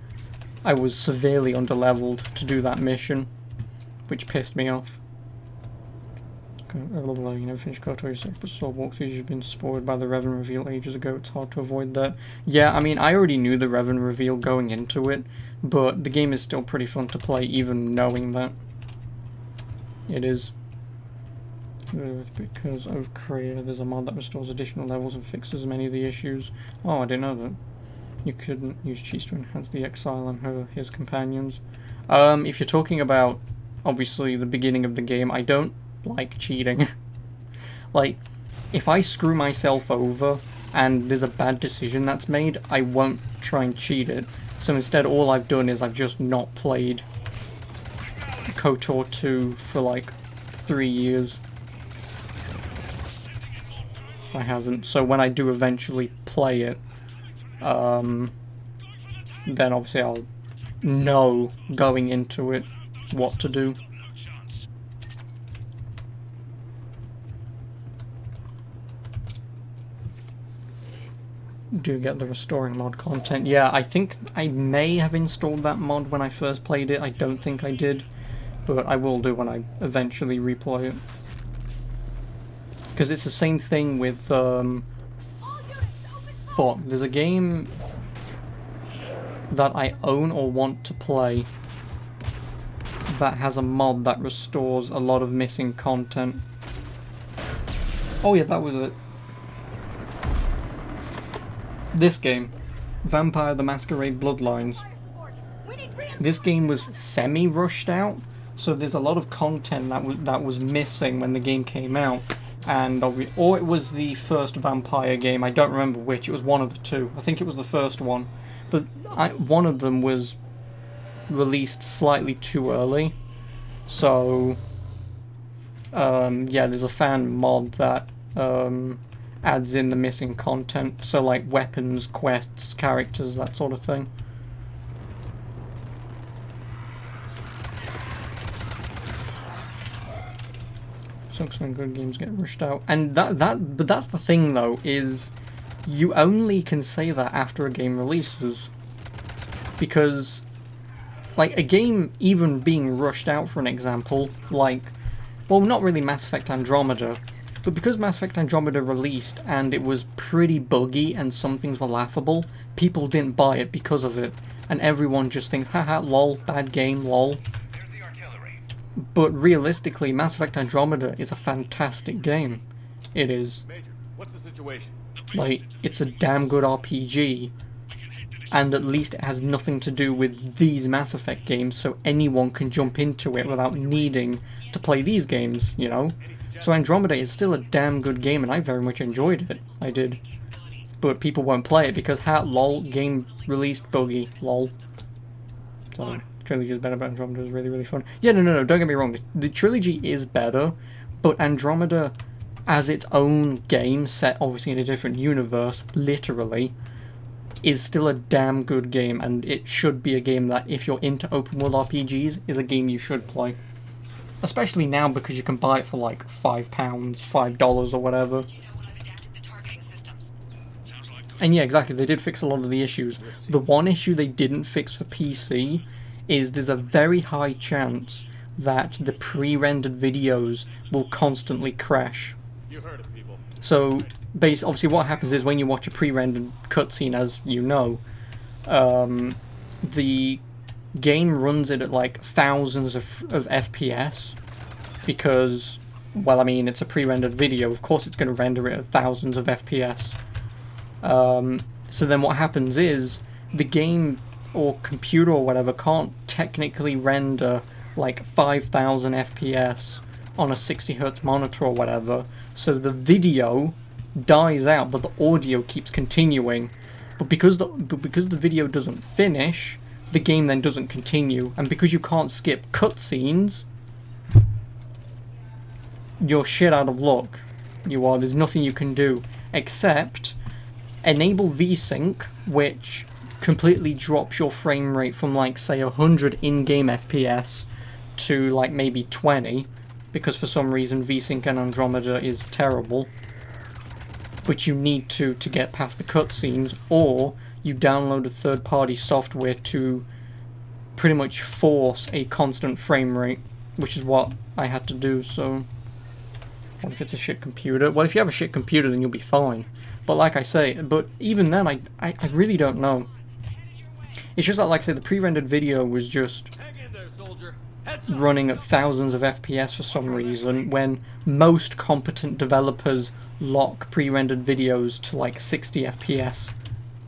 I was severely underleveled to do that mission, which pissed me off. You never finished KOTOR, but saw walkthroughs, you've been spoiled by the Revan reveal ages ago, it's hard to avoid that. Yeah, I mean, I already knew the Revan reveal going into it, but the game is still pretty fun to play even knowing that. It is. Because of Kreia, there's a mod that restores additional levels and fixes many of the issues. Oh, I didn't know that. You couldn't use cheats to enhance the exile and his companions. If you're talking about, obviously, the beginning of the game, I don't like cheating. Like, if I screw myself over and there's a bad decision that's made, I won't try and cheat it. So instead all I've done is I've just not played KOTOR 2 for like 3 years. I haven't. So when I do eventually play it, then obviously I'll know going into it what to do. Do get the restoring mod content. Yeah, I think I may have installed that mod when I first played it. I don't think I did, but I will do when I eventually replay it. Because it's the same thing with, fuck, there's a game that I own or want to play that has a mod that restores a lot of missing content. Oh yeah, that was it. This game, Vampire the Masquerade Bloodlines. This game was semi-rushed out, so there's a lot of content that was missing when the game came out. And or it was the first Vampire game, I don't remember which, it was one of the two. I think it was the first one. But one of them was released slightly too early. So, yeah, there's a fan mod that adds in the missing content. So like weapons, quests, characters, that sort of thing. Sucks when good games get rushed out. And but that's the thing though, is you only can say that after a game releases. Because, like, a game even being rushed out, for an example, like, well, not really Mass Effect Andromeda, but because Mass Effect Andromeda released and it was pretty buggy and some things were laughable, people didn't buy it because of it. And everyone just thinks, haha, lol, bad game, lol. But realistically, Mass Effect Andromeda is a fantastic game. It is. Major, what's the situation? Like, it's a damn good RPG, and at least it has nothing to do with these Mass Effect games, so anyone can jump into it without needing to play these games, you know? So Andromeda is still a damn good game, and I very much enjoyed it. I did. But people won't play it because, lol, game released buggy, lol. So, trilogy is better, but Andromeda is really, really fun. Yeah, no, don't get me wrong. The trilogy is better, but Andromeda, as its own game, set obviously in a different universe, literally, is still a damn good game, and it should be a game that, if you're into open world RPGs, is a game you should play. Especially now, because you can buy it for like £5, $5 or whatever. And yeah, exactly, they did fix a lot of the issues. The one issue they didn't fix for PC is there's a very high chance that the pre-rendered videos will constantly crash. You heard it, people. So, obviously what happens is when you watch a pre-rendered cutscene, as you know, the game runs it at like thousands of FPS because, well, I mean, it's a pre-rendered video, of course it's going to render it at thousands of FPS. So then what happens is the game or computer or whatever can't technically render like 5000 FPS on a 60Hz monitor or whatever, so the video dies out but the audio keeps continuing. But because the video doesn't finish, the game then doesn't continue, and because you can't skip cutscenes, you're shit out of luck. There's nothing you can do except enable VSync, which completely drops your frame rate from like say 100 in-game FPS to like maybe 20, because for some reason VSync in Andromeda is terrible, which you need to get past the cutscenes, or you download a third-party software to pretty much force a constant frame rate, which is what I had to do. So what if it's a shit computer? Well, if you have a shit computer then you'll be fine. But like I say, but even then I really don't know. It's just that, like I say, the pre-rendered video was just running at thousands of FPS for some reason, when most competent developers lock pre-rendered videos to like 60 FPS,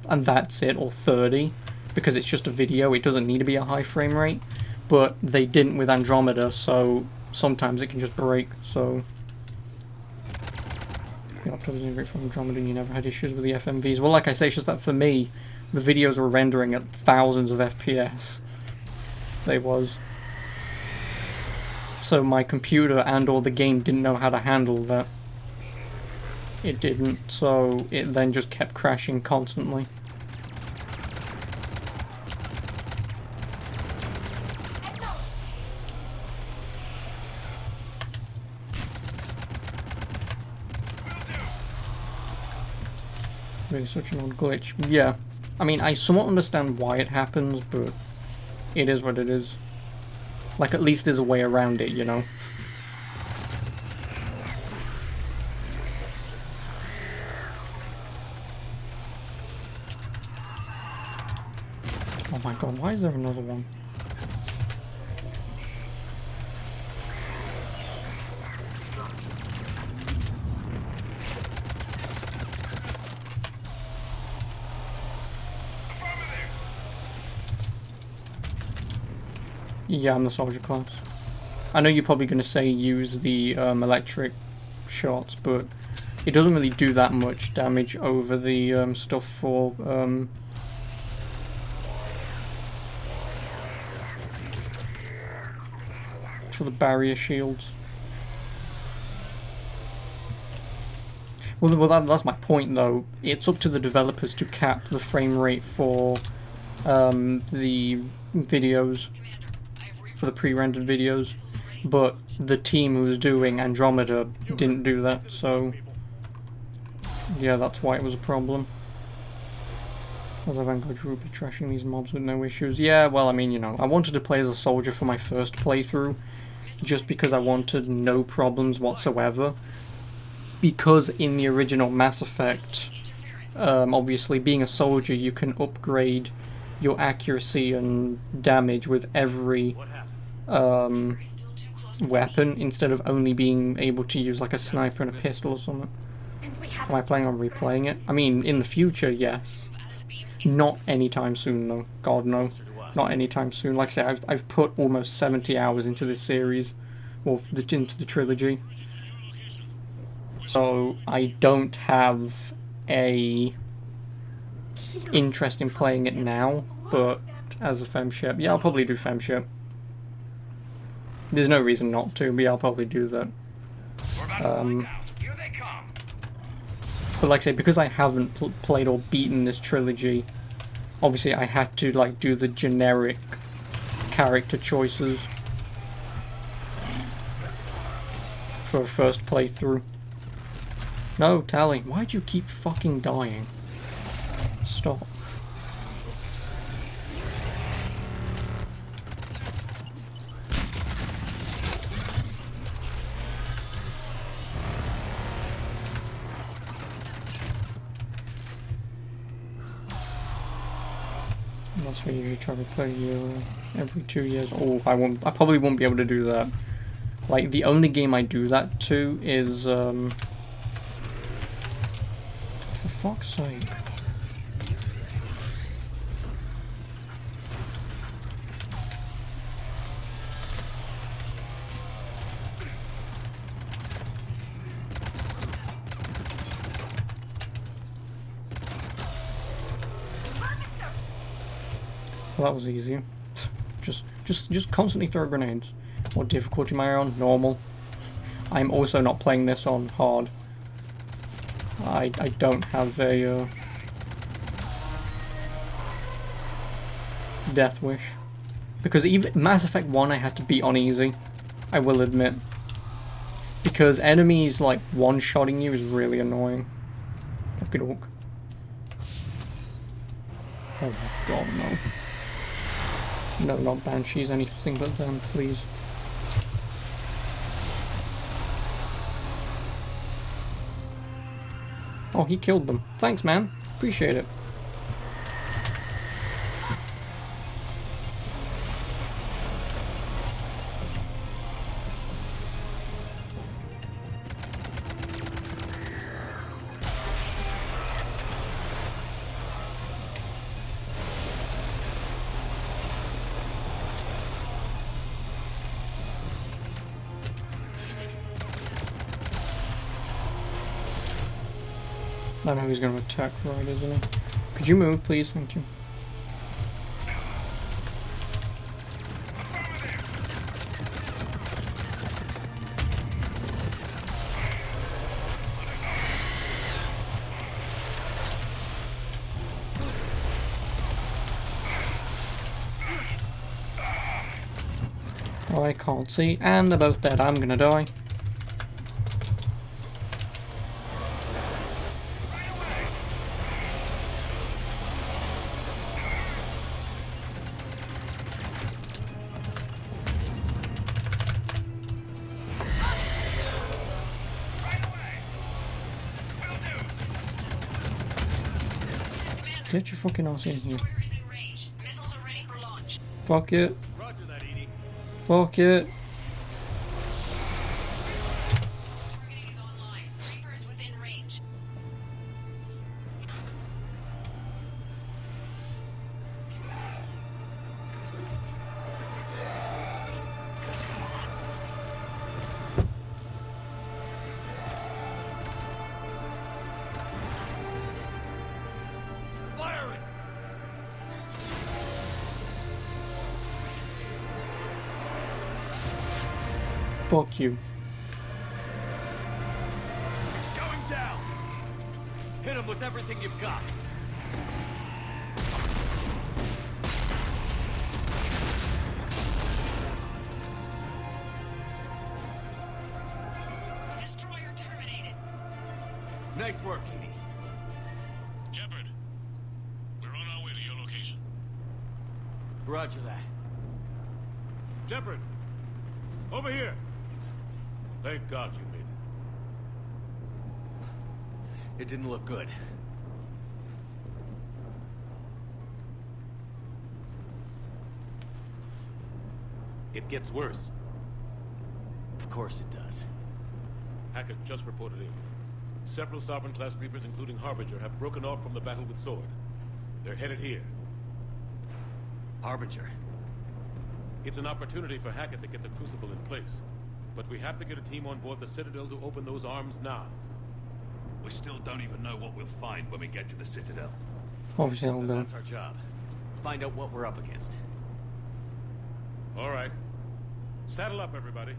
and that's it, or 30, because it's just a video, it doesn't need to be a high frame rate. But they didn't with Andromeda, so sometimes it can just break. So The laptop is great from Andromeda and you never had issues with the FMVs. Well, like I say, it's just that for me, the videos were rendering at thousands of FPS. They was. So my computer and or the game didn't know how to handle that. It didn't, so it then just kept crashing constantly. Really such an odd glitch. Yeah. I mean, I somewhat understand why it happens, but it is what it is. Like, at least there's a way around it, you know? Oh my god, why is there another one? Yeah, I'm the soldier class. I know you're probably going to say use the electric shots, but it doesn't really do that much damage over the stuff for the barrier shields. Well, that's my point though. It's up to the developers to cap the frame rate for the videos, for the pre-rendered videos, but the team who was doing Andromeda didn't do that, so yeah, that's why it was a problem. As a Vanguard, you will be trashing these mobs with no issues. Yeah, well, I mean, you know, I wanted to play as a soldier for my first playthrough, just because I wanted no problems whatsoever. Because in the original Mass Effect, obviously being a soldier, you can upgrade your accuracy and damage with every weapon, instead of only being able to use like a sniper and a pistol or something. Am I planning on replaying it? I mean, in the future, yes. Not anytime soon though. God no. Not anytime soon. Like I say, I've put almost 70 hours into this series, or into the trilogy. So I don't have a interest in playing it now, but as a femship, yeah, I'll probably do femship. There's no reason not to, but yeah, I'll probably do that. But like I say, because I haven't played or beaten this trilogy, obviously I had to like do the generic character choices for a first playthrough. No, Tally, why'd you keep fucking dying? Stop. That's where you try to play every 2 years. Oh, I probably won't be able to do that. Like, the only game I do that to is, for fuck's sake. Well, that was easy. Just constantly throw grenades. What difficulty am I on? Normal. I'm also not playing this on hard. I don't have a death wish, because even Mass Effect 1 I had to beat on easy, I will admit, because enemies like one-shotting you is really annoying. Okey-doke. Oh my god, no. No, not Banshees, anything but them, please. Oh, he killed them. Thanks, man. Appreciate it. I know he's going to attack right, isn't he? Could you move, please? Thank you. I can't see, and they're both dead. I'm gonna die. Get your fucking ass in here. Fuck it. Fuck it. Fuck you. It's going down. Hit him with everything you've got. Destroyer terminated. Nice work, Edie. Shepard, we're on our way to your location. Roger that. Shepard, over here. Thank God you made it. It didn't look good. It gets worse. Of course it does. Hackett just reported in. Several Sovereign-class Reapers, including Harbinger, have broken off from the battle with Sword. They're headed here. Harbinger? It's an opportunity for Hackett to get the Crucible in place. But we have to get a team on board the Citadel to open those arms now. We still don't even know what we'll find when we get to the Citadel. Obviously, I'll go. That's our job. Find out what we're up against. All right. Saddle up, everybody.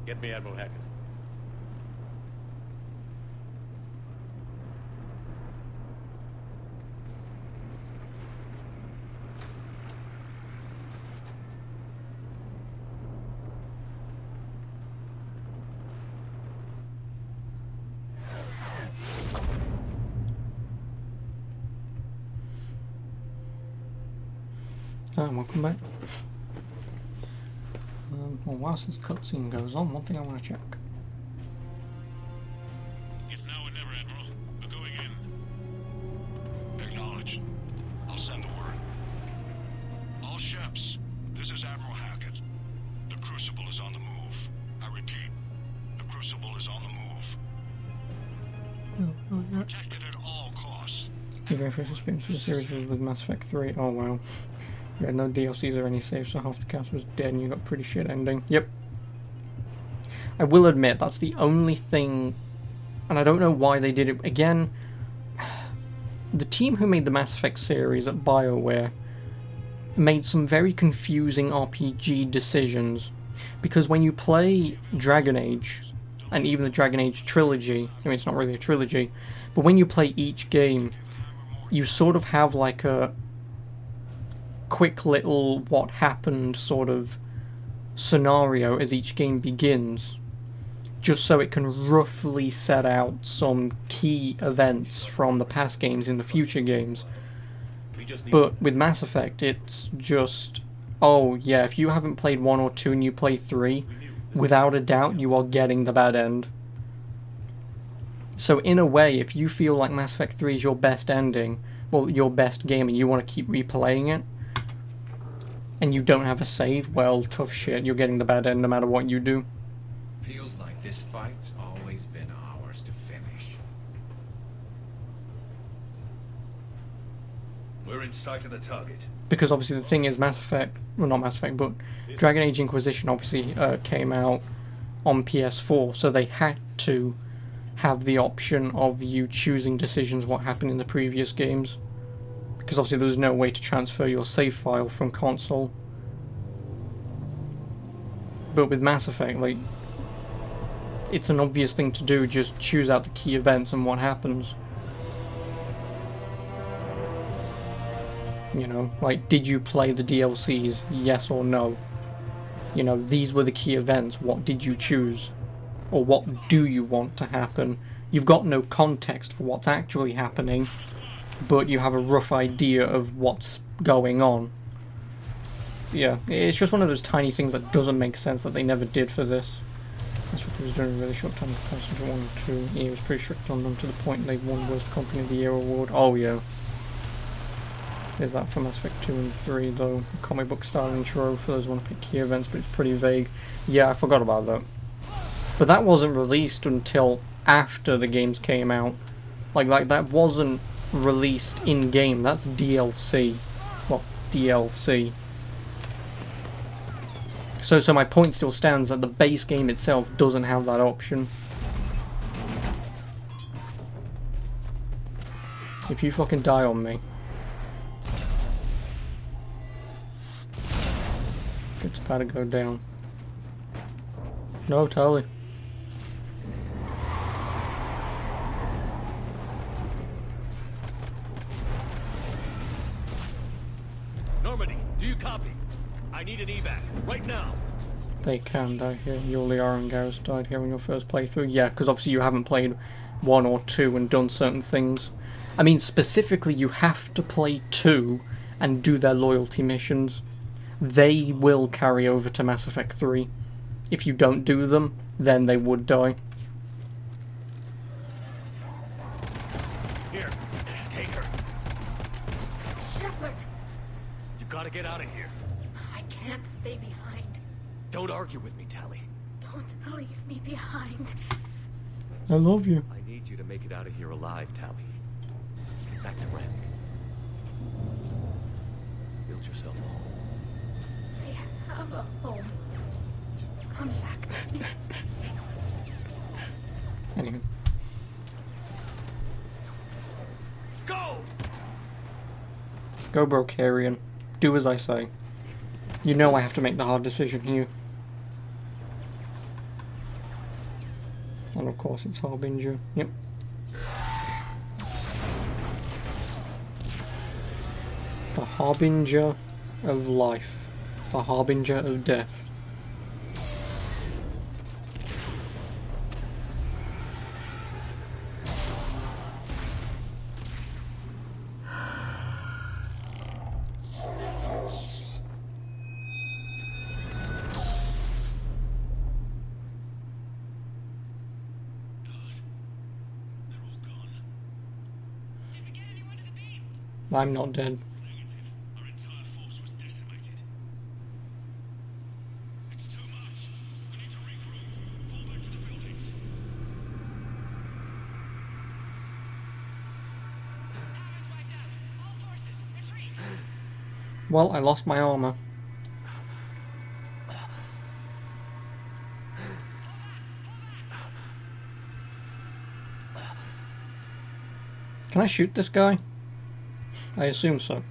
Get me Admiral Hackett. Welcome back. Well, whilst this cutscene goes on, one thing I want to check. It's now or never, Admiral. We're going in. Acknowledged. I'll send the word. All ships, this is Admiral Hackett. The Crucible is on the move. I repeat, the Crucible is on the move. Protected at all costs. The very first experience for the series was with Mass Effect 3. Oh wow. You had no DLCs or any saves, so half the cast was dead and you got a pretty shit ending. Yep. I will admit, that's the only thing, and I don't know why they did it. Again, the team who made the Mass Effect series at BioWare made some very confusing RPG decisions, because when you play Dragon Age, and even the Dragon Age trilogy, I mean it's not really a trilogy, but when you play each game, you sort of have like a quick little what happened sort of scenario as each game begins, just so it can roughly set out some key events from the past games in the future games. But with Mass Effect, it's just, oh yeah, if you haven't played 1 or 2 and you play 3, without a doubt you are getting the bad end. So in a way, if you feel like Mass Effect 3 is your best ending, well, your best game, and you want to keep replaying it, and you don't have a save, well, tough shit, you're getting the bad end no matter what you do. Feels like this fight's always been ours to finish. We're in sight of the target. Because obviously the thing is, Mass Effect, well not Mass Effect, but Dragon Age Inquisition obviously came out on PS4, so they had to have the option of you choosing decisions what happened in the previous games. Because obviously there was no way to transfer your save file from console. But with Mass Effect, like, it's an obvious thing to do, just choose out the key events and what happens. You know, like, did you play the DLCs, yes or no? You know, these were the key events, what did you choose? Or what do you want to happen? You've got no context for what's actually happening, but you have a rough idea of what's going on. Yeah, it's just one of those tiny things that doesn't make sense that they never did for this. That's what he was doing a really short time compared to 1 and 2. He was pretty strict on them to the point they won Worst Company of the Year award. Oh yeah. There's that for Mass Effect 2 and 3 though. Comic book style intro for those who want to pick key events, but it's pretty vague. Yeah, I forgot about that. But that wasn't released until after the games came out. Like that wasn't released in-game. That's DLC. Well, DLC. So my point still stands that the base game itself doesn't have that option. If you fucking die on me. It's about to go down. No, totally. Normandy, do you copy? I need an evac, right now. They can die here. Yuliar and Garrus died here in your first playthrough. Yeah, because obviously you haven't played 1 or 2 and done certain things. I mean, specifically, you have to play 2 and do their loyalty missions. They will carry over to Mass Effect 3. If you don't do them, then they would die. Here, take her. Shepard! You gotta get out of here. I can't stay behind. Don't argue with me, Tali. Don't leave me behind. I love you. I need you to make it out of here alive, Tali. Get back to Rannick. Build yourself a home. I have a home. Come back to me. Anyway. Go! Go Brokarian. Do as I say. You know I have to make the hard decision here. And of course it's Harbinger. Yep. The Harbinger of life. The Harbinger of death. I'm not dead. Our entire force was decimated. It's too much. We need to regroup. Fall back to the buildings. Armor's wiped out. All forces, retreat. Well, I lost my armor. Can I shoot this guy? I assume so.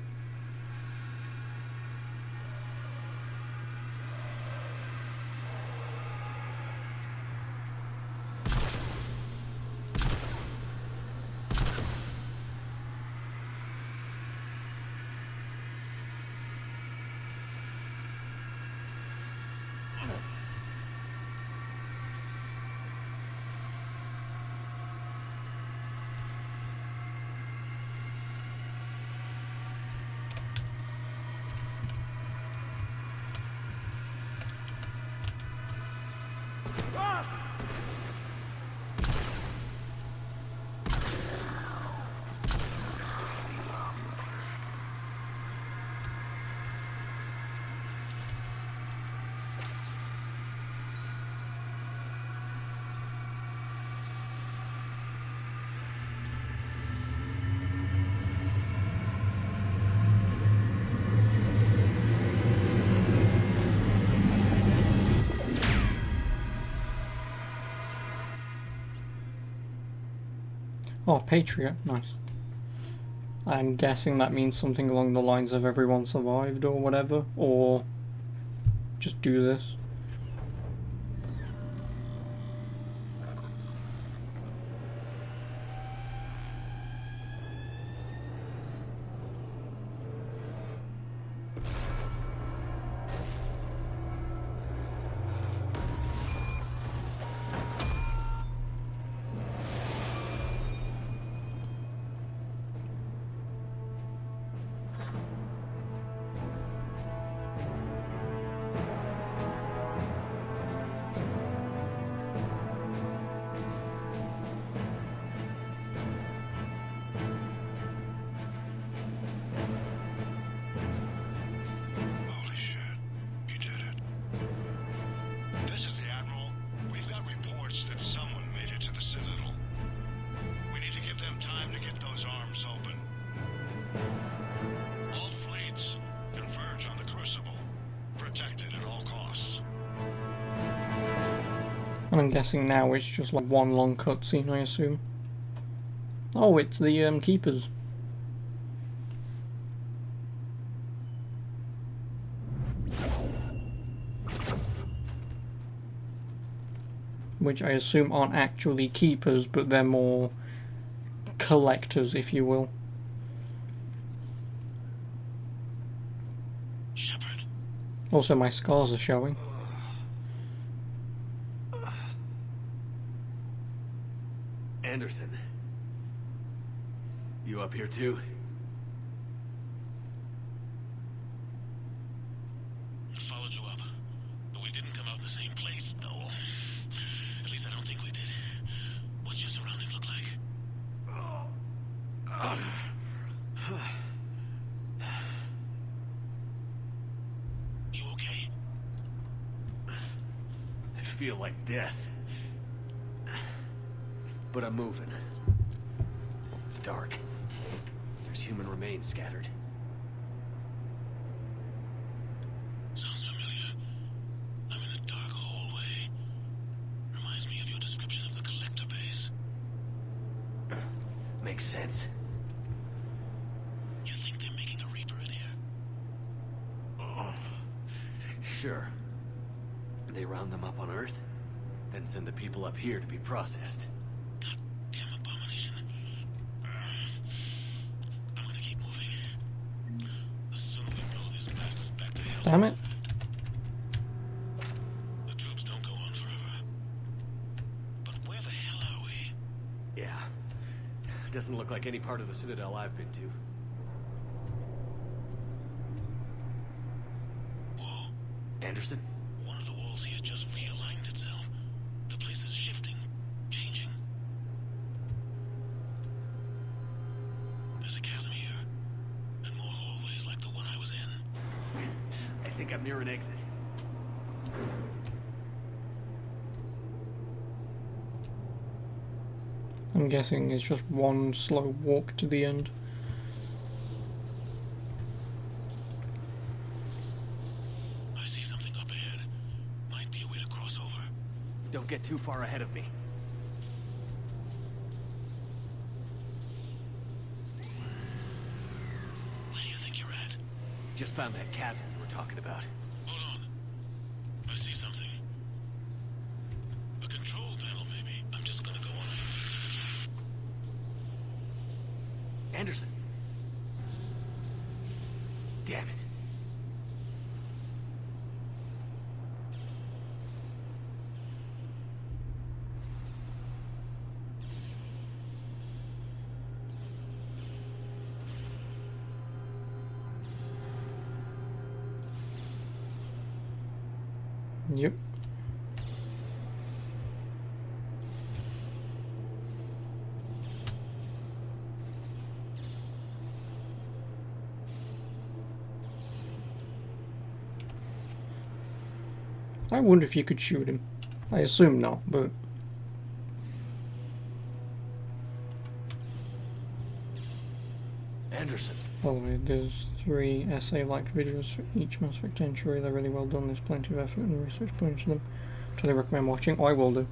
Oh, Patriot. Nice. I'm guessing that means something along the lines of everyone survived or whatever, or just do this. Holy shit. You did it. This is the Admiral. We've got reports that someone made it to the Citadel. We need to give them time to get those arms open. All fleets converge on the Crucible. Protected at all costs. And I'm guessing now it's just like one long cutscene, I assume. Oh, it's the Keepers. Which I assume aren't actually Keepers, but they're more collectors, if you will. Shepard. Also, my scars are showing. Anderson. You up here too? Followed you up, but we didn't come out the same place. No. At least I don't think we did. What's your surrounding look like? You okay? I feel like death. But I'm moving. It's dark. There's human remains scattered. Sounds familiar. I'm in a dark hallway. Reminds me of your description of the collector base. Makes sense. You think they're making a Reaper in here? Sure. They round them up on Earth, then send the people up here to be processed. Damn abomination. I'm gonna keep moving. The sooner we blow these bastards back to hell. Damn it. The troops don't go on forever. But where the hell are we? Yeah. Doesn't look like any part of the Citadel I've been to. Whoa. Anderson? One of the walls here just realigned itself. The place is shifting, changing. There's a chasm here, and more hallways like the one I was in. I think I'm near an exit. I'm guessing it's just one slow walk to the end. I see something up ahead. Might be a way to cross over. Don't get too far ahead of me. Where do you think you're at? Just found that chasm you were talking about. Hold on. I see something. A control panel, maybe. I'm just gonna go on it. Anderson! Damn it. Yep. I wonder if you could shoot him. I assume not, but... Anderson. By the way, there's 3 essay-like videos for each Mass Effect entry. They're really well done. There's plenty of effort and research put into them. So I recommend watching. I will do.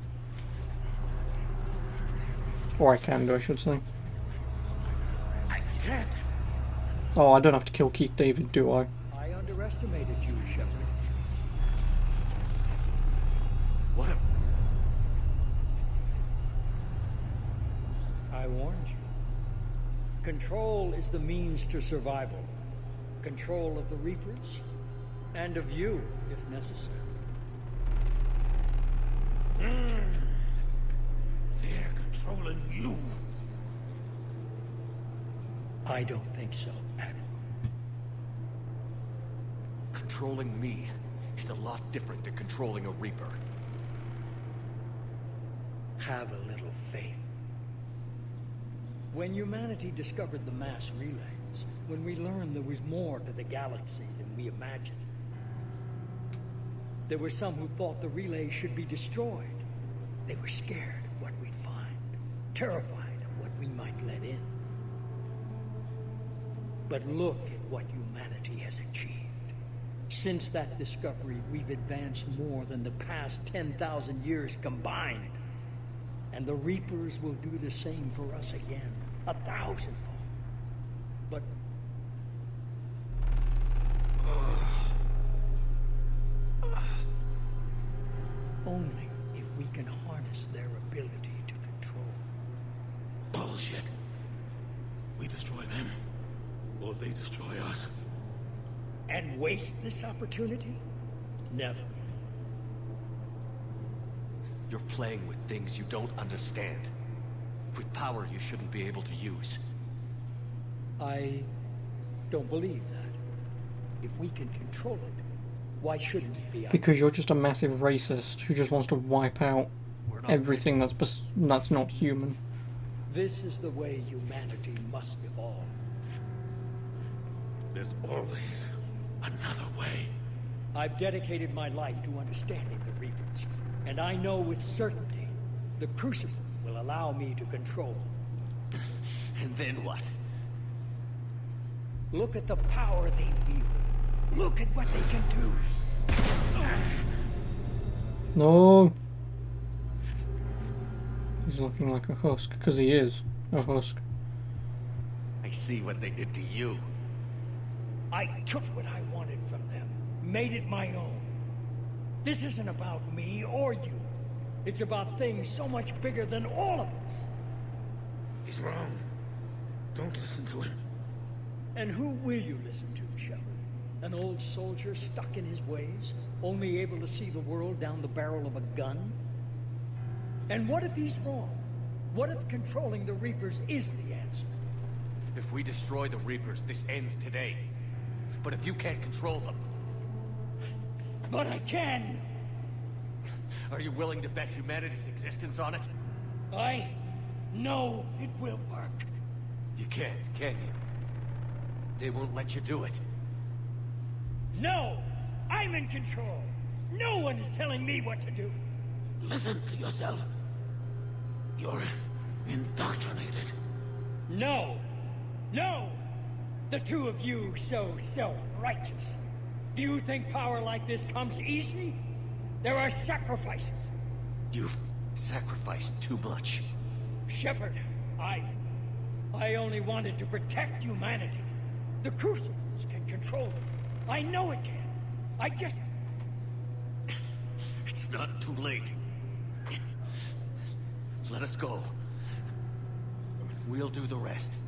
Or I can do, I should say. I can't. Oh, I don't have to kill Keith David, do I? I underestimated you, Shepard. What if... I warned you. Control is the means to survival. Control of the Reapers, and of you, if necessary. They're controlling you. I don't think so, Admiral. Controlling me is a lot different than controlling a Reaper. Have a little faith. When humanity discovered the mass relays, when we learned there was more to the galaxy than we imagined, there were some who thought the relays should be destroyed. They were scared of what we'd find, terrified of what we might let in. But look at what humanity has achieved. Since that discovery, we've advanced more than the past 10,000 years combined. And the Reapers will do the same for us again, 1,000-fold. But... only if we can harness their ability to control. Bullshit. We destroy them, or they destroy us. And waste this opportunity? Never. You're playing with things you don't understand. With power you shouldn't be able to use. I don't believe that. If we can control it, why shouldn't it be? Because you're just a massive racist who just wants to wipe out everything that's not human. This is the way humanity must evolve. There's always another way. I've dedicated my life to understanding the Reapers, and I know with certainty the Crucible will allow me to control them. And then what? Look at the power they wield. Look at what they can do. No. He's looking like a husk, because he is a husk. I see what they did to you. I took what I wanted from them, made it my own. This isn't about me or you. It's about things so much bigger than all of us. He's wrong. Don't listen to him. And who will you listen to, Shepard? An old soldier stuck in his ways, only able to see the world down the barrel of a gun? And what if he's wrong? What if controlling the Reapers is the answer? If we destroy the Reapers, this ends today. But if you can't control them... But I can! Are you willing to bet humanity's existence on it? I know it will work. You can't, can you? They won't let you do it. No! I'm in control! No one is telling me what to do! Listen to yourself. You're indoctrinated. No! No! The two of you so self-righteous. Do you think power like this comes easy? There are sacrifices. You've sacrificed too much. Shepard, I only wanted to protect humanity. The Crucibles can control them. I know it can. I just... It's not too late. Let us go. We'll do the rest.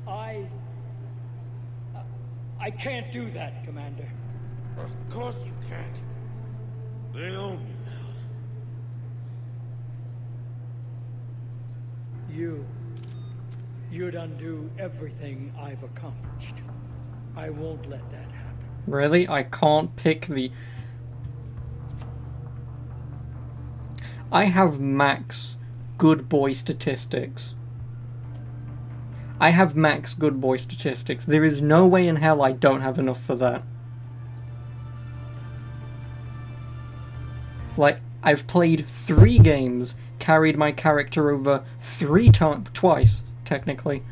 I can't do that, Commander. Of course you can't. They own you now. You'd undo everything I've accomplished. I won't let that happen. Really? I can't pick the... I have max good boy statistics. I have max good boy statistics. There is no way in hell I don't have enough for that. Like, I've played 3 games, carried my character over twice, technically.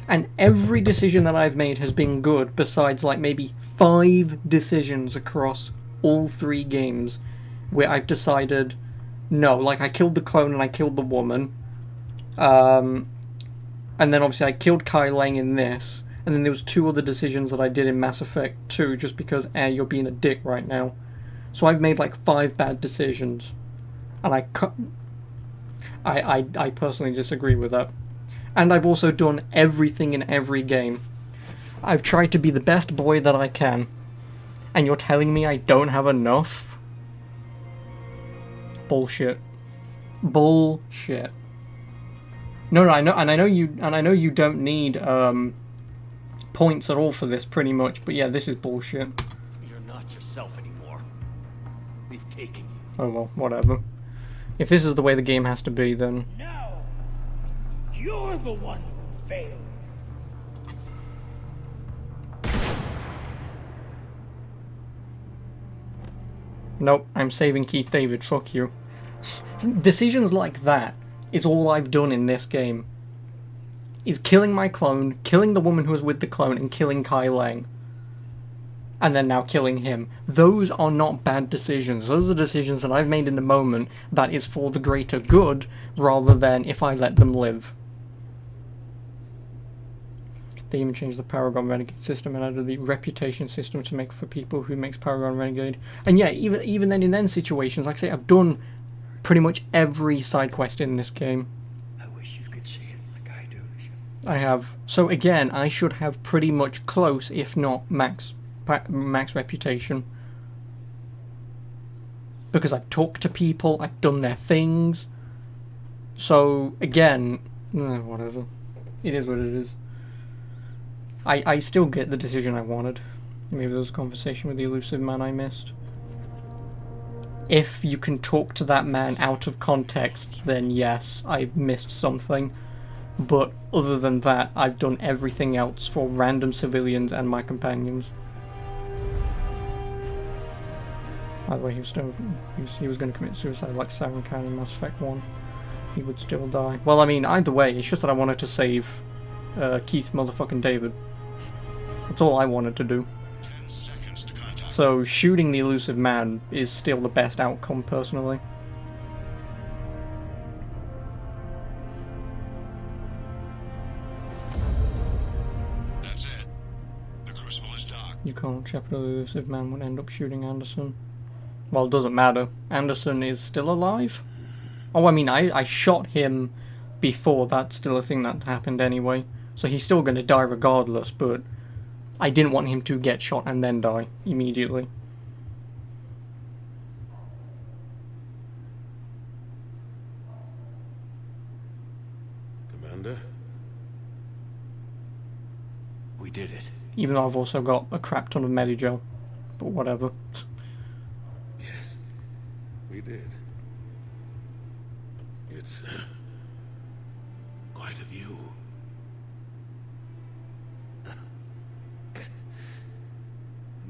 And every decision that I've made has been good, besides like maybe 5 decisions across all 3 games where I've decided No, like, I killed the clone and I killed the woman. And then obviously I killed Kai Lang in this. And then there was 2 other decisions that I did in Mass Effect 2 just because, you're being a dick right now. So I've made like 5 bad decisions. And I personally disagree with that. And I've also done everything in every game. I've tried to be the best boy that I can. And you're telling me I don't have enough? Bullshit. Bullshit. No, I know, and I know you don't need points at all for this, pretty much. But yeah, this is bullshit. You're not yourself anymore. We've taken you. Oh well, whatever. If this is the way the game has to be, then... No! You're the one who failed. Nope, I'm saving Keith David, fuck you. Decisions like that is all I've done in this game. Is killing my clone, killing the woman who was with the clone, and killing Kai Lang. And then now killing him. Those are not bad decisions. Those are decisions that I've made in the moment that is for the greater good, rather than if I let them live. They even changed the Paragon Renegade system and added the reputation system to make for people who makes Paragon Renegade. And yeah, even then in situations, like I say, I've done pretty much every side quest in this game. I wish you could see it like I do. I have. So again, I should have pretty much close, if not max reputation. Because I've talked to people, I've done their things. So again, whatever. It is what it is. I still get the decision I wanted. Maybe there was a conversation with the elusive man I missed. If you can talk to that man out of context, then yes, I missed something. But other than that, I've done everything else for random civilians and my companions. By the way, he was going to commit suicide like Siren Khan in Mass Effect 1. He would still die. Well, I mean, either way, it's just that I wanted to save Keith motherfucking David. That's all I wanted to do. So shooting the elusive man is still the best outcome, personally. That's it. The Crucible is docked. You can't shepherd the elusive man would end up shooting Anderson. Well, it doesn't matter. Anderson is still alive? Oh, I mean, I shot him before. That's still a thing that happened anyway. So he's still going to die regardless, but I didn't want him to get shot and then die immediately. Commander? We did it. Even though I've also got a crap ton of Medigel. But whatever. Yes, we did. It's quite a view.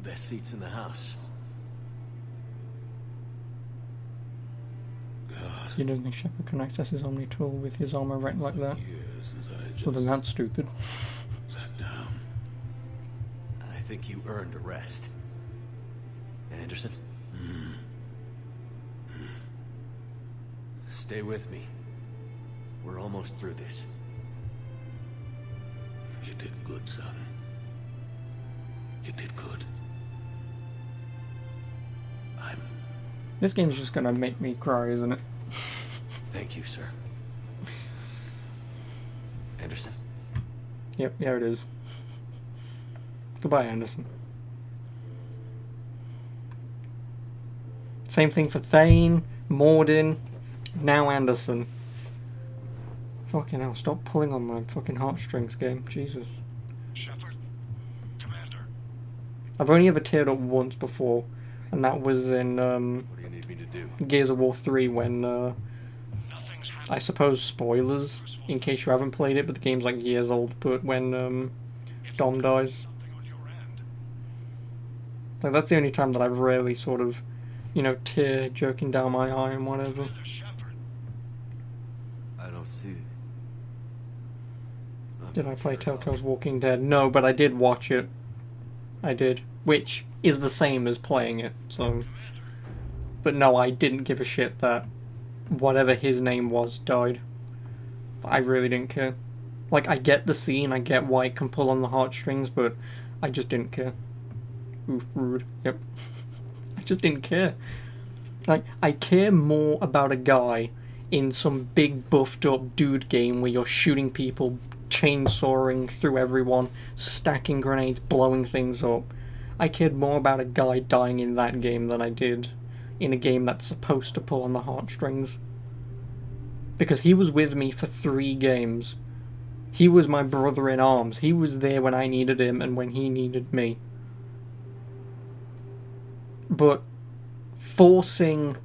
Best seats in the house. He doesn't think Shepard can access his Omni tool with his armor wrecked like that. Well, then that's stupid. Sat down. I think you earned a rest. Anderson? Stay with me. We're almost through this. You did good, son. You did good. This game's just gonna make me cry, isn't it? Thank you, sir. Anderson? Yep, yeah it is. Goodbye, Anderson. Same thing for Thane, Mordin, now Anderson. Fucking hell, stop pulling on my fucking heartstrings, game. Jesus. Shepard, Commander. I've only ever teared up once before, and that was in What do you need me to do? Gears of War 3 when, I suppose spoilers, in case you haven't played it, but the game's like years old, but when Dom dies. Like, that's the only time that I've really sort of, you know, tear jerking down my eye and whatever. I don't see. Did I play Telltale's Walking Dead? No, but I did watch it. I did. Which is the same as playing it, so... But no, I didn't give a shit that whatever his name was died. But I really didn't care. Like, I get the scene, I get why it can pull on the heartstrings, but I just didn't care. Oof, rude. Yep. I just didn't care. Like, I care more about a guy in some big buffed up dude game where you're shooting people, chainsawing through everyone, stacking grenades, blowing things up. I cared more about a guy dying in that game than I did in a game that's supposed to pull on the heartstrings. Because he was with me for 3 games. He was my brother in arms. He was there when I needed him and when he needed me. But forcing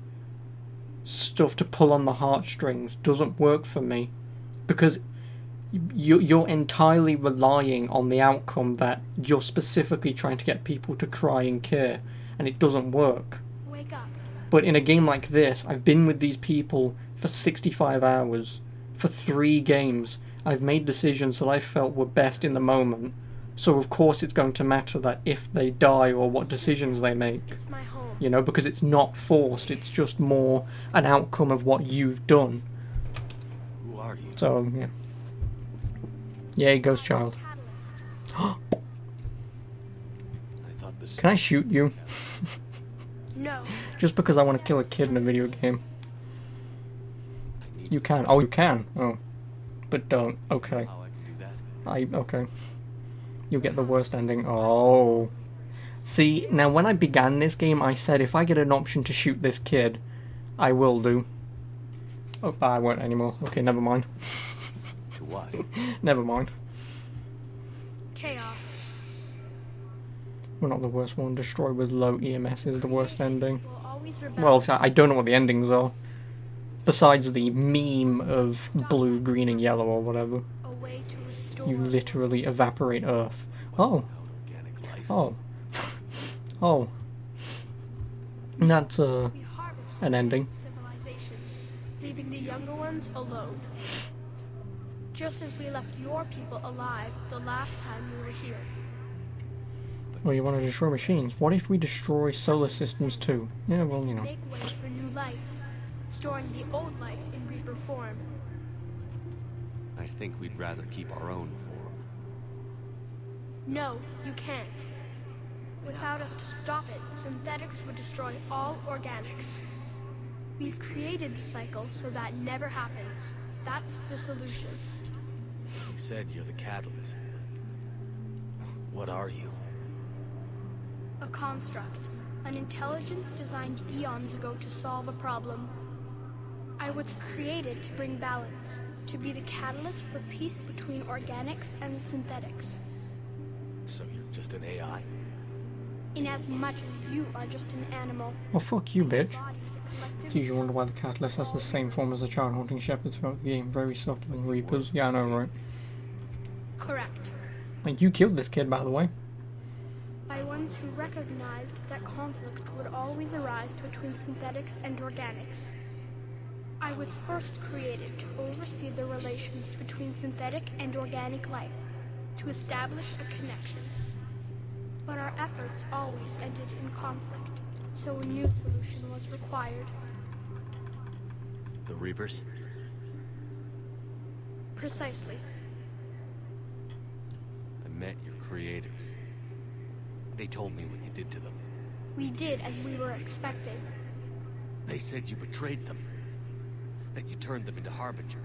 stuff to pull on the heartstrings doesn't work for me, because you're entirely relying on the outcome that you're specifically trying to get people to cry and care, and it doesn't work. Wake up. But in a game like this, I've been with these people for 65 hours, for 3 games. I've made decisions that I felt were best in the moment, so of course it's going to matter that if they die or what decisions they make. It's my home. You know, because it's not forced, it's just more an outcome of what you've done. Who are you? So, yeah. Yay, Ghost Child. I thought this. Can I shoot you? No. Just because I want to kill a kid in a video game. You can. Oh, you can. Oh. But don't. Okay. Okay. You'll get the worst ending. Oh. See, now when I began this game, I said if I get an option to shoot this kid, I will do. Oh, I won't anymore. Okay, never mind. To what? Never mind. Chaos. We're not the worst one. Destroy with low EMS is the worst ending. Will always rebel. Well, I don't know what the endings are. Besides the meme of blue, green, and yellow or whatever. A way to restore. You literally evaporate Earth. Oh. Oh. Oh. That's, an ending. Civilizations, leaving the younger ones alone. Just as we left your people alive the last time we were here. Oh, you want to destroy machines? What if we destroy solar systems too? Yeah, well, you know. Make way for new life, storing the old life in Reaper form. I think we'd rather keep our own form. No, you can't. Without us to stop it, synthetics would destroy all organics. We've created the cycle so that never happens. That's the solution. You said you're the catalyst. What are you? A construct. An intelligence designed eons ago to solve a problem. I was created to bring balance. To be the catalyst for peace between organics and synthetics. So you're just an AI? In as much as you are just an animal. Well, fuck you, bitch. Do you wonder why the catalyst has the same form as the child haunting shepherd throughout the game? Very subtle in Reapers. Yeah, I know, right? Correct. Like, you killed this kid, by the way. By ones who recognized that conflict would always arise between synthetics and organics. I was first created to oversee the relations between synthetic and organic life, to establish a connection. But our efforts always ended in conflict, so a new solution was required. The Reapers? Precisely. I met your creators. They told me what you did to them. We did as we were expecting. They said you betrayed them. That you turned them into Harbinger.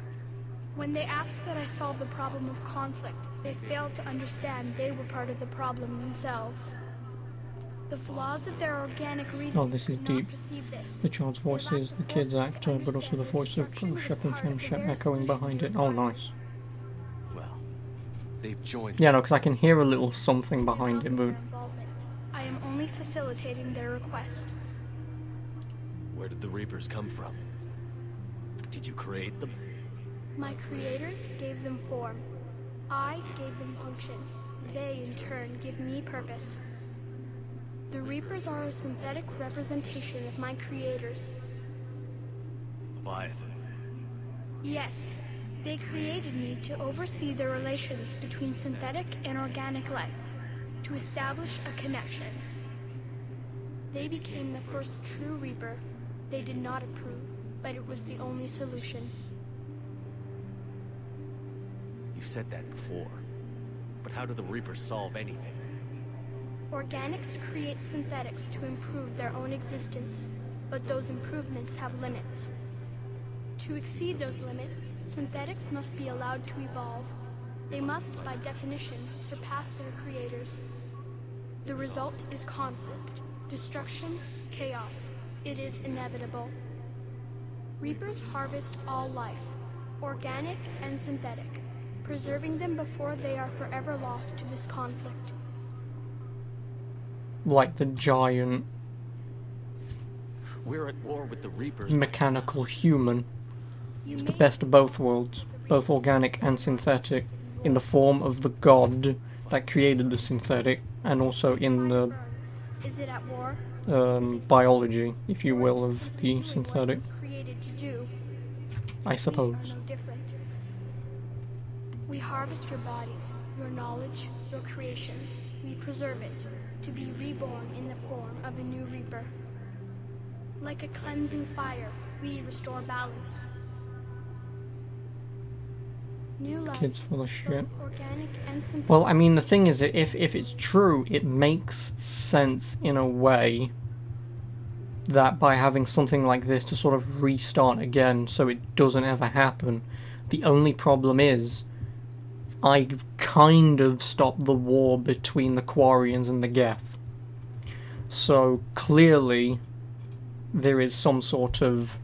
When they asked that I solve the problem of conflict, they failed to understand they were part of the problem themselves. The flaws of their organic reason. Oh, this is deep. The child's voice is the kid's actor, but also the voice of Shep and Fem Shep echoing behind it. Oh, nice. Well, they've joined. Yeah, no, because I can hear a little something behind it, but... I am only facilitating their request. Where did the Reapers come from? Did you create them? My creators gave them form. I gave them function. They, in turn, give me purpose. The Reapers are a synthetic representation of my creators. Leviathan. Yes, they created me to oversee the relations between synthetic and organic life, to establish a connection. They became the first true Reaper. They did not approve. but it was the only solution. You said that before. But how do the Reapers solve anything? Organics create synthetics to improve their own existence, but those improvements have limits. To exceed those limits, synthetics must be allowed to evolve. They must, by definition, surpass their creators. The result is conflict, destruction, chaos. It is inevitable. Reapers harvest all life, organic and synthetic, preserving them before they are forever lost to this conflict. Like the giant We're at war with the Reapers. mechanical human. It's the best of both worlds, both organic and synthetic, in the form of the god that created the synthetic, and also in the Is it at war? biology, if you will, of the synthetic, Created to do. I suppose. We are no different. We harvest your bodies, your knowledge, your creations. We preserve it, to be reborn in the form of a new Reaper. Like a cleansing fire, we restore balance. New life, Kids full of shit. both organic and synthetic. Well, I mean, the thing is that if it's true, it makes sense in a way that by having something like this to sort of restart again so it doesn't ever happen. The only problem is I've kind of stopped the war between the Quarians and the Geth. So clearly there is some sort of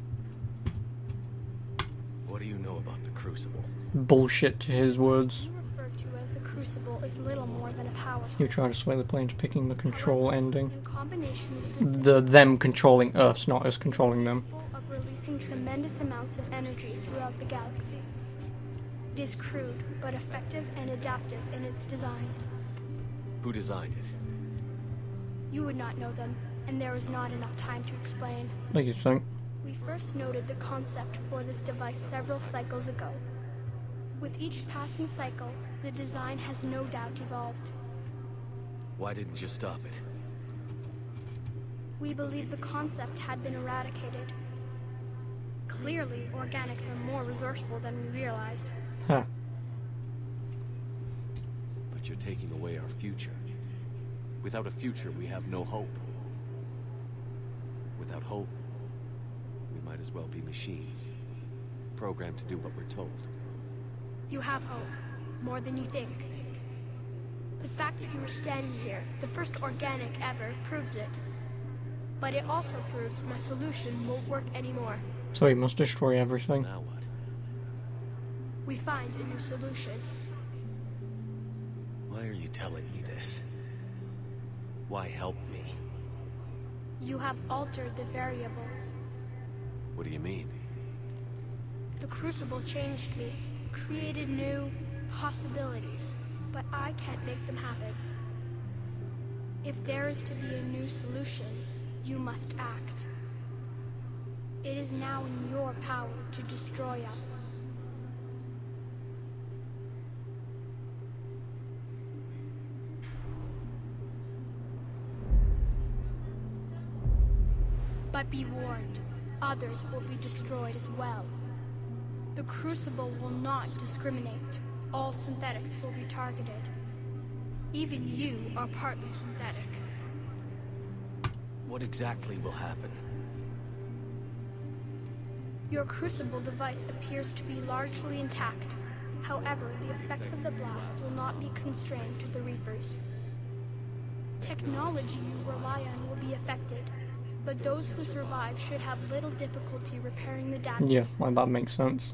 What do you know about the Crucible? bullshit to his words. Referred to as the Crucible is little more than a power source. You try to sway the play into picking the control ending. In combination with Them controlling us, not us controlling them. of releasing tremendous amounts of energy throughout the galaxy. It is crude, but effective and adaptive in its design. Who designed it? You would not know them, and there is not enough time to explain. Like you think. We first noted the concept for this device several cycles ago. With each passing cycle, the design has no doubt evolved. Why didn't you stop it? We believed the concept had been eradicated. Clearly, organics are more resourceful than we realized. Huh. But you're taking away our future. Without a future, we have no hope. Without hope, we might as well be machines. Programmed to do what we're told. You have hope, more than you think. The fact that you are standing here, the first organic ever, proves it. But it also proves my solution won't work anymore. So he must destroy everything. Now what? We find a new solution. Why are you telling me this? Why help me? You have altered the variables. What do you mean? The Crucible changed me, created new possibilities, but I can't make them happen. If there is to be a new solution, you must act. It is now in your power to destroy us. But be warned, others will be destroyed as well. The Crucible will not discriminate. All synthetics will be targeted. Even you are partly synthetic. What exactly will happen? Your Crucible device appears to be largely intact. However, the effects of the blast will not be constrained to the Reapers. Technology you rely on will be affected, but those who survive should have little difficulty repairing the damage. Yeah, like that makes sense.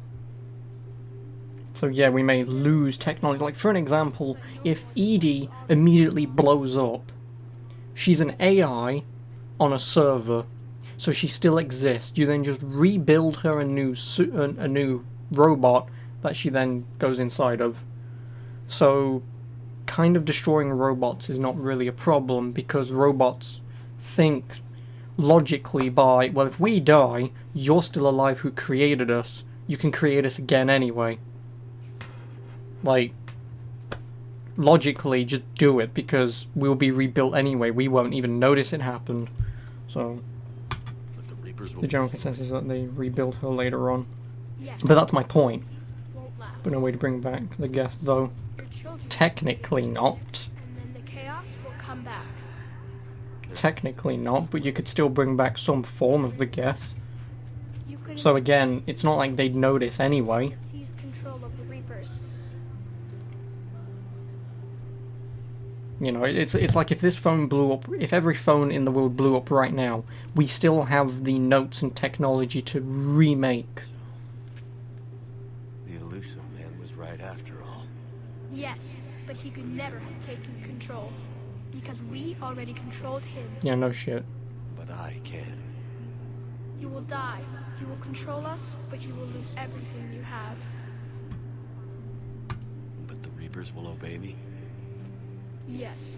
So yeah, we may lose technology. Like for an example, if EDI immediately blows up, she's an AI on a server, so she still exists. You then just rebuild her a new robot that she then goes inside of. So kind of destroying robots is not really a problem because robots think logically by, well, if we die, you're still alive who created us. You can create us again anyway. Like, logically, just do it because we'll be rebuilt anyway. We won't even notice it happened. So. But the Reapers will The general consensus is that they rebuild her later on. Yes. But that's my point. Won't last. But no way to bring back the Geth, though. Your children. Technically not. And then the chaos will come back. Technically not, but you could still bring back some form of the Geth. You could So again, it's not like they'd notice anyway. seize control of the Reapers. You know, it's like if this phone blew up, if every phone in the world blew up right now, we still have the notes and technology to remake. The elusive man was right after all. Yes, but he could never have taken control. Because we already controlled him. Yeah, no shit. But I can. You will die. You will control us, but you will lose everything you have. But the Reapers will obey me? Yes.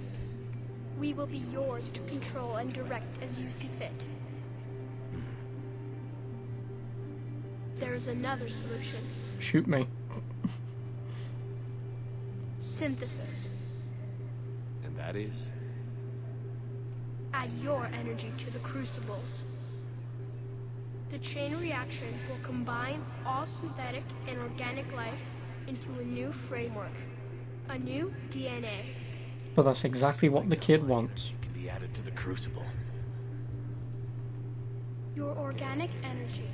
We will be yours to control and direct as you see fit. There is another solution. Shoot me. Synthesis. And that is? Add your energy to the crucibles. The chain reaction will combine all synthetic and organic life into a new framework. A new DNA. But that's exactly what the kid wants. Can be added to the crucible. Your organic energy,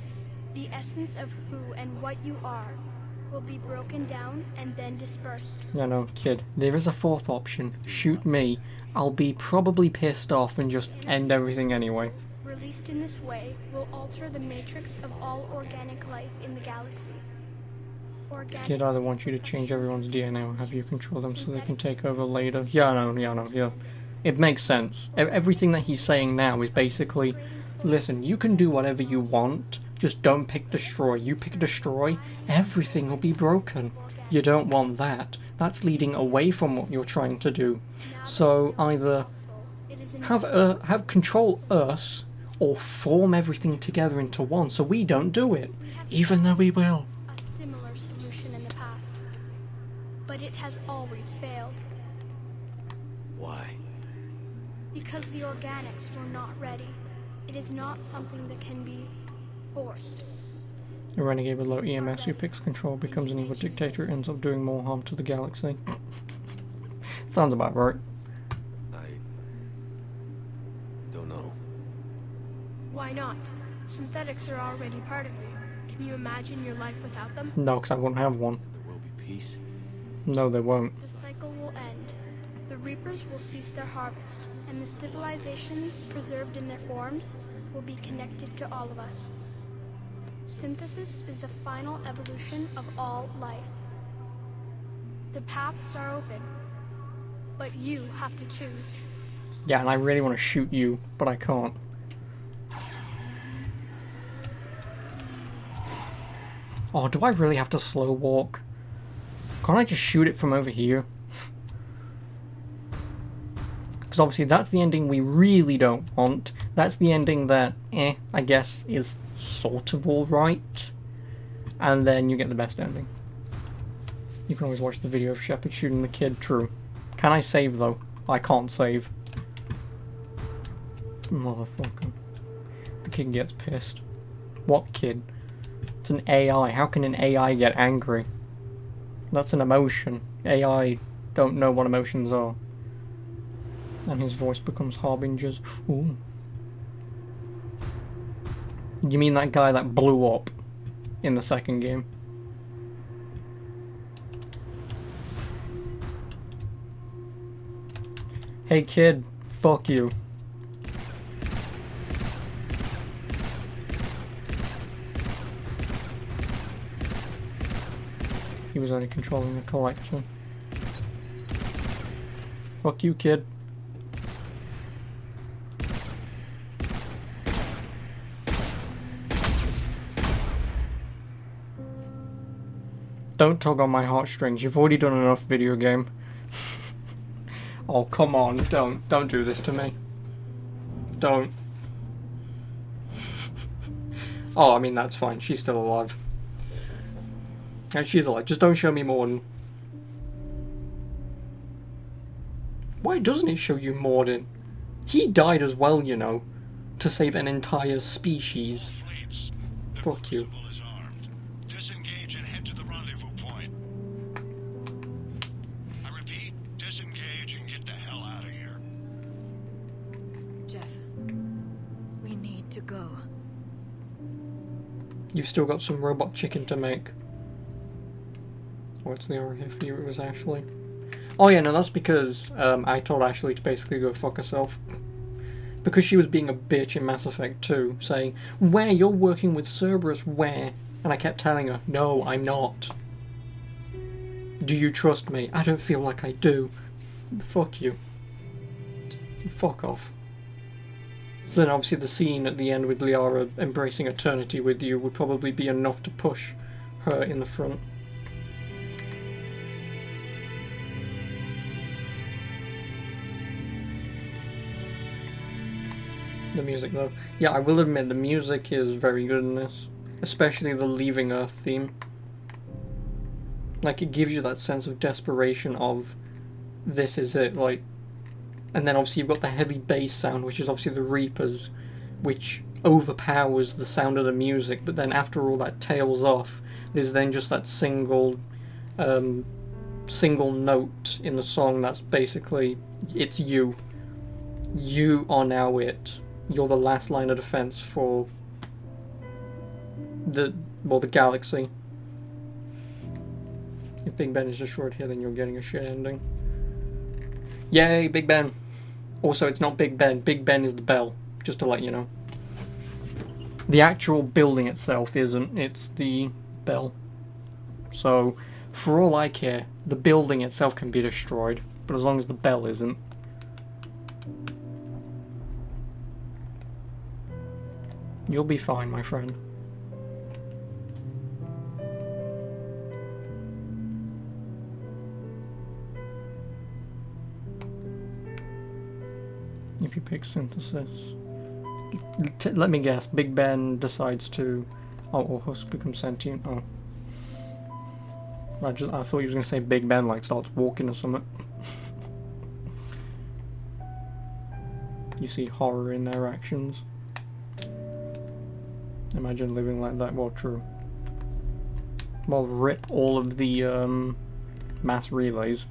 the essence of who and what you are, will be broken down and then dispersed. Yeah, no, kid. There is a fourth option. Shoot me. I'll be probably pissed off and just end everything anyway. Released in this way will alter the matrix of all organic life in the galaxy. Organic Kid either wants you to change everyone's DNA or have you control them so they can take over later. Yeah, I know, yeah. It makes sense. Everything that he's saying now is basically, listen, you can do whatever you want, just don't pick destroy. You pick destroy, everything will be broken. You don't want that. That's leading away from what you're trying to do. So either have control us or form everything together into one so we don't do it, even though we will. a similar solution in the past. But it has always failed. Why? Because the organics were not ready. It is not something that can be forced. A renegade with low EMS who picks control becomes an evil dictator, ends up doing more harm to the galaxy. Sounds about right. I don't know. Why not? Synthetics are already part of you. Can you imagine your life without them? No, because I won't have one. There will be peace. No, they won't. The cycle will end. The Reapers will cease their harvest, and the civilizations preserved in their forms will be connected to all of us. Synthesis is the final evolution of all life. The paths are open, but you have to choose. Yeah, and I really want to shoot you, but I can't. Oh, do I really have to slow walk? Can't I just shoot it from over here? Because obviously that's the ending we really don't want. That's the ending that, I guess, is sort of alright. And then you get the best ending. You can always watch the video of Shepard shooting the kid, true. Can I save, though? I can't save. Motherfucker. The kid gets pissed. What kid? It's an AI. How can an AI get angry? That's an emotion. AI don't know what emotions are. And his voice becomes harbingers. Ooh. You mean that guy that blew up in the second game? Hey kid, fuck you. He was only controlling the collector. Fuck you, kid. Don't tug on my heartstrings. You've already done enough, video game. Oh, come on. Don't do this to me. Don't. Oh, I mean, that's fine. She's still alive. And she's alive. Just don't show me Morden. Why doesn't it show you Morden? He died as well, you know. to save an entire species. Fuck you. Disengage and head to the rendezvous point. I repeat, disengage and get the hell out of here. Jeff, we need to go. You've still got some robot chicken to make. What's the order here for you? It was Ashley. Oh yeah, no, that's because I told Ashley to basically go fuck herself. Because she was being a bitch in Mass Effect 2, saying, "Where? You're working with Cerberus, where?" And I kept telling her, "No, I'm not. Do you trust me?" "I don't feel like I do." Fuck you. Fuck off. So then obviously the scene at the end with Liara embracing eternity with you would probably be enough to push her in the front. The music though. Yeah, I will admit the music is very good in this. Especially the Leaving Earth theme. Like, it gives you that sense of desperation of, this is it, like. And then obviously you've got the heavy bass sound, which is obviously the Reapers, which overpowers the sound of the music, but then after all that tails off, there's then just that single note in the song that's basically, it's you. You are now it. You're the last line of defense for the galaxy. If Big Ben is destroyed here, then you're getting a shit ending. Yay, Big Ben! Also, it's not Big Ben. Big Ben is the bell, just to let you know. The actual building itself isn't, it's the bell. So, for all I care, the building itself can be destroyed, but as long as the bell isn't. You'll be fine, my friend. If you pick synthesis, let me guess. Big Ben decides to, or Husk becomes sentient. Oh, I thought he was gonna say Big Ben like starts walking or something. You see horror in their actions. Imagine living like that. Well, true. Well, rip all of the mass relays.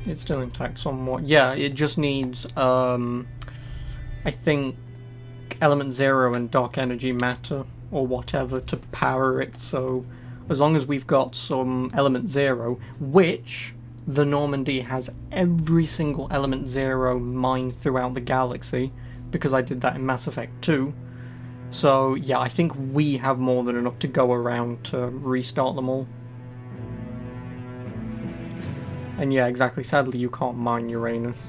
It's still intact somewhat. Yeah, it just needs, I think, Element Zero and Dark Energy Matter, or whatever, to power it. So, as long as we've got some Element Zero, which the Normandy has every single Element Zero mined throughout the galaxy, because I did that in Mass Effect 2. So, yeah, I think we have more than enough to go around to restart them all. And yeah, exactly. Sadly, you can't mine Uranus.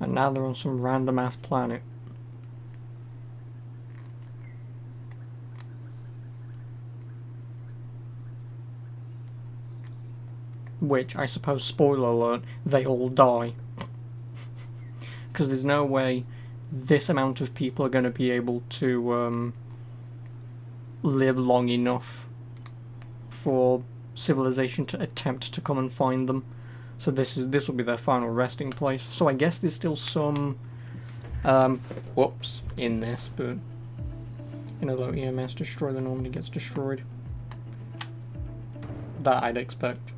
And now they're on some random ass planet. Which, I suppose, spoiler alert, they all die. Because there's no way this amount of people are going to be able to live long enough for civilization to attempt to come and find them. So this will be their final resting place. So I guess there's still some whoops in this, but you know, though EMS destroy, the Normandy gets destroyed. That I'd expect.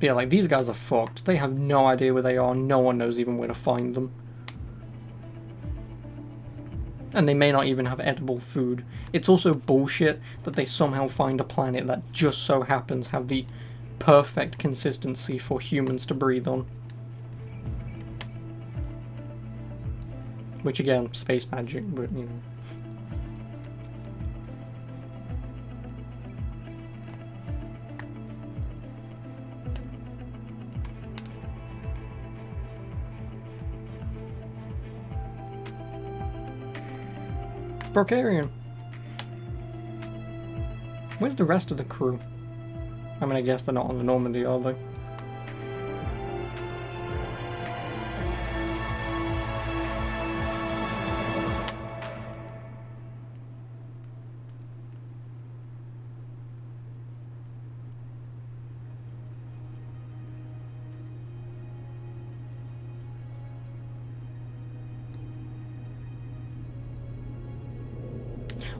yeah, like, these guys are fucked. They have no idea where they are. No one knows even where to find them. And they may not even have edible food. It's also bullshit that they somehow find a planet that just so happens have the perfect consistency for humans to breathe on. Which again, space magic, but you know. Brocarian. Where's the rest of the crew? I mean, I guess they're not on the Normandy, are they?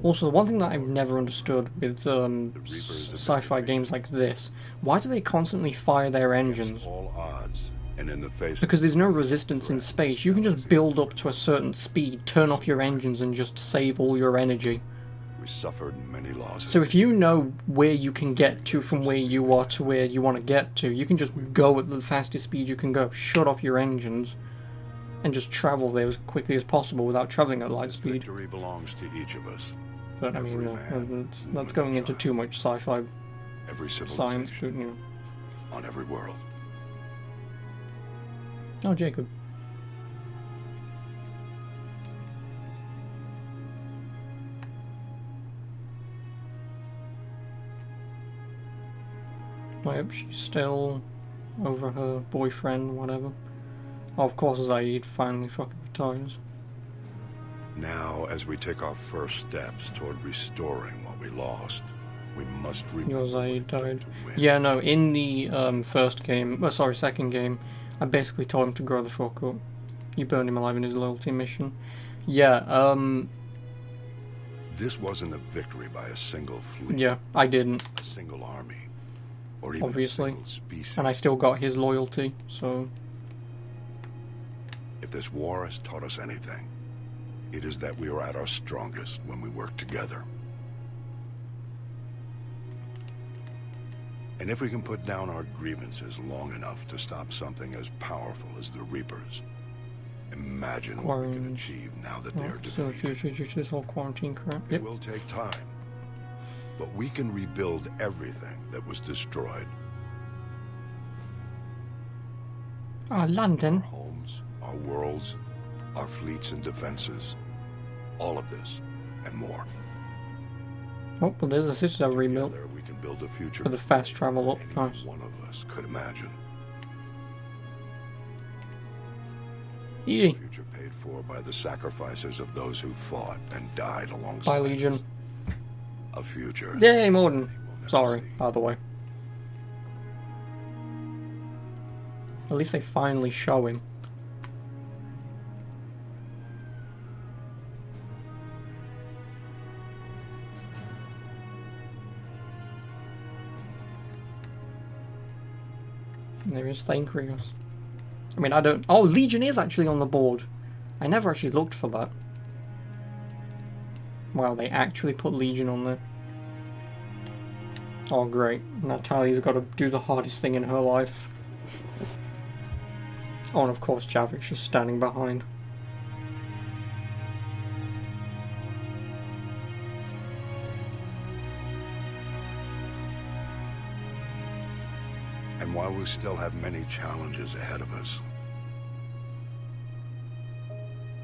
Also, the one thing that I've never understood with sci-fi games like this, why do they constantly fire their engines? All odds, and in the face Because there's no resistance in space. You can just build up to a certain speed, turn off your engines, and just save all your energy. we suffered many losses. So if you know where you can get to from where you are to where you want to get to, you can just go at the fastest speed you can go, shut off your engines, and just travel there as quickly as possible without traveling at light speed. Victory belongs to each of us. But I mean, that's going into too much sci-fi Every science, but, you know. On every world. Oh, Jacob. I hope she's still over her boyfriend, whatever. Oh, of course, Zaid finally fucking retires. Now, as we take our first steps toward restoring what we lost, we must Your Zaid died. Yeah, no, in the second game, I basically told him to grow the fuck up. You burned him alive in his loyalty mission. Yeah, This wasn't a victory by a single fleet. yeah, I didn't. A single army. Or even Obviously. a single species. And I still got his loyalty, so... If this war has taught us anything, it is that we are at our strongest when we work together. And if we can put down our grievances long enough to stop something as powerful as the Reapers, imagine what we can achieve now that they are So the defeated. future due to this whole quarantine crap. It will take time, but we can rebuild everything that was destroyed. Ah, London. Our homes, our worlds, our fleets and defenses. All of this, and more. Oh, well, there's a Citadel rebuilt. Together we can build a future For the fast travel up. Nice. one of us could imagine. Easy. A future paid for by the sacrifices of those who fought and died alongside. Bye, Legion. A future. Yay, Morden. Sorry, by the way. At least they finally show him. And there is Thancreus. I mean, I don't... Oh, Legion is actually on the board. I never actually looked for that. Wow, they actually put Legion on there. Oh, great. Natalia's got to do the hardest thing in her life. Oh, and of course Javik's just standing behind. And while we still have many challenges ahead of us,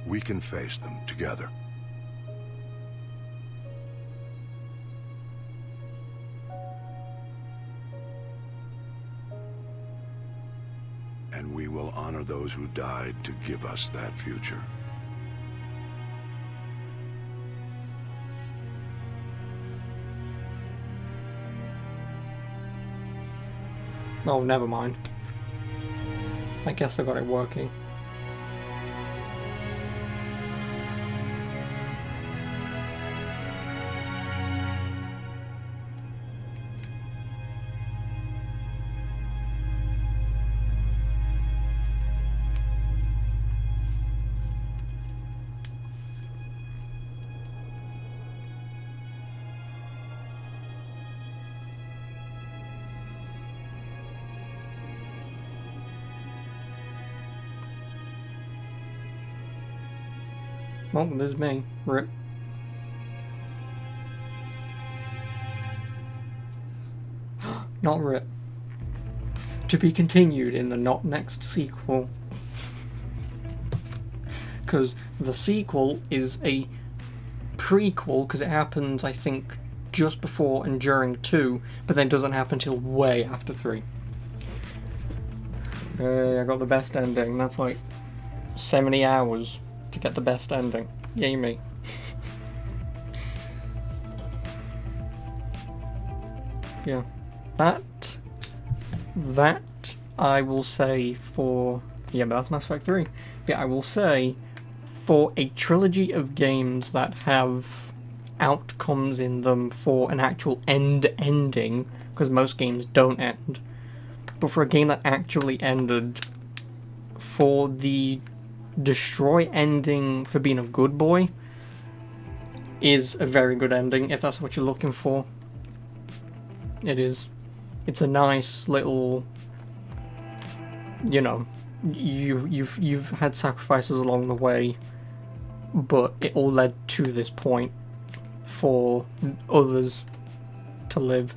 we can face them together. And we will honor those who died to give us that future. Oh, never mind. I guess I got it working. Well, there's me. Rip. Not rip. To be continued in the not next sequel. Because the sequel is a prequel, because it happens, I think, just before and during 2, but then doesn't happen till way after 3. I got the best ending. That's like 70 hours to get the best ending. Yay me. Yeah. That I will say for... Yeah, but that's Mass Effect 3. But I will say, for a trilogy of games that have outcomes in them for an actual ending, because most games don't end, but for a game that actually ended, for the destroy ending for being a good boy, is a very good ending, if that's what you're looking for. It is. It's a nice little, you know, you've had sacrifices along the way, but it all led to this point for others to live.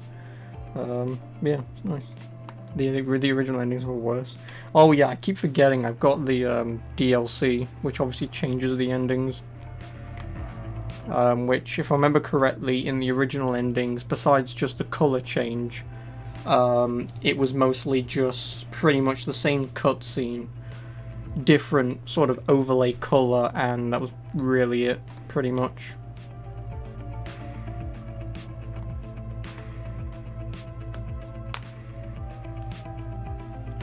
Yeah, it's nice. The original endings were worse. Oh yeah, I keep forgetting I've got the DLC, which obviously changes the endings. Which, if I remember correctly, in the original endings, besides just the colour change, it was mostly just pretty much the same cutscene, different sort of overlay colour, and that was really it, pretty much.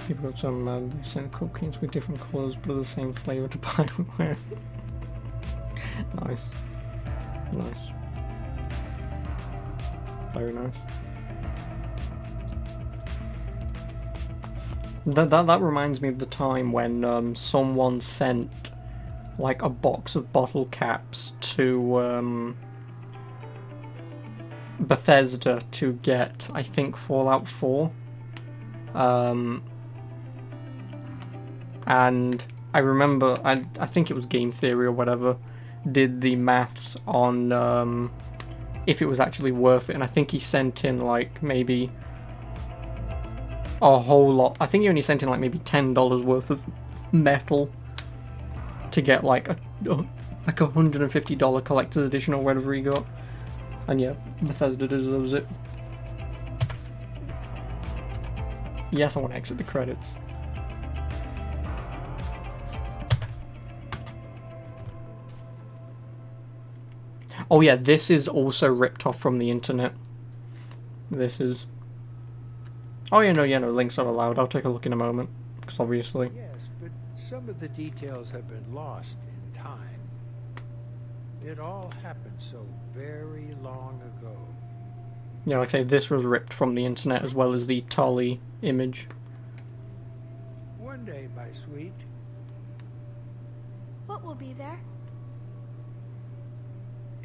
People got some they sent cupcakes with different colours but the same flavour to buy and wear. Nice. Nice. Very nice. That reminds me of the time when someone sent like a box of bottle caps to Bethesda to get, I think, Fallout 4. And I remember, I think it was Game Theory or whatever, did the maths on if it was actually worth it, and I think he sent in like maybe a whole lot. I think he only sent in like maybe $10 worth of metal to get like a $150 collector's edition or whatever he got. And yeah, Bethesda deserves it. Yes, I want to exit the credits. Oh yeah, this is also ripped off from the internet. This is... Oh yeah, no, links are allowed. I'll take a look in a moment, because obviously... Yes, but some of the details have been lost in time. It all happened so very long ago. Yeah, like I say, this was ripped from the internet as well as the Tali image. One day, my sweet. What will be there?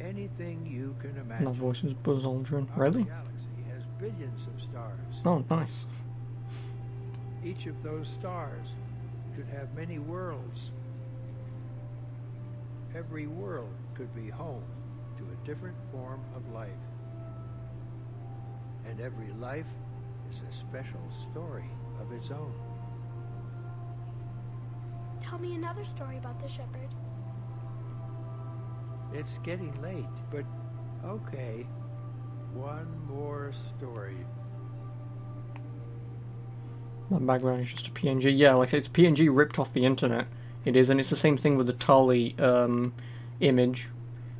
Anything you can imagine. That voice is Buzz Aldrin. Our Really? galaxy has billions of stars. Oh, nice. Each of those stars could have many worlds. Every world could be home to a different form of life. And every life is a special story of its own. Tell me another story about the shepherd. It's getting late, but okay. One more story. That background is just a PNG. Yeah, like I say, it's a PNG ripped off the internet. It is, and it's the same thing with the Tali image.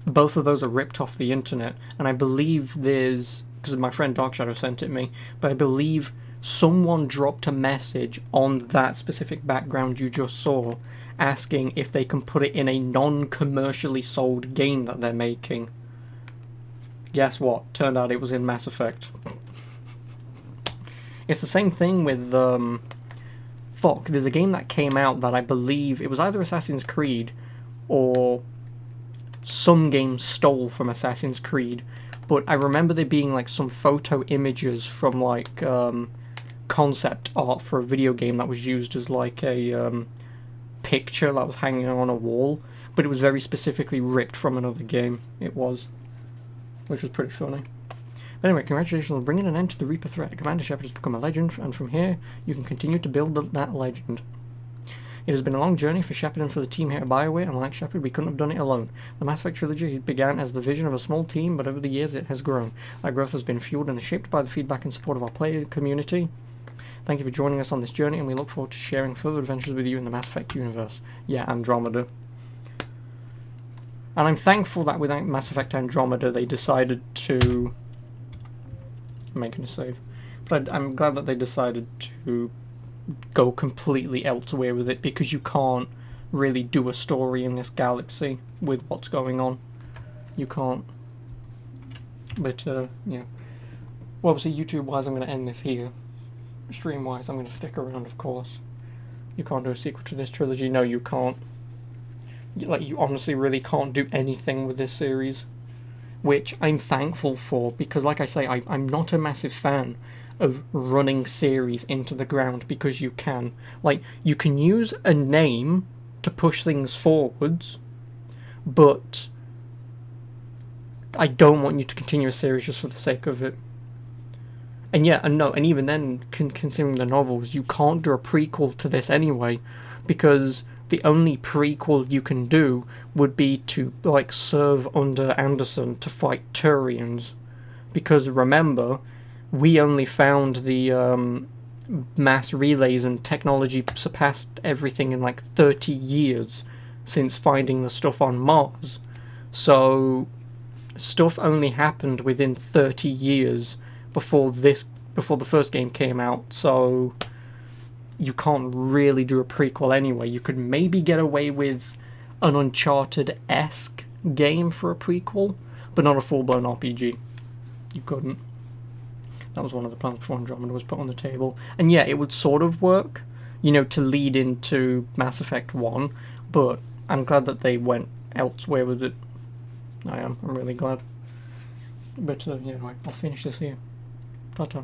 Both of those are ripped off the internet, and I believe there's, because my friend Dark Shadow sent it me, but I believe someone dropped a message on that specific background you just saw, asking if they can put it in a non-commercially sold game that they're making. Guess what? Turned out it was in Mass Effect. It's the same thing with, fuck, there's a game that came out that I believe, it was either Assassin's Creed, or some game stole from Assassin's Creed, but I remember there being, like, some photo images from, like, concept art for a video game that was used as, like, a, picture that was hanging on a wall, but it was very specifically ripped from another game. It was, which was pretty funny. But anyway, congratulations on bringing an end to the Reaper threat. Commander Shepard has become a legend, and from here, you can continue to build that legend. It has been a long journey for Shepard and for the team here at BioWare, and like Shepard, we couldn't have done it alone. The Mass Effect trilogy began as the vision of a small team, but over the years it has grown. That growth has been fueled and shaped by the feedback and support of our player community. Thank you for joining us on this journey, and we look forward to sharing further adventures with you in the Mass Effect universe. Yeah, Andromeda. And I'm thankful that with Mass Effect Andromeda they decided to... I'm making a save. But I'm glad that they decided to go completely elsewhere with it, because you can't really do a story in this galaxy with what's going on. You can't. But, yeah. Well, obviously, YouTube-wise, I'm going to end this here. Stream-wise, I'm going to stick around, of course. You can't do a sequel to this trilogy. No, you can't. Like, you honestly really can't do anything with this series. Which I'm thankful for, because, like I say, I'm not a massive fan of running series into the ground, because you can. Like, you can use a name to push things forwards, but I don't want you to continue a series just for the sake of it. And yeah, and no, and even then, considering the novels, you can't do a prequel to this anyway, because the only prequel you can do would be to, like, serve under Anderson to fight Turians. Because remember, we only found the mass relays, and technology surpassed everything in like 30 years since finding the stuff on Mars. So stuff only happened within 30 years before the first game came out. So you can't really do a prequel anyway. You could maybe get away with an Uncharted-esque game for a prequel, but not a full-blown RPG. You couldn't. That was one of the plans before Andromeda was put on the table. And yeah, it would sort of work, you know, to lead into Mass Effect 1, but I'm glad that they went elsewhere with it. I'm really glad. But yeah, anyway, I'll finish this here. Ta-ta.